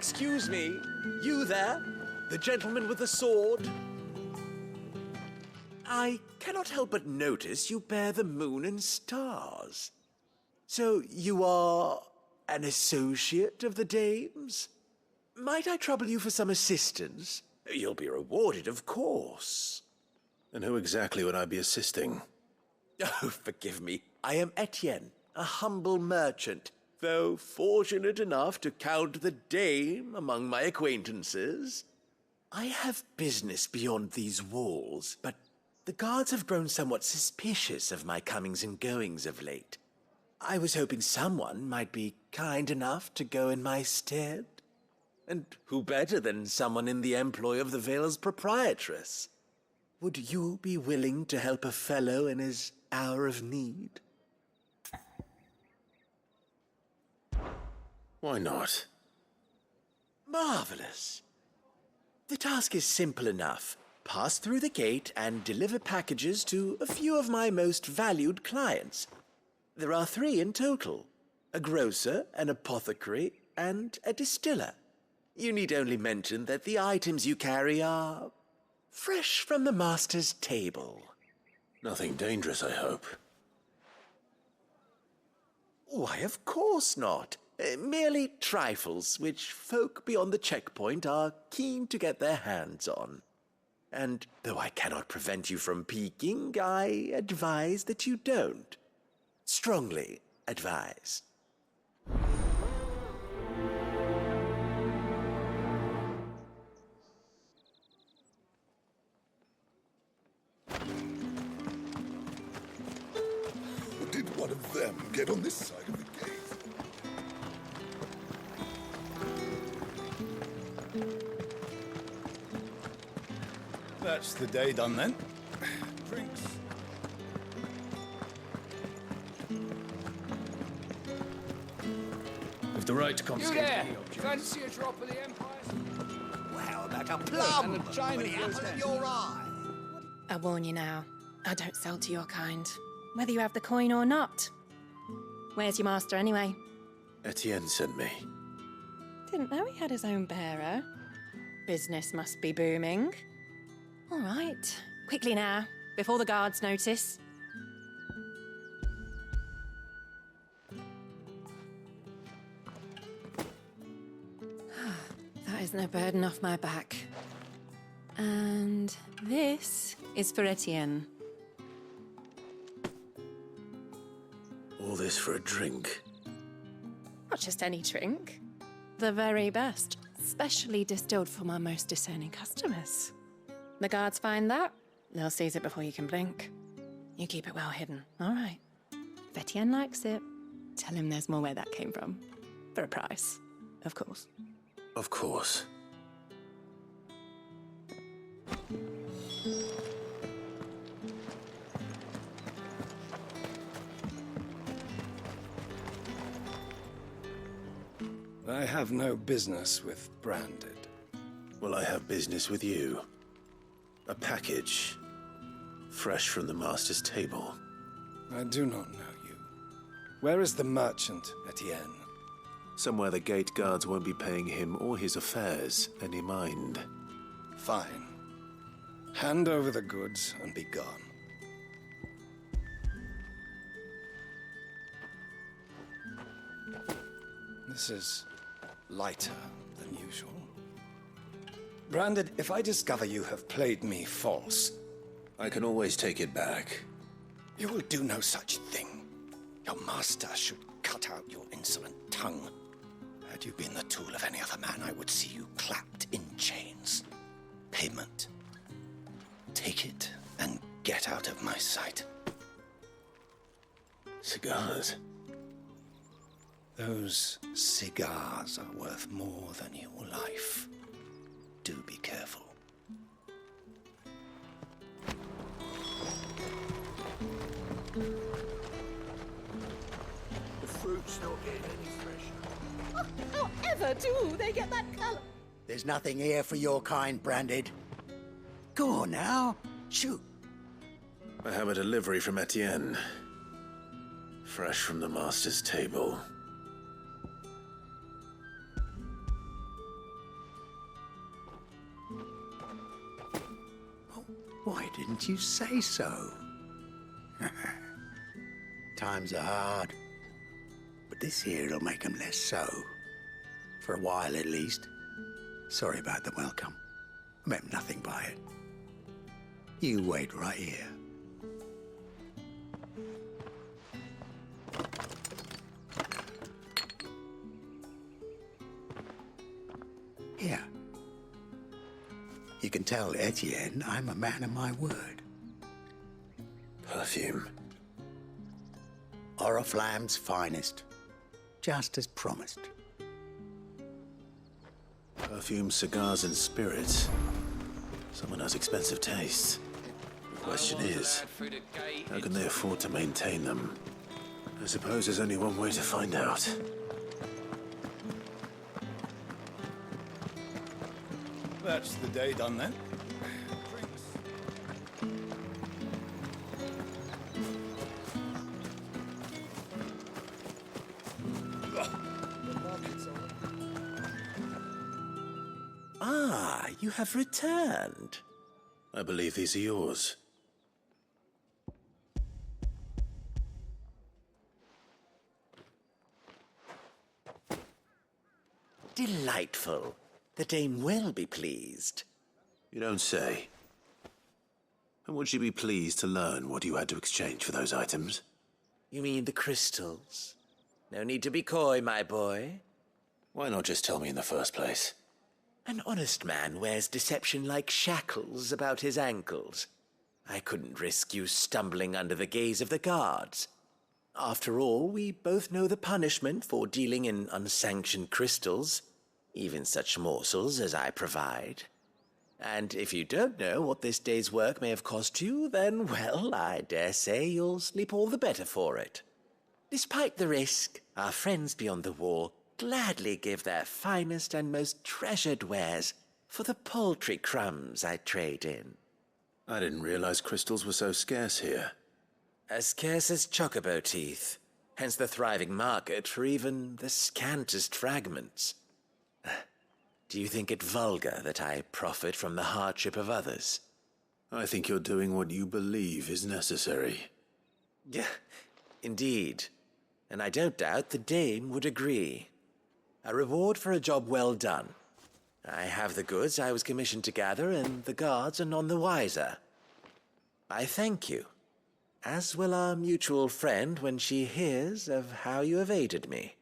Excuse me, you there? The gentleman with the sword? I cannot help but notice you bear the moon and stars. So you are an associate of the dame's? Might I trouble you for some assistance? You'll be rewarded, of course. And who exactly would I be assisting? Oh, forgive me. I am Etienne, a humble merchant, though fortunate enough to count the dame among my acquaintances. I have business beyond these walls, but the guards have grown somewhat suspicious of my comings and goings of late. I was hoping someone might be kind enough to go in my stead. And who better than someone in the employ of the Vale's proprietress? Would you be willing to help a fellow in his hour of need? Why not? Marvelous. The task is simple enough. Pass through the gate and deliver packages to a few of my most valued clients. There are 3 in total: a grocer, an apothecary, and a distiller. You need only mention that the items you carry are fresh from the master's table. Nothing dangerous, I hope. Why, of course not. Merely trifles which folk beyond the checkpoint are keen to get their hands on. And though I cannot prevent you from peeking, I advise that you don't. Strongly advise. Did one of them get on this side of the gate? That's the day done then. Drinks. With the right to confiscate You there? any objects. Fancy a drop of the Empire? Well, how about a plum? And a China with the apple of your eye. I warn you now, I don't sell to your kind, whether you have the coin or not. Where's your master anyway? Etienne sent me. Didn't know he had his own bearer. Business must be booming. All right, quickly now, before the guards notice. That is no burden off my back. And this is for Etienne. All this for a drink? Not just any drink. The very best, specially distilled for my most discerning customers. The guards find that, they'll seize it before you can blink. You keep it well hidden, all right? If Etienne likes it, tell him there's more where that came from. For a price, of course. Of course. I have no business with Branded. Well, I have business with you. A package, fresh from the master's table. I do not know you. Where is the merchant, Etienne? Somewhere the gate guards won't be paying him or his affairs any mind. Fine. Hand over the goods and be gone. This is lighter than usual. Branded, if I discover you have played me false... I can always take it back. You will do no such thing. Your master should cut out your insolent tongue. Had you been the tool of any other man, I would see you clapped in chains. Payment. Take it and get out of my sight. Cigars? Those cigars are worth more than your life. Do be careful. The fruit's not getting any fresher. However do they get that colour? There's nothing here for your kind, Branded. Go on now. Shoot. I have a delivery from Etienne. Fresh from the master's table. Why didn't you say so? Times are hard, but this here'll make 'em less so. For a while, at least. Sorry about the welcome. I meant nothing by it. You wait right here. Here. You can tell Etienne I'm a man of my word. Perfume. Oriflamme's finest. Just as promised. Perfume, cigars, and spirits. Someone has expensive tastes. The question is, how can they afford to maintain them? I suppose there's only one way to find out. That's the day done then. Ah, you have returned. I believe these are yours. Delightful. The dame will be pleased. You don't say. And would she be pleased to learn what you had to exchange for those items? You mean the crystals? No need to be coy, my boy. Why not just tell me in the first place? An honest man wears deception like shackles about his ankles. I couldn't risk you stumbling under the gaze of the guards. After all, we both know the punishment for dealing in unsanctioned crystals, even such morsels as I provide. And if you don't know what this day's work may have cost you, then, well, I dare say you'll sleep all the better for it. Despite the risk, our friends beyond the wall gladly give their finest and most treasured wares for the paltry crumbs I trade in. I didn't realize crystals were so scarce here. As scarce as chocobo teeth, hence the thriving market for even the scantest fragments. Do you think it vulgar that I profit from the hardship of others? I think you're doing what you believe is necessary. Yeah, indeed. And I don't doubt the dame would agree. A reward for a job well done. I have the goods I was commissioned to gather, and the guards are none the wiser. I thank you, as will our mutual friend when she hears of how you have aided me.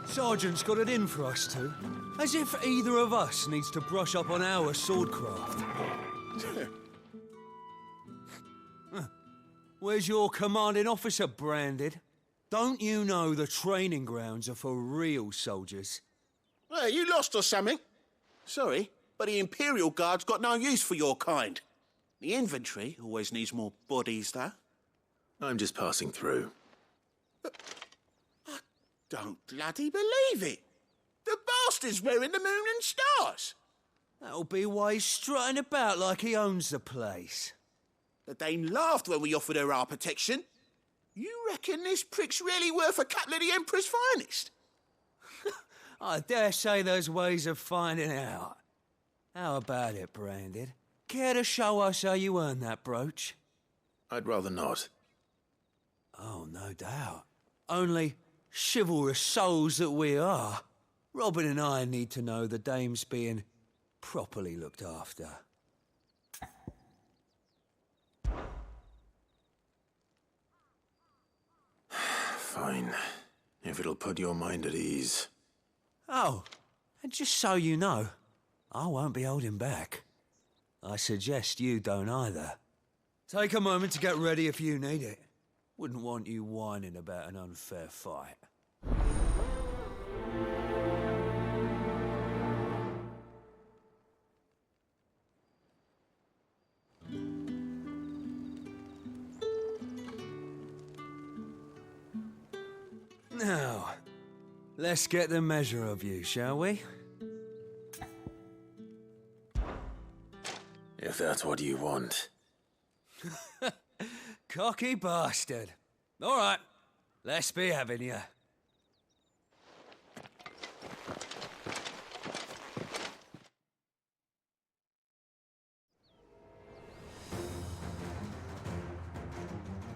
Sergeant's got it in for us two. As if either of us needs to brush up on our swordcraft. Where's your commanding officer branded? Don't you know the training grounds are for real soldiers? Hey, you lost or something? Sorry, but the Imperial Guard's got no use for your kind. The infantry always needs more bodies, though. I'm just passing through. Don't bloody believe it. The bastard's wearing the moon and stars. That'll be why he's strutting about like he owns the place. The Dane laughed when we offered her our protection. You reckon this prick's really worth a couple of the Emperor's finest? I dare say there's ways of finding out. How about it, Branded? Care to show us how you earned that brooch? I'd rather not. Oh, no doubt. Only chivalrous souls that we are, Robin and I need to know the dame's being properly looked after. Fine. If it'll put your mind at ease. Oh, and just so you know, I won't be holding back. I suggest you don't either. Take a moment to get ready if you need it. Wouldn't want you whining about an unfair fight. Now, let's get the measure of you, shall we? If that's what you want. Cocky bastard. All right, let's be having you.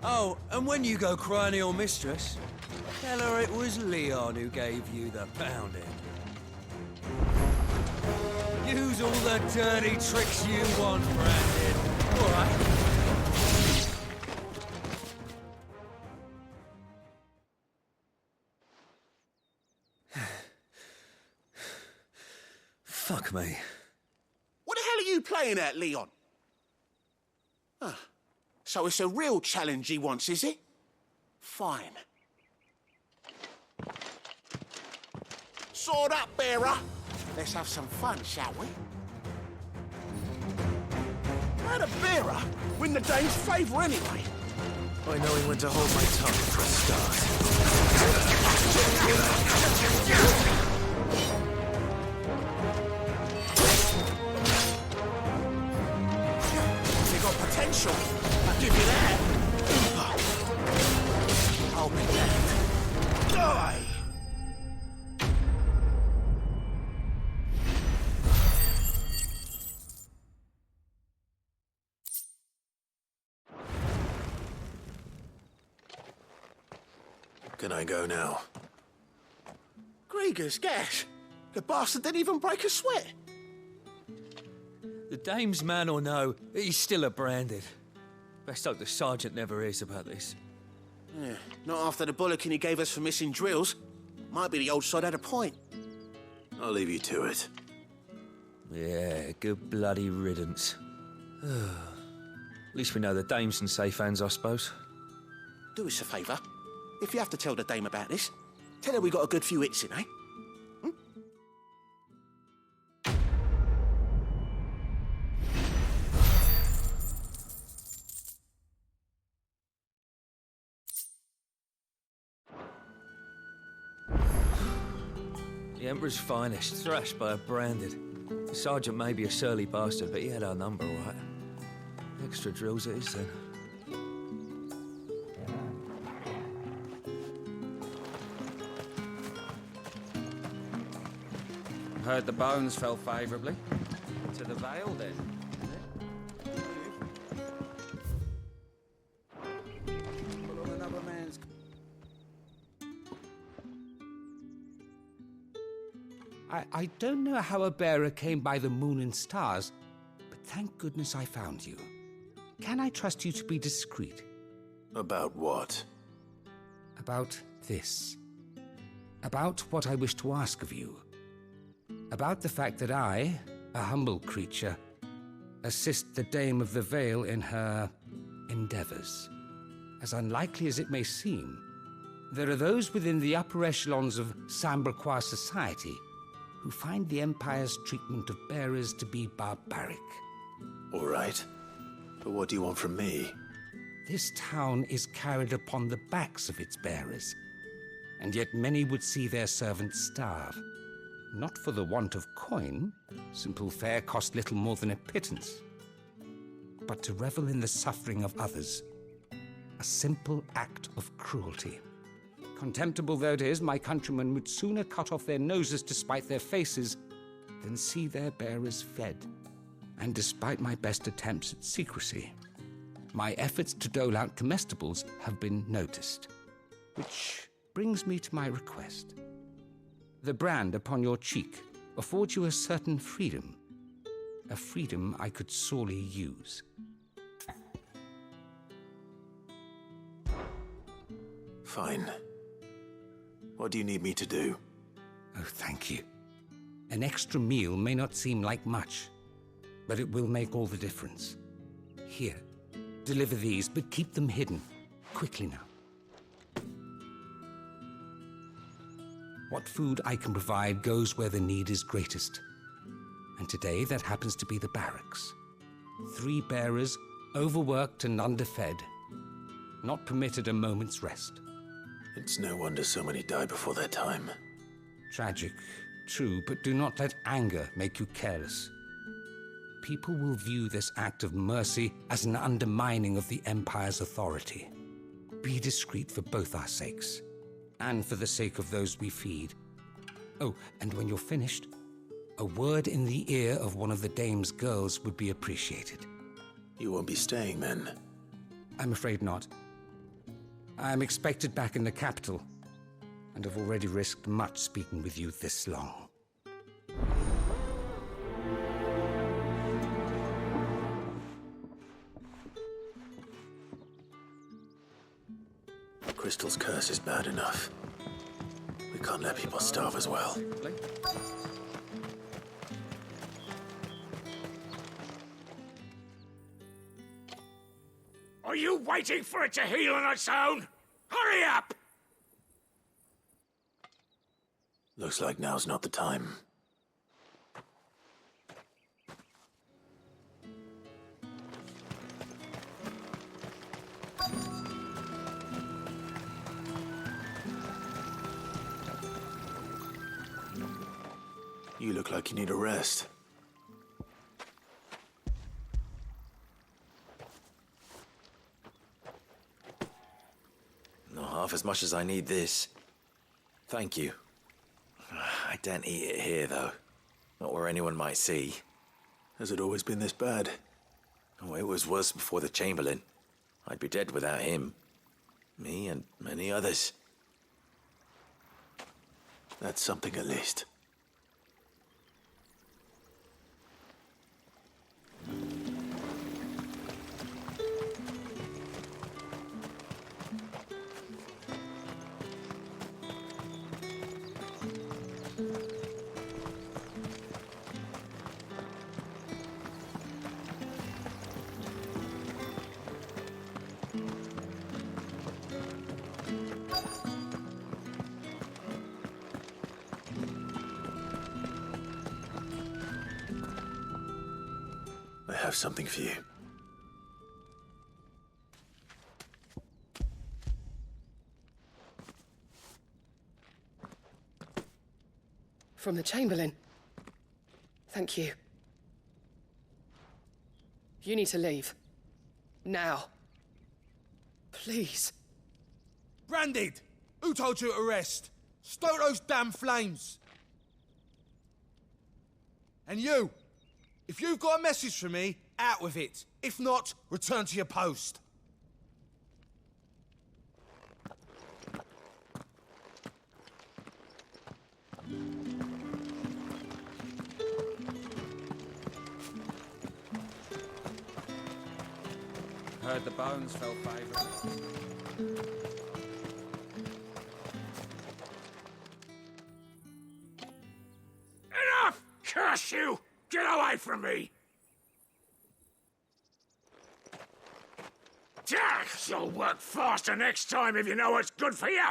Oh, and when you go crying to your mistress, tell her it was Leon who gave you the pounding. Use all the dirty tricks you want, Brandon. All right. Fuck me. What the hell are you playing at, Leon? Ah, so it's a real challenge he wants, is it? Fine. Sword up, bearer. Let's have some fun, shall we? How'd a bearer win the dame's favour anyway? By knowing when to hold my tongue for a start. You got potential. I'll give you that. I'll be left. Die! Can I go now? Grieger's gas. The bastard didn't even break a sweat. The dame's man or no, he's still a branded. Best hope the sergeant never hears about this. Yeah, not after the bullocking he gave us for missing drills. Might be the old sod had a point. I'll leave you to it. Yeah, good bloody riddance. At least we know the dame's in safe hands, I suppose. Do us a favour. If you have to tell the dame about this, tell her we got a good few hits in, eh? The Emperor's finest, thrashed by a branded. The sergeant may be a surly bastard, but he had our number, all right. Extra drills it is, then. Heard the bones fell favourably. To the Vale, then. Another man's... I don't know how a bearer came by the moon and stars, but thank goodness I found you. Can I trust you to be discreet? About what? About this. About what I wish to ask of you. About the fact that I, a humble creature, assist the Dame of the Vale in her endeavors. As unlikely as it may seem, there are those within the upper echelons of Samberquois society who find the Empire's treatment of bearers to be barbaric. All right. But what do you want from me? This town is carried upon the backs of its bearers, and yet many would see their servants starve. Not for the want of coin, simple fare cost little more than a pittance, but to revel in the suffering of others, a simple act of cruelty. Contemptible though it is, my countrymen would sooner cut off their noses to spite their faces than see their bearers fed. And despite my best attempts at secrecy, my efforts to dole out comestibles have been noticed. Which brings me to my request. The brand upon your cheek affords you a certain freedom. A freedom I could sorely use. Fine. What do you need me to do? Oh, thank you. An extra meal may not seem like much, but it will make all the difference. Here, deliver these, but keep them hidden. Quickly now. What food I can provide goes where the need is greatest. And today, that happens to be the barracks. 3 bearers, overworked and underfed, not permitted a moment's rest. It's no wonder so many die before their time. Tragic, true, but do not let anger make you careless. People will view this act of mercy as an undermining of the Empire's authority. Be discreet for both our sakes, and for the sake of those we feed. Oh, and when you're finished, a word in the ear of one of the Dame's girls would be appreciated. You won't be staying then? I'm afraid not. I'm expected back in the capital, and have already risked much speaking with you this long. Crystal's curse is bad enough. We can't let people starve as well. Are you waiting for it to heal on its own? Hurry up! Looks like now's not the time. You look like you need a rest. Not half as much as I need this. Thank you. I daren't eat it here, though. Not where anyone might see. Has it always been this bad? Oh, it was worse before the Chamberlain. I'd be dead without him. Me and many others. That's something at least. I have something for you. From the Chamberlain. Thank you. You need to leave. Now. Please. Branded! Who told you to rest? Stoke those damn flames! And you! If you've got a message for me, out with it. If not, return to your post. Heard the bones fell favourably. Enough! Curse you! Get away from me! You'll work faster next time if you know what's good for you!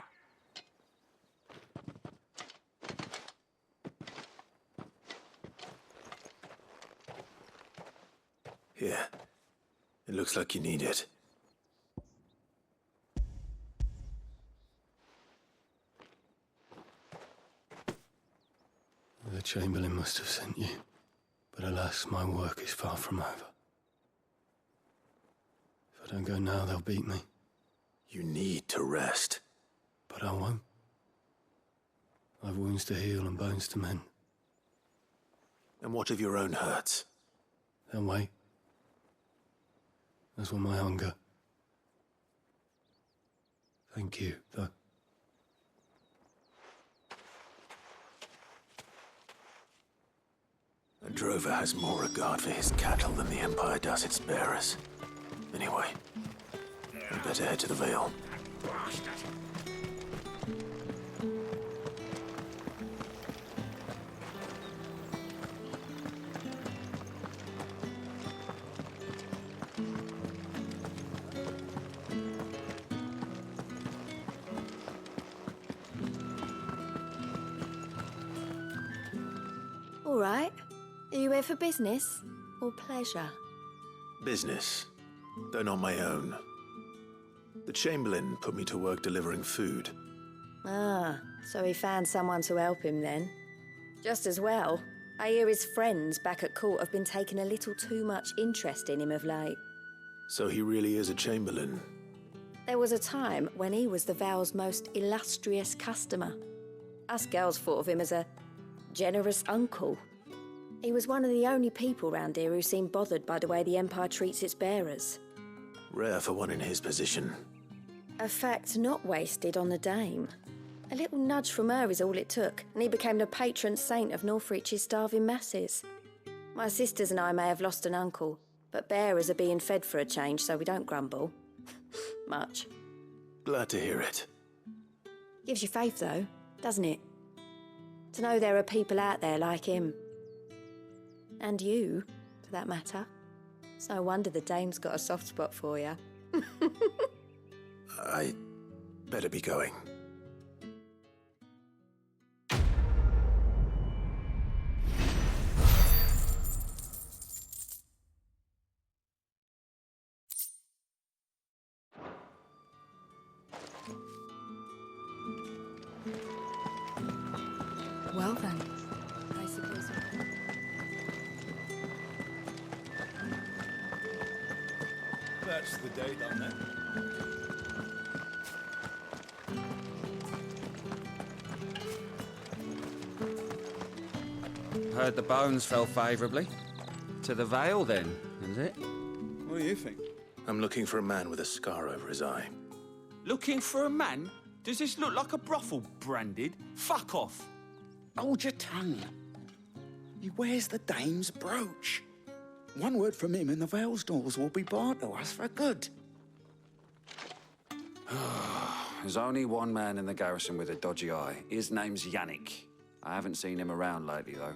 Here. It looks like you need it. The Chamberlain must have sent you, but alas, my work is far from over. If I don't go now, they'll beat me. You need to rest. But I won't. I've wounds to heal and bones to mend. And what of your own hurts? They'll wait. As will my hunger. Thank you, though. A drover has more regard for his cattle than the Empire does its bearers. Anyway, we better head to the Vale. right. Are you here for business or pleasure? Business, though not my own. The Chamberlain put me to work delivering food. Ah, so he found someone to help him then. Just as well. I hear his friends back at court have been taking a little too much interest in him of late. So he really is a Chamberlain. There was a time when he was the Vale's most illustrious customer. Us girls thought of him as a generous uncle. He was one of the only people round here who seemed bothered by the way the Empire treats its bearers. Rare for one in his position. A fact not wasted on the Dame. A little nudge from her is all it took, and he became the patron saint of Northreach's starving masses. My sisters and I may have lost an uncle, but bearers are being fed for a change, so we don't grumble. Much. Glad to hear it. Gives you faith, though, doesn't it? To know there are people out there like him. And you, for that matter. It's no wonder the Dame's got a soft spot for you. I better be going. Well then, I suppose. That's the day done then. Heard the bones fell favourably. To the Vale, then, is it? What do you think? I'm looking for a man with a scar over his eye. Looking for a man? Does this look like a brothel, Branded? Fuck off! Hold your tongue. He wears the Dame's brooch. One word from him and the Vale's doors will be barred to us for good. There's only one man in the garrison with a dodgy eye. His name's Yannick. I haven't seen him around lately, though.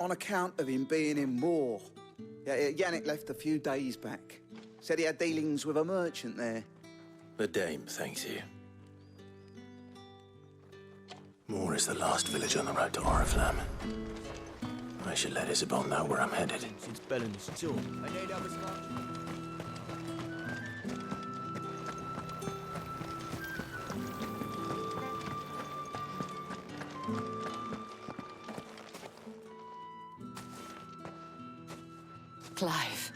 On account of him being in war. Yeah, Yannick left a few days back. Said he had dealings with a merchant there. The Dame thanks you. Moor is the last village on the road to Oriflamme. I should let Isabel know where I'm headed. Since Bellen's too. Clive,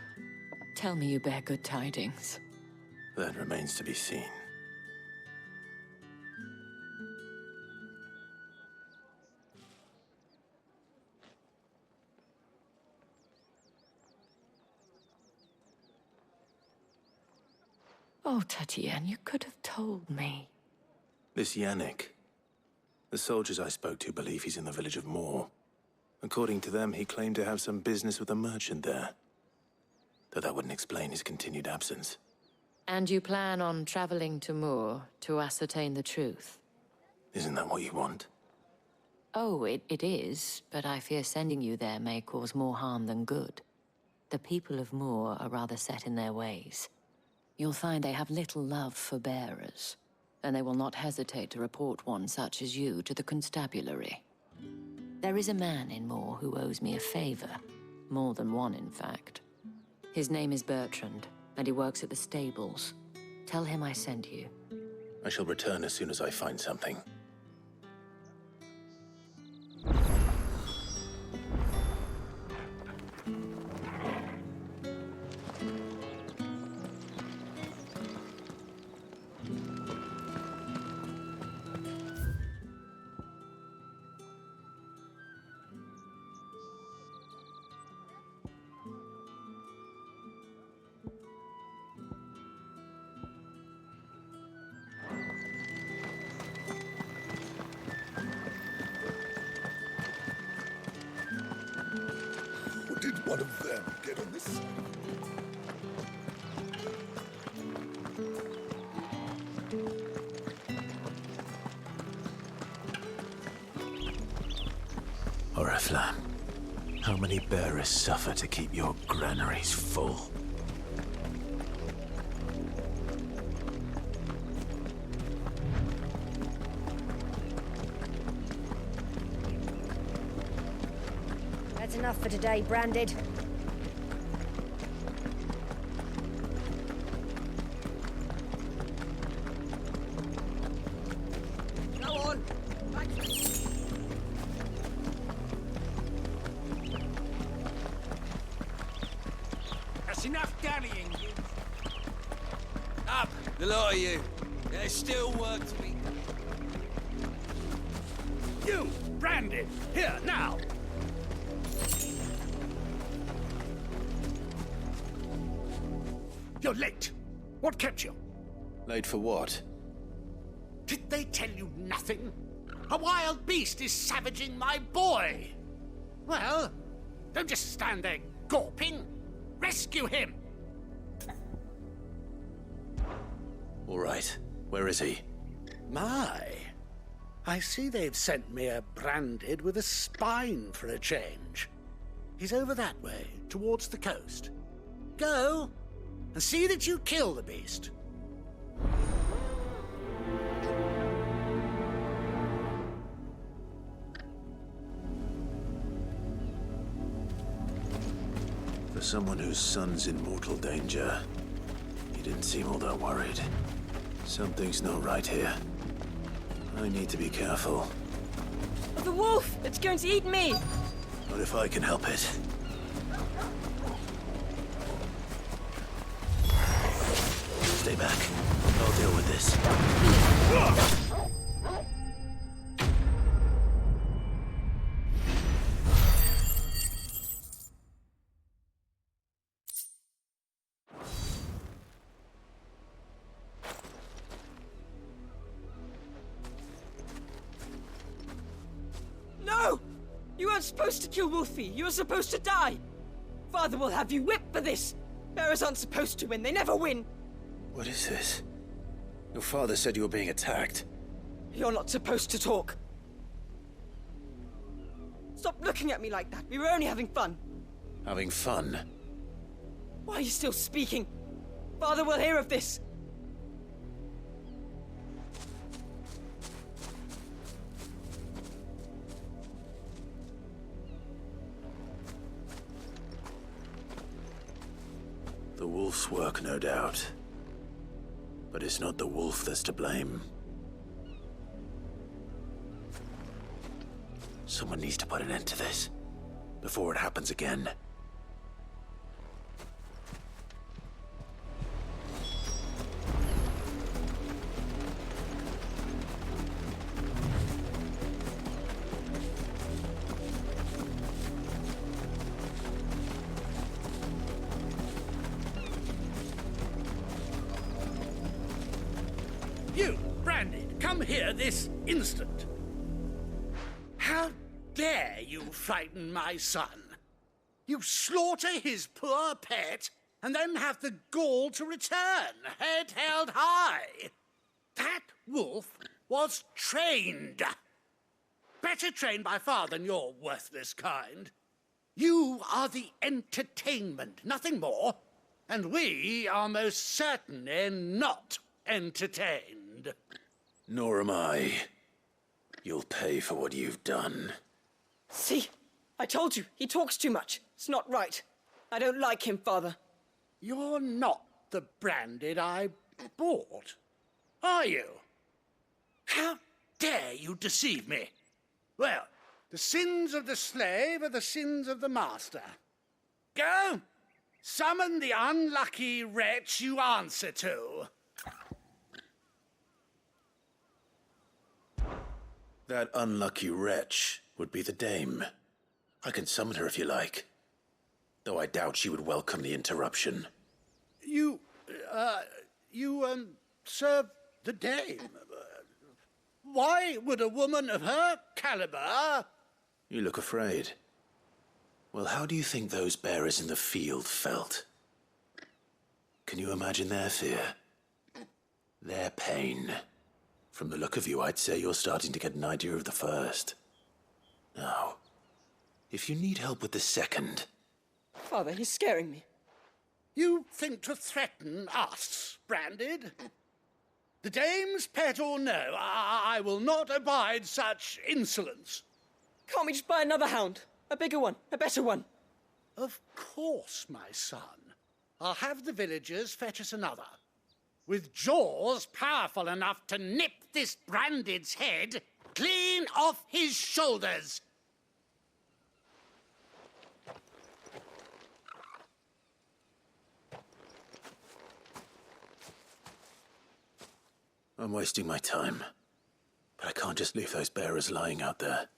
tell me you bear good tidings. That remains to be seen. Oh, Tatienne, you could have told me. This Yannick. The soldiers I spoke to believe he's in the village of Moor. According to them, he claimed to have some business with a merchant there. Though that wouldn't explain his continued absence. And you plan on traveling to Moor to ascertain the truth? Isn't that what you want? Oh, it is, but I fear sending you there may cause more harm than good. The people of Moor are rather set in their ways. You'll find they have little love for bearers, and they will not hesitate to report one such as you to the constabulary. There is a man in Moor who owes me a favor. More than one, in fact. His name is Bertrand, and he works at the stables. Tell him I sent you. I shall return as soon as I find something. Did one of them get on this side? Oriflamme, how many bearers suffer to keep your granaries full? enough for today, Branded. Go on! That's enough dallying, you. Up, the lot of you. There's still work to be done. You, Branded, here, now! You're late. What kept you? Late for what? Did they tell you nothing? A wild beast is savaging my boy! Well, don't just stand there gawping. Rescue him! All right. Where is he? My. I see they've sent me a Branded with a spine for a change. He's over that way, towards the coast. Go, and see that you kill the beast. For someone whose son's in mortal danger, he didn't seem all that worried. Something's not right here. I need to be careful. The wolf! It's going to eat me! Not if I can help it. Stay back. I'll deal with this. No! You weren't supposed to kill Wolfie. You were supposed to die. Father will have you whipped for this. Bearers aren't supposed to win. They never win. What is this? Your father said you were being attacked. You're not supposed to talk. Stop looking at me like that. We were only having fun. Having fun? Why are you still speaking? Father will hear of this. The wolf's work, no doubt. But it's not the wolf that's to blame. Someone needs to put an end to this, before it happens again. You, Branded, come here this instant. How dare you frighten my son? You slaughter his poor pet, and then have the gall to return, head held high. That wolf was trained. Better trained by far than your worthless kind. You are the entertainment, nothing more. And we are most certainly not entertained. Nor am I. You'll pay for what you've done. See? I told you, he talks too much. It's not right. I don't like him, Father. You're not the Branded I bought, are you? How dare you deceive me? Well, the sins of the slave are the sins of the master. Go! Summon the unlucky wretch you answer to. That unlucky wretch would be the dame. I can summon her if you like. Though I doubt she would welcome the interruption. You serve the dame. Why would a woman of her caliber... You look afraid. Well, how do you think those bearers in the field felt? Can you imagine their fear? Their pain? From the look of you, I'd say you're starting to get an idea of the first. Now, if you need help with the second... Father, he's scaring me. You think to threaten us, Branded? The dame's pet or no, I will not abide such insolence. Can't we just buy another hound? A bigger one. A better one. Of course, my son. I'll have the villagers fetch us another. With jaws powerful enough to nip this Branded's head clean off his shoulders. I'm wasting my time. But I can't just leave those bearers lying out there.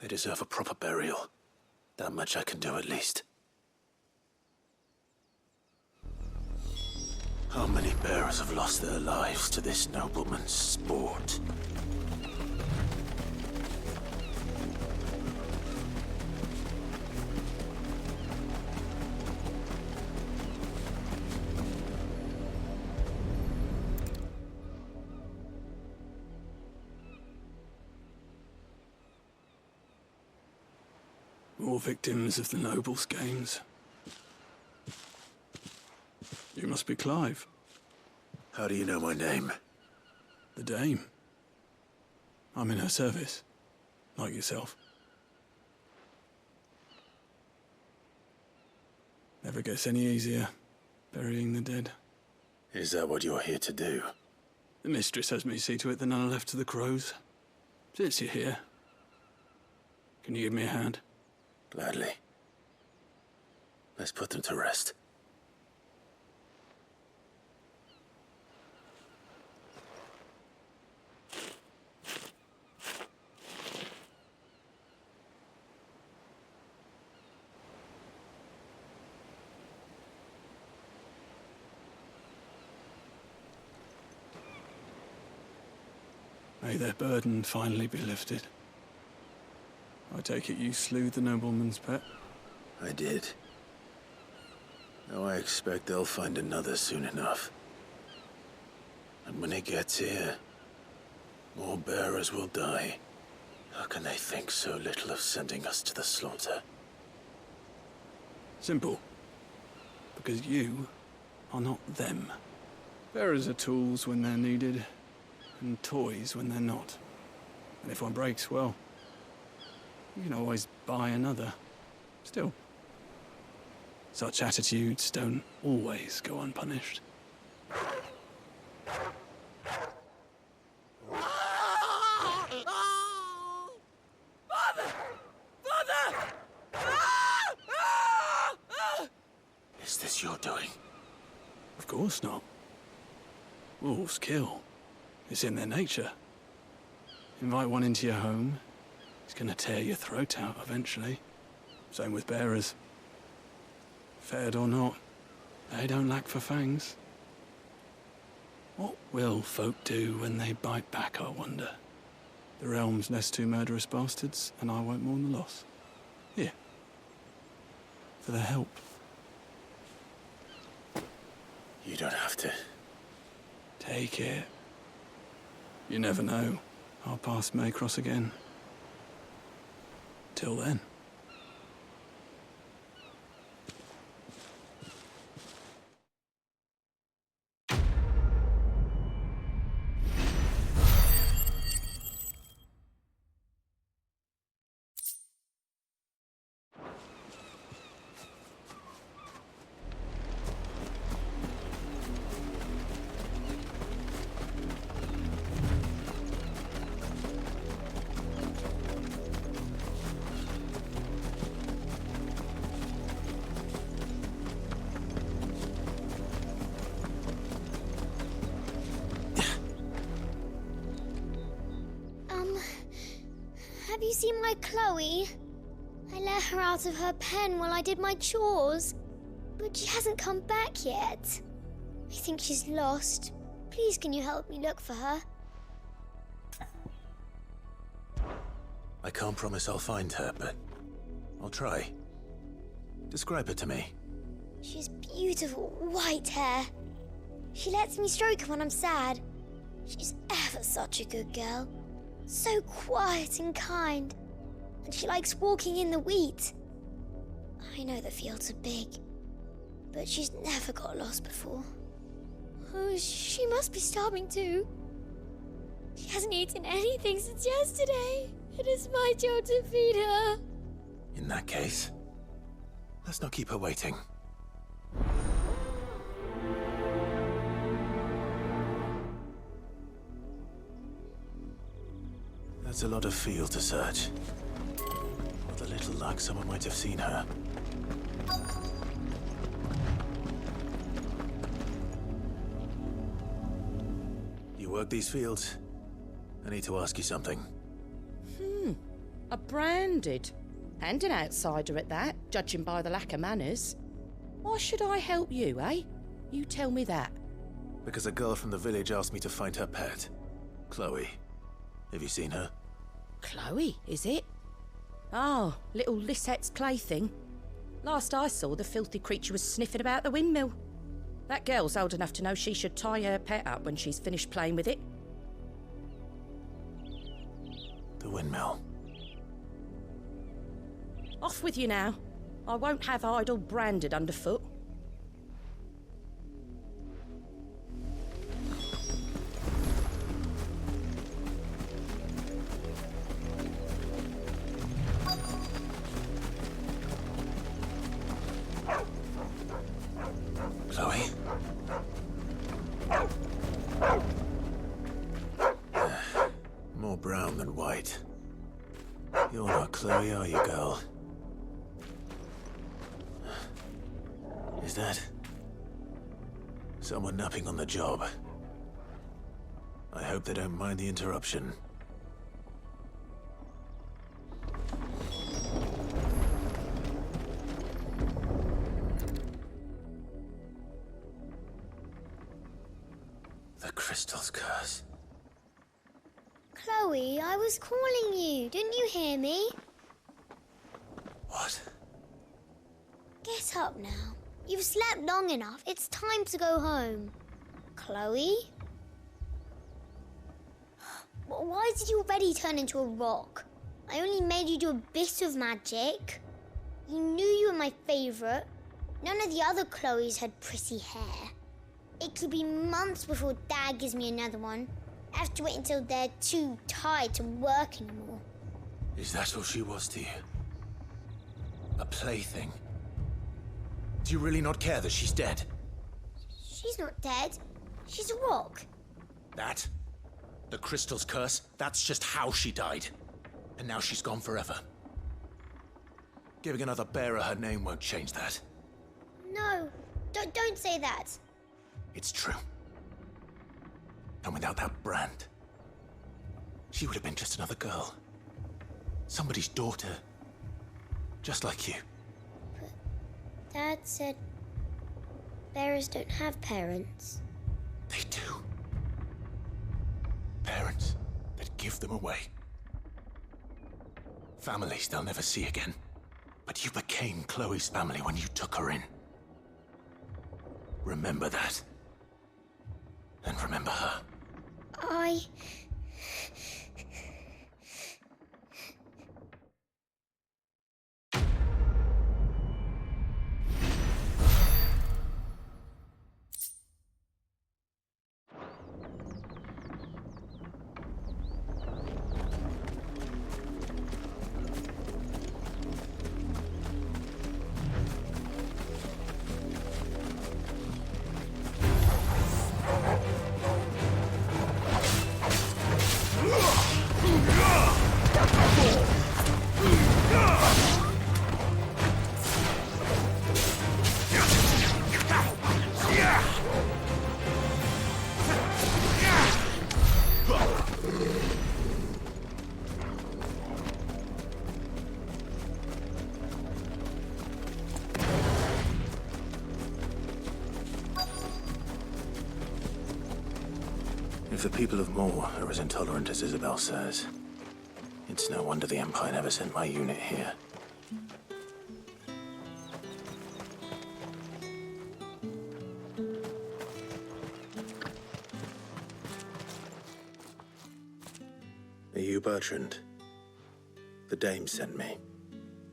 They deserve a proper burial. That much I can do at least. How many bearers have lost their lives to this nobleman's sport? More victims of the nobles' games. You must be Clive. How do you know my name? The Dame. I'm in her service, like yourself. Never gets any easier, burying the dead. Is that what you're here to do? The mistress has me see to it that none are left to the crows. Since you're here, can you give me a hand? Gladly. Let's put them to rest. May their burden finally be lifted. I take it you slew the nobleman's pet? I did. Now I expect they'll find another soon enough. And when it gets here, more bearers will die. How can they think so little of sending us to the slaughter? Simple. Because you are not them. Bearers are tools when they're needed, and toys when they're not. And if one breaks, well, you can always buy another. Still, such attitudes don't always go unpunished. Is this your doing? Of course not. Wolves kill. It's in their nature. Invite one into your home, he's gonna tear your throat out eventually. Same with bearers. Fed or not, they don't lack for fangs. What will folk do when they bite back, I wonder? The realm's nest two murderous bastards, and I won't mourn the loss. Here. For their help. You don't have to. Take it. You never know. Our paths may cross again. Till then. Have you seen my Chloe? I let her out of her pen while I did my chores, but she hasn't come back yet. I think she's lost. Please, can you help me look for her? I can't promise I'll find her, but I'll try. Describe her to me. She's beautiful white hair. She lets me stroke her when I'm sad. She's ever such a good girl. So quiet and kind. And she likes walking in the wheat. I know the fields are big, but she's never got lost before. Oh, she must be starving too. She hasn't eaten anything since yesterday. It is my job to feed her. In that case, let's not keep her waiting. That's a lot of field to search. With a little luck, someone might have seen her. You work these fields? I need to ask you something. A branded. And an outsider at that, judging by the lack of manners. Why should I help you, eh? You tell me that. Because a girl from the village asked me to find her pet. Chloe. Have you seen her? Chloe, is it? Oh, little Lisette's plaything. Last I saw, the filthy creature was sniffing about the windmill. That girl's old enough to know she should tie her pet up when she's finished playing with it. The windmill. Off with you now. I won't have idle branded underfoot. Chloe? More brown than white. You're not Chloe, are you, girl? Is that someone napping on the job? I hope they don't mind the interruption. The crystal's curse. Chloe, I was calling you. Didn't you hear me? What? Get up now. You've slept long enough. It's time to go home. Chloe? Why did you already turn into a rock? I only made you do a bit of magic. You knew you were my favourite. None of the other Chloes had pretty hair. It could be months before Dad gives me another one. I have to wait until they're too tired to work anymore. Is that all she was to you? A plaything? Do you really not care that she's dead? She's not dead. She's a rock. That? The crystal's curse? That's just how she died. And now she's gone forever. Giving another bearer her name won't change that. No, don't say that. It's true. And without that brand, she would have been just another girl. Somebody's daughter. Just like you. But Dad said bearers don't have parents. They do. Parents that give them away. Families they'll never see again. But you became Chloe's family when you took her in. Remember that. And remember her. If the people of Moor are as intolerant as Isabel says, it's no wonder the Empire never sent my unit here. Are you Bertrand? The dame sent me.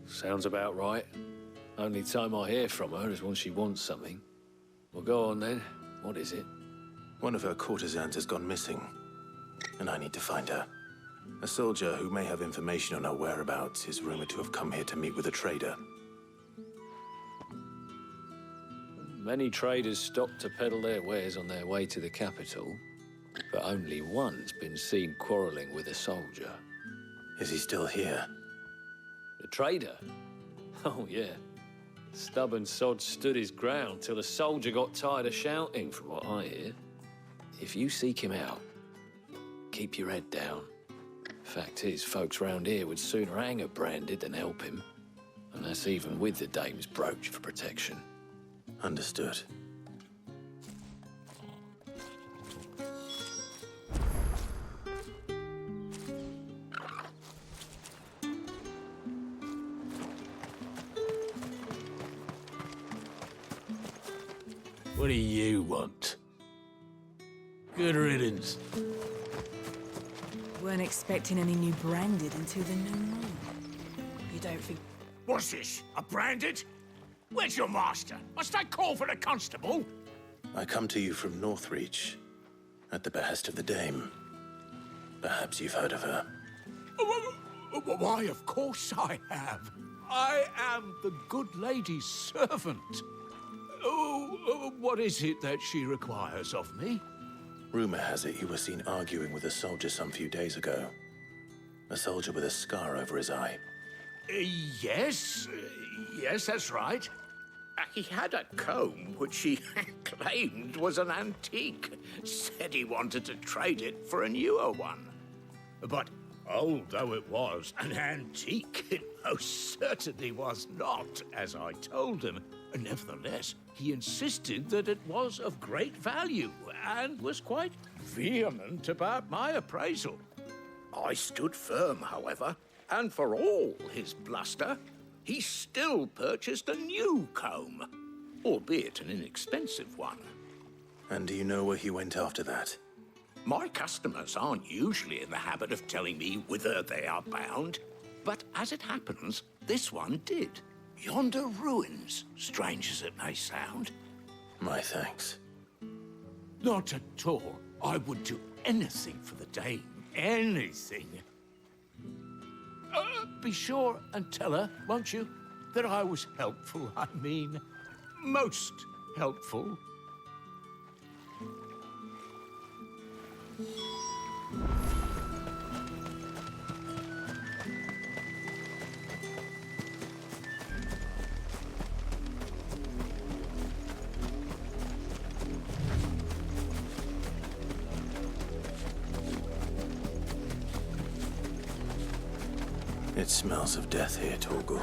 Sounds about right. Only time I hear from her is when she wants something. Well, go on then. What is it? One of her courtesans has gone missing, and I need to find her. A soldier who may have information on our whereabouts is rumored to have come here to meet with a trader. Many traders stop to peddle their wares on their way to the capital, but only one's been seen quarreling with a soldier. Is he still here? The trader? Oh, yeah. The stubborn sod stood his ground till the soldier got tired of shouting, from what I hear. If you seek him out, keep your head down. Fact is, folks round here would sooner hang a branded than help him. And that's even with the dame's brooch for protection. Understood. What do you want? Good riddance. Weren't expecting any new branded until the new moon. You don't think... What's this? A branded? Where's your master? Must I call for the constable? I come to you from Northreach, at the behest of the Dame. Perhaps you've heard of her. Why, of course I have. I am the good lady's servant. What is it that she requires of me? Rumor has it you were seen arguing with a soldier some few days ago. A soldier with a scar over his eye. Yes, that's right. He had a comb which he claimed was an antique. Said he wanted to trade it for a newer one. But old though it was, an antique it most certainly was not, as I told him. Nevertheless, he insisted that it was of great value and was quite vehement about my appraisal. I stood firm, however, and for all his bluster, he still purchased a new comb, albeit an inexpensive one. And do you know where he went after that? My customers aren't usually in the habit of telling me whither they are bound, but as it happens, this one did. Yonder ruins, strange as it may sound. My thanks. Not at all. I would do anything for the Dame. Anything. Be sure and tell her, won't you, that I was helpful, I mean, most helpful. It smells of death here, Torgal.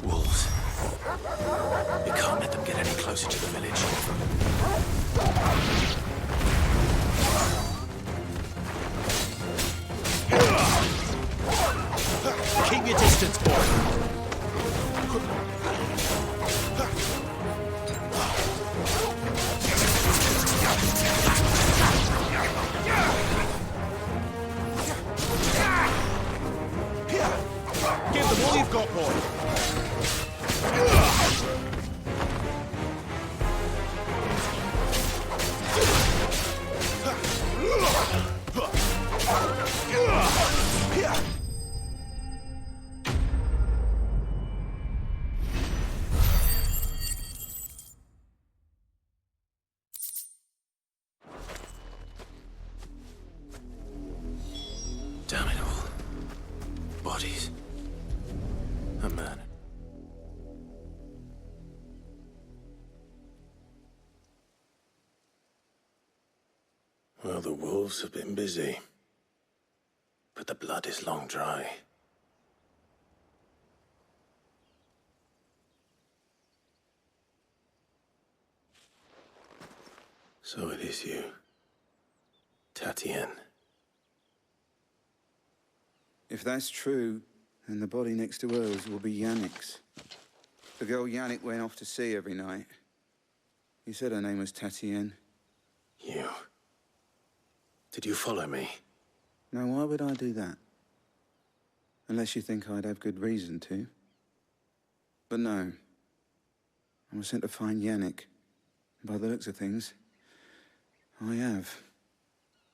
Wolves. We can't let them get any closer to the village. Keep your distance, boy. Give them all you've got, boy. Damn it all. Bodies. A man. Well, the wolves have been busy. But the blood is long dry. So it is you, Tatienne. If that's true, then the body next to hers will be Yannick's. The girl Yannick went off to sea every night. He said her name was Tatienne. You. Did you follow me? Now, why would I do that? Unless you think I'd have good reason to. But no. I was sent to find Yannick. By the looks of things, I have.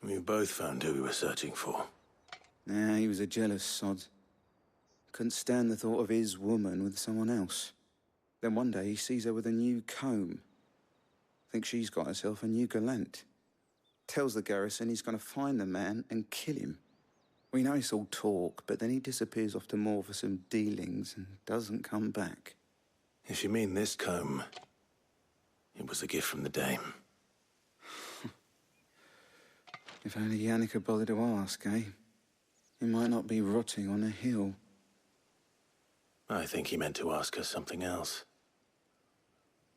We both found who we were searching for. Nah, he was a jealous sod. Couldn't stand the thought of his woman with someone else. Then one day he sees her with a new comb. Thinks she's got herself a new gallant. Tells the garrison he's going to find the man and kill him. We know it's all talk, but then he disappears off to Moor for some dealings and doesn't come back. If you mean this comb, it was a gift from the Dame. If only Yannick had bothered to ask, eh? He might not be rotting on a hill. I think he meant to ask her something else.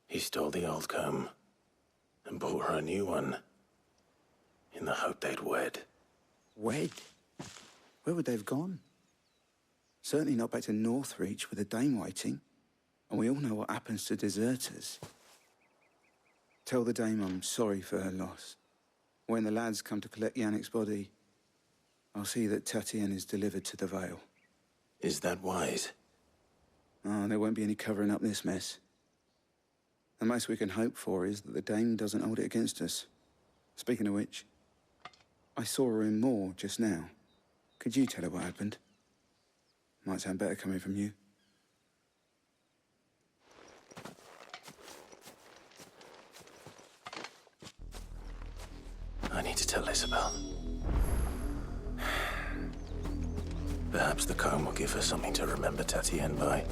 He stole the old comb and bought her a new one in the hope they'd wed. Wed? Where would they have gone? Certainly not back to Northreach with the Dame waiting. And we all know what happens to deserters. Tell the Dame I'm sorry for her loss. When the lads come to collect Yannick's body, I'll see that Tatienne is delivered to the Vale. Is that wise? Oh, there won't be any covering up this mess. The most we can hope for is that the Dame doesn't hold it against us. Speaking of which, I saw her in Moor just now. Could you tell her what happened? Might sound better coming from you. I need to tell Isabel. Perhaps the comb will give her something to remember Tatienne by.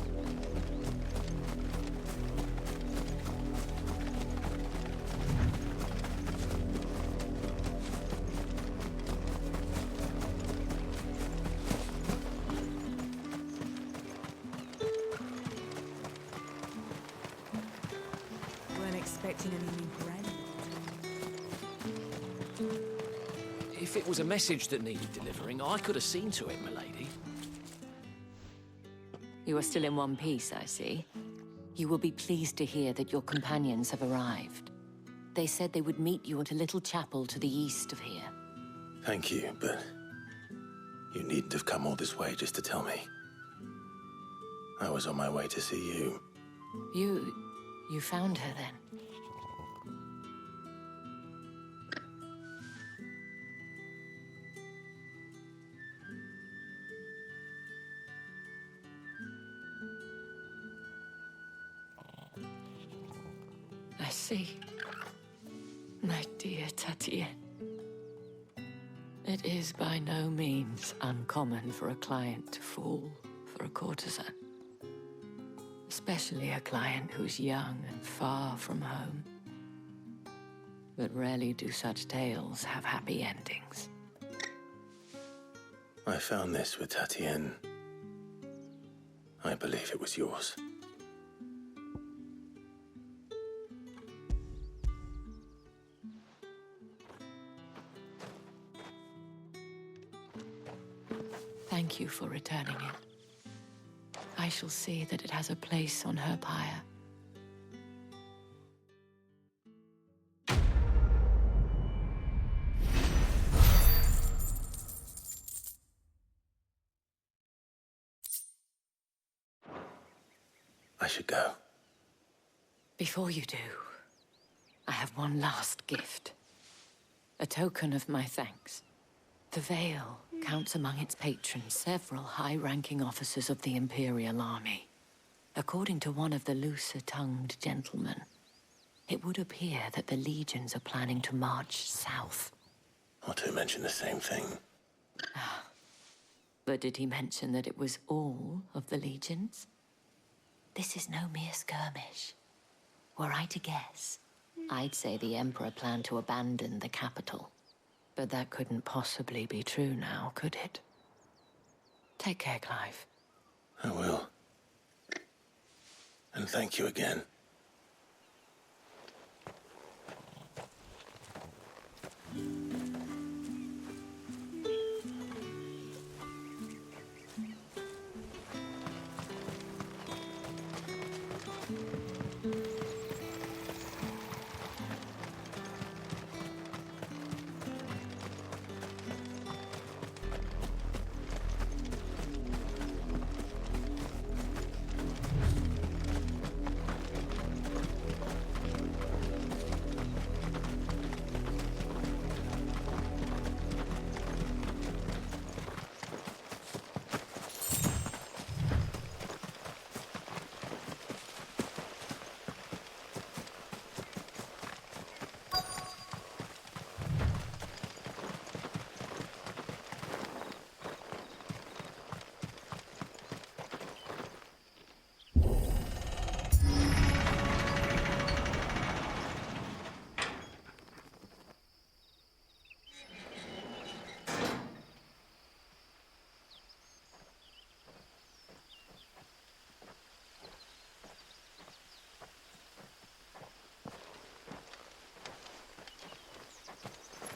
Weren't expecting any new brand. If it was a message that needed delivering, I could have seen to it, milady. You are still in one piece, I see. You will be pleased to hear that your companions have arrived. They said they would meet you at a little chapel to the east of here. Thank you, but you needn't have come all this way just to tell me. I was on my way to see you. You found her then? I see. My dear Tatienne. It is by no means uncommon for a client to fall for a courtesan. Especially a client who's young and far from home. But rarely do such tales have happy endings. I found this with Tatienne. I believe it was yours. Thank you for returning it. I shall see that it has a place on her pyre. I should go. Before you do, I have one last gift. A token of my thanks. The Vale counts among its patrons several high-ranking officers of the Imperial Army. According to one of the looser-tongued gentlemen, it would appear that the legions are planning to march south. Or to mention the same thing. But did he mention that it was all of the legions? This is no mere skirmish. Were I to guess, I'd say the Emperor planned to abandon the capital. But that couldn't possibly be true now, could it? Take care, Clive. I will. And thank you again.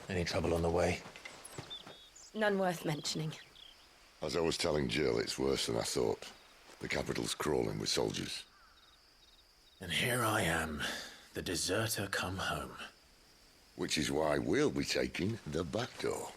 Any trouble on the way? None worth mentioning. As I was telling Jill, it's worse than I thought. The capital's crawling with soldiers. And here I am, the deserter come home. Which is why we'll be taking the back door.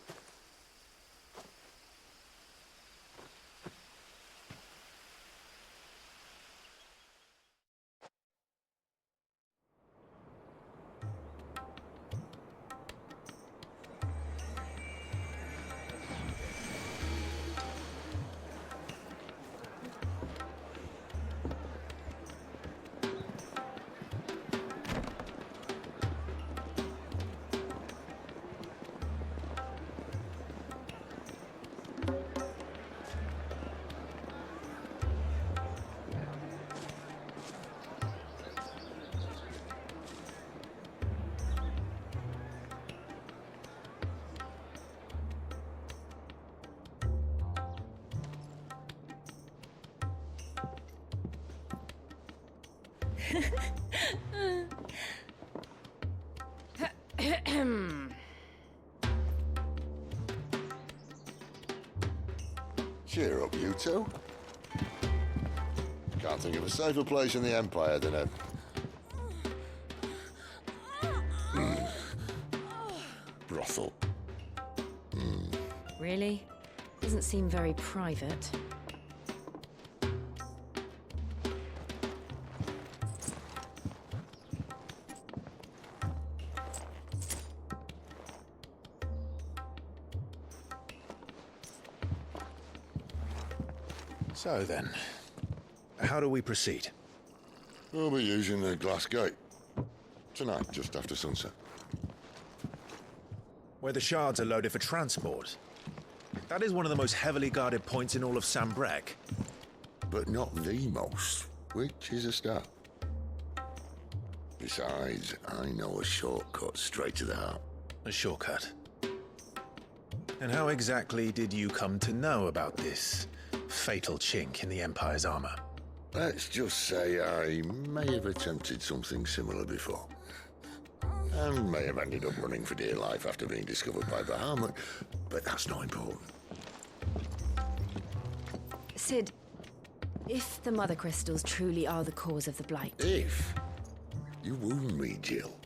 Cheer up, you two. Can't think of a safer place in the Empire than a... brothel. Really? Doesn't seem very private. So then, how do we proceed? We'll be using the glass gate. Tonight, just after sunset. Where the shards are loaded for transport. That is one of the most heavily guarded points in all of Sambrec. But not the most, which is a start. Besides, I know a shortcut straight to the heart. A shortcut? And how exactly did you come to know about this fatal chink in the Empire's armor? Let's just say I may have attempted something similar before. And may have ended up running for dear life after being discovered by Bahamut, but that's not important. Sid, if the Mother Crystals truly are the cause of the Blight... If? You wound me, Jill.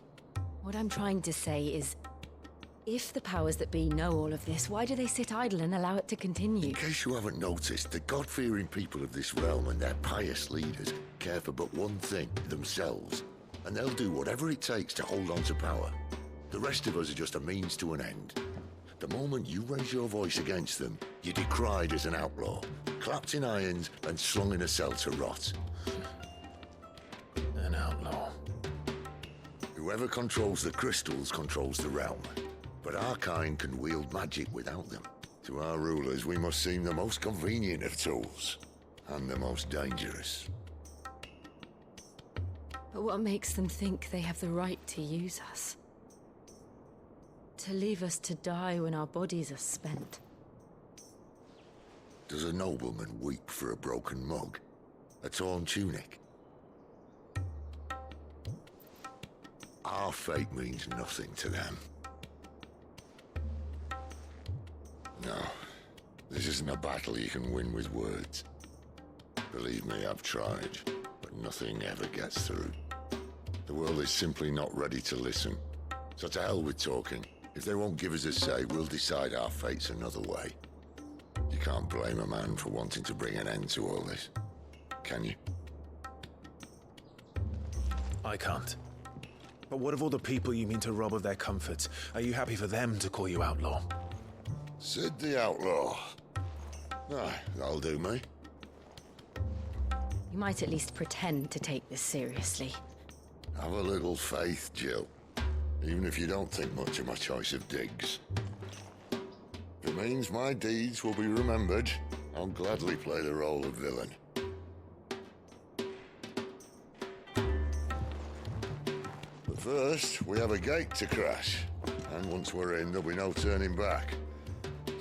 What I'm trying to say is, if the powers that be know all of this, why do they sit idle and allow it to continue? In case you haven't noticed, the God-fearing people of this realm and their pious leaders care for but one thing, themselves. And they'll do whatever it takes to hold on to power. The rest of us are just a means to an end. The moment you raise your voice against them, you're decried as an outlaw, clapped in irons and slung in a cell to rot. An outlaw. Whoever controls the crystals controls the realm. But our kind can wield magic without them. To our rulers, we must seem the most convenient of tools, and the most dangerous. But what makes them think they have the right to use us? To leave us to die when our bodies are spent? Does a nobleman weep for a broken mug? A torn tunic? Our fate means nothing to them. No, this isn't a battle you can win with words. Believe me, I've tried, but nothing ever gets through. The world is simply not ready to listen. So to hell with talking. If they won't give us a say, we'll decide our fates another way. You can't blame a man for wanting to bring an end to all this, can you? I can't. But what of all the people you mean to rob of their comforts? Are you happy for them to call you outlaw? Sid the Outlaw. Aye, that'll do me. You might at least pretend to take this seriously. Have a little faith, Jill. Even if you don't think much of my choice of digs. If it means my deeds will be remembered, I'll gladly play the role of villain. But first, we have a gate to crash. And once we're in, there'll be no turning back.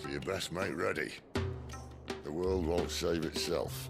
So you best make ready. The world won't save itself.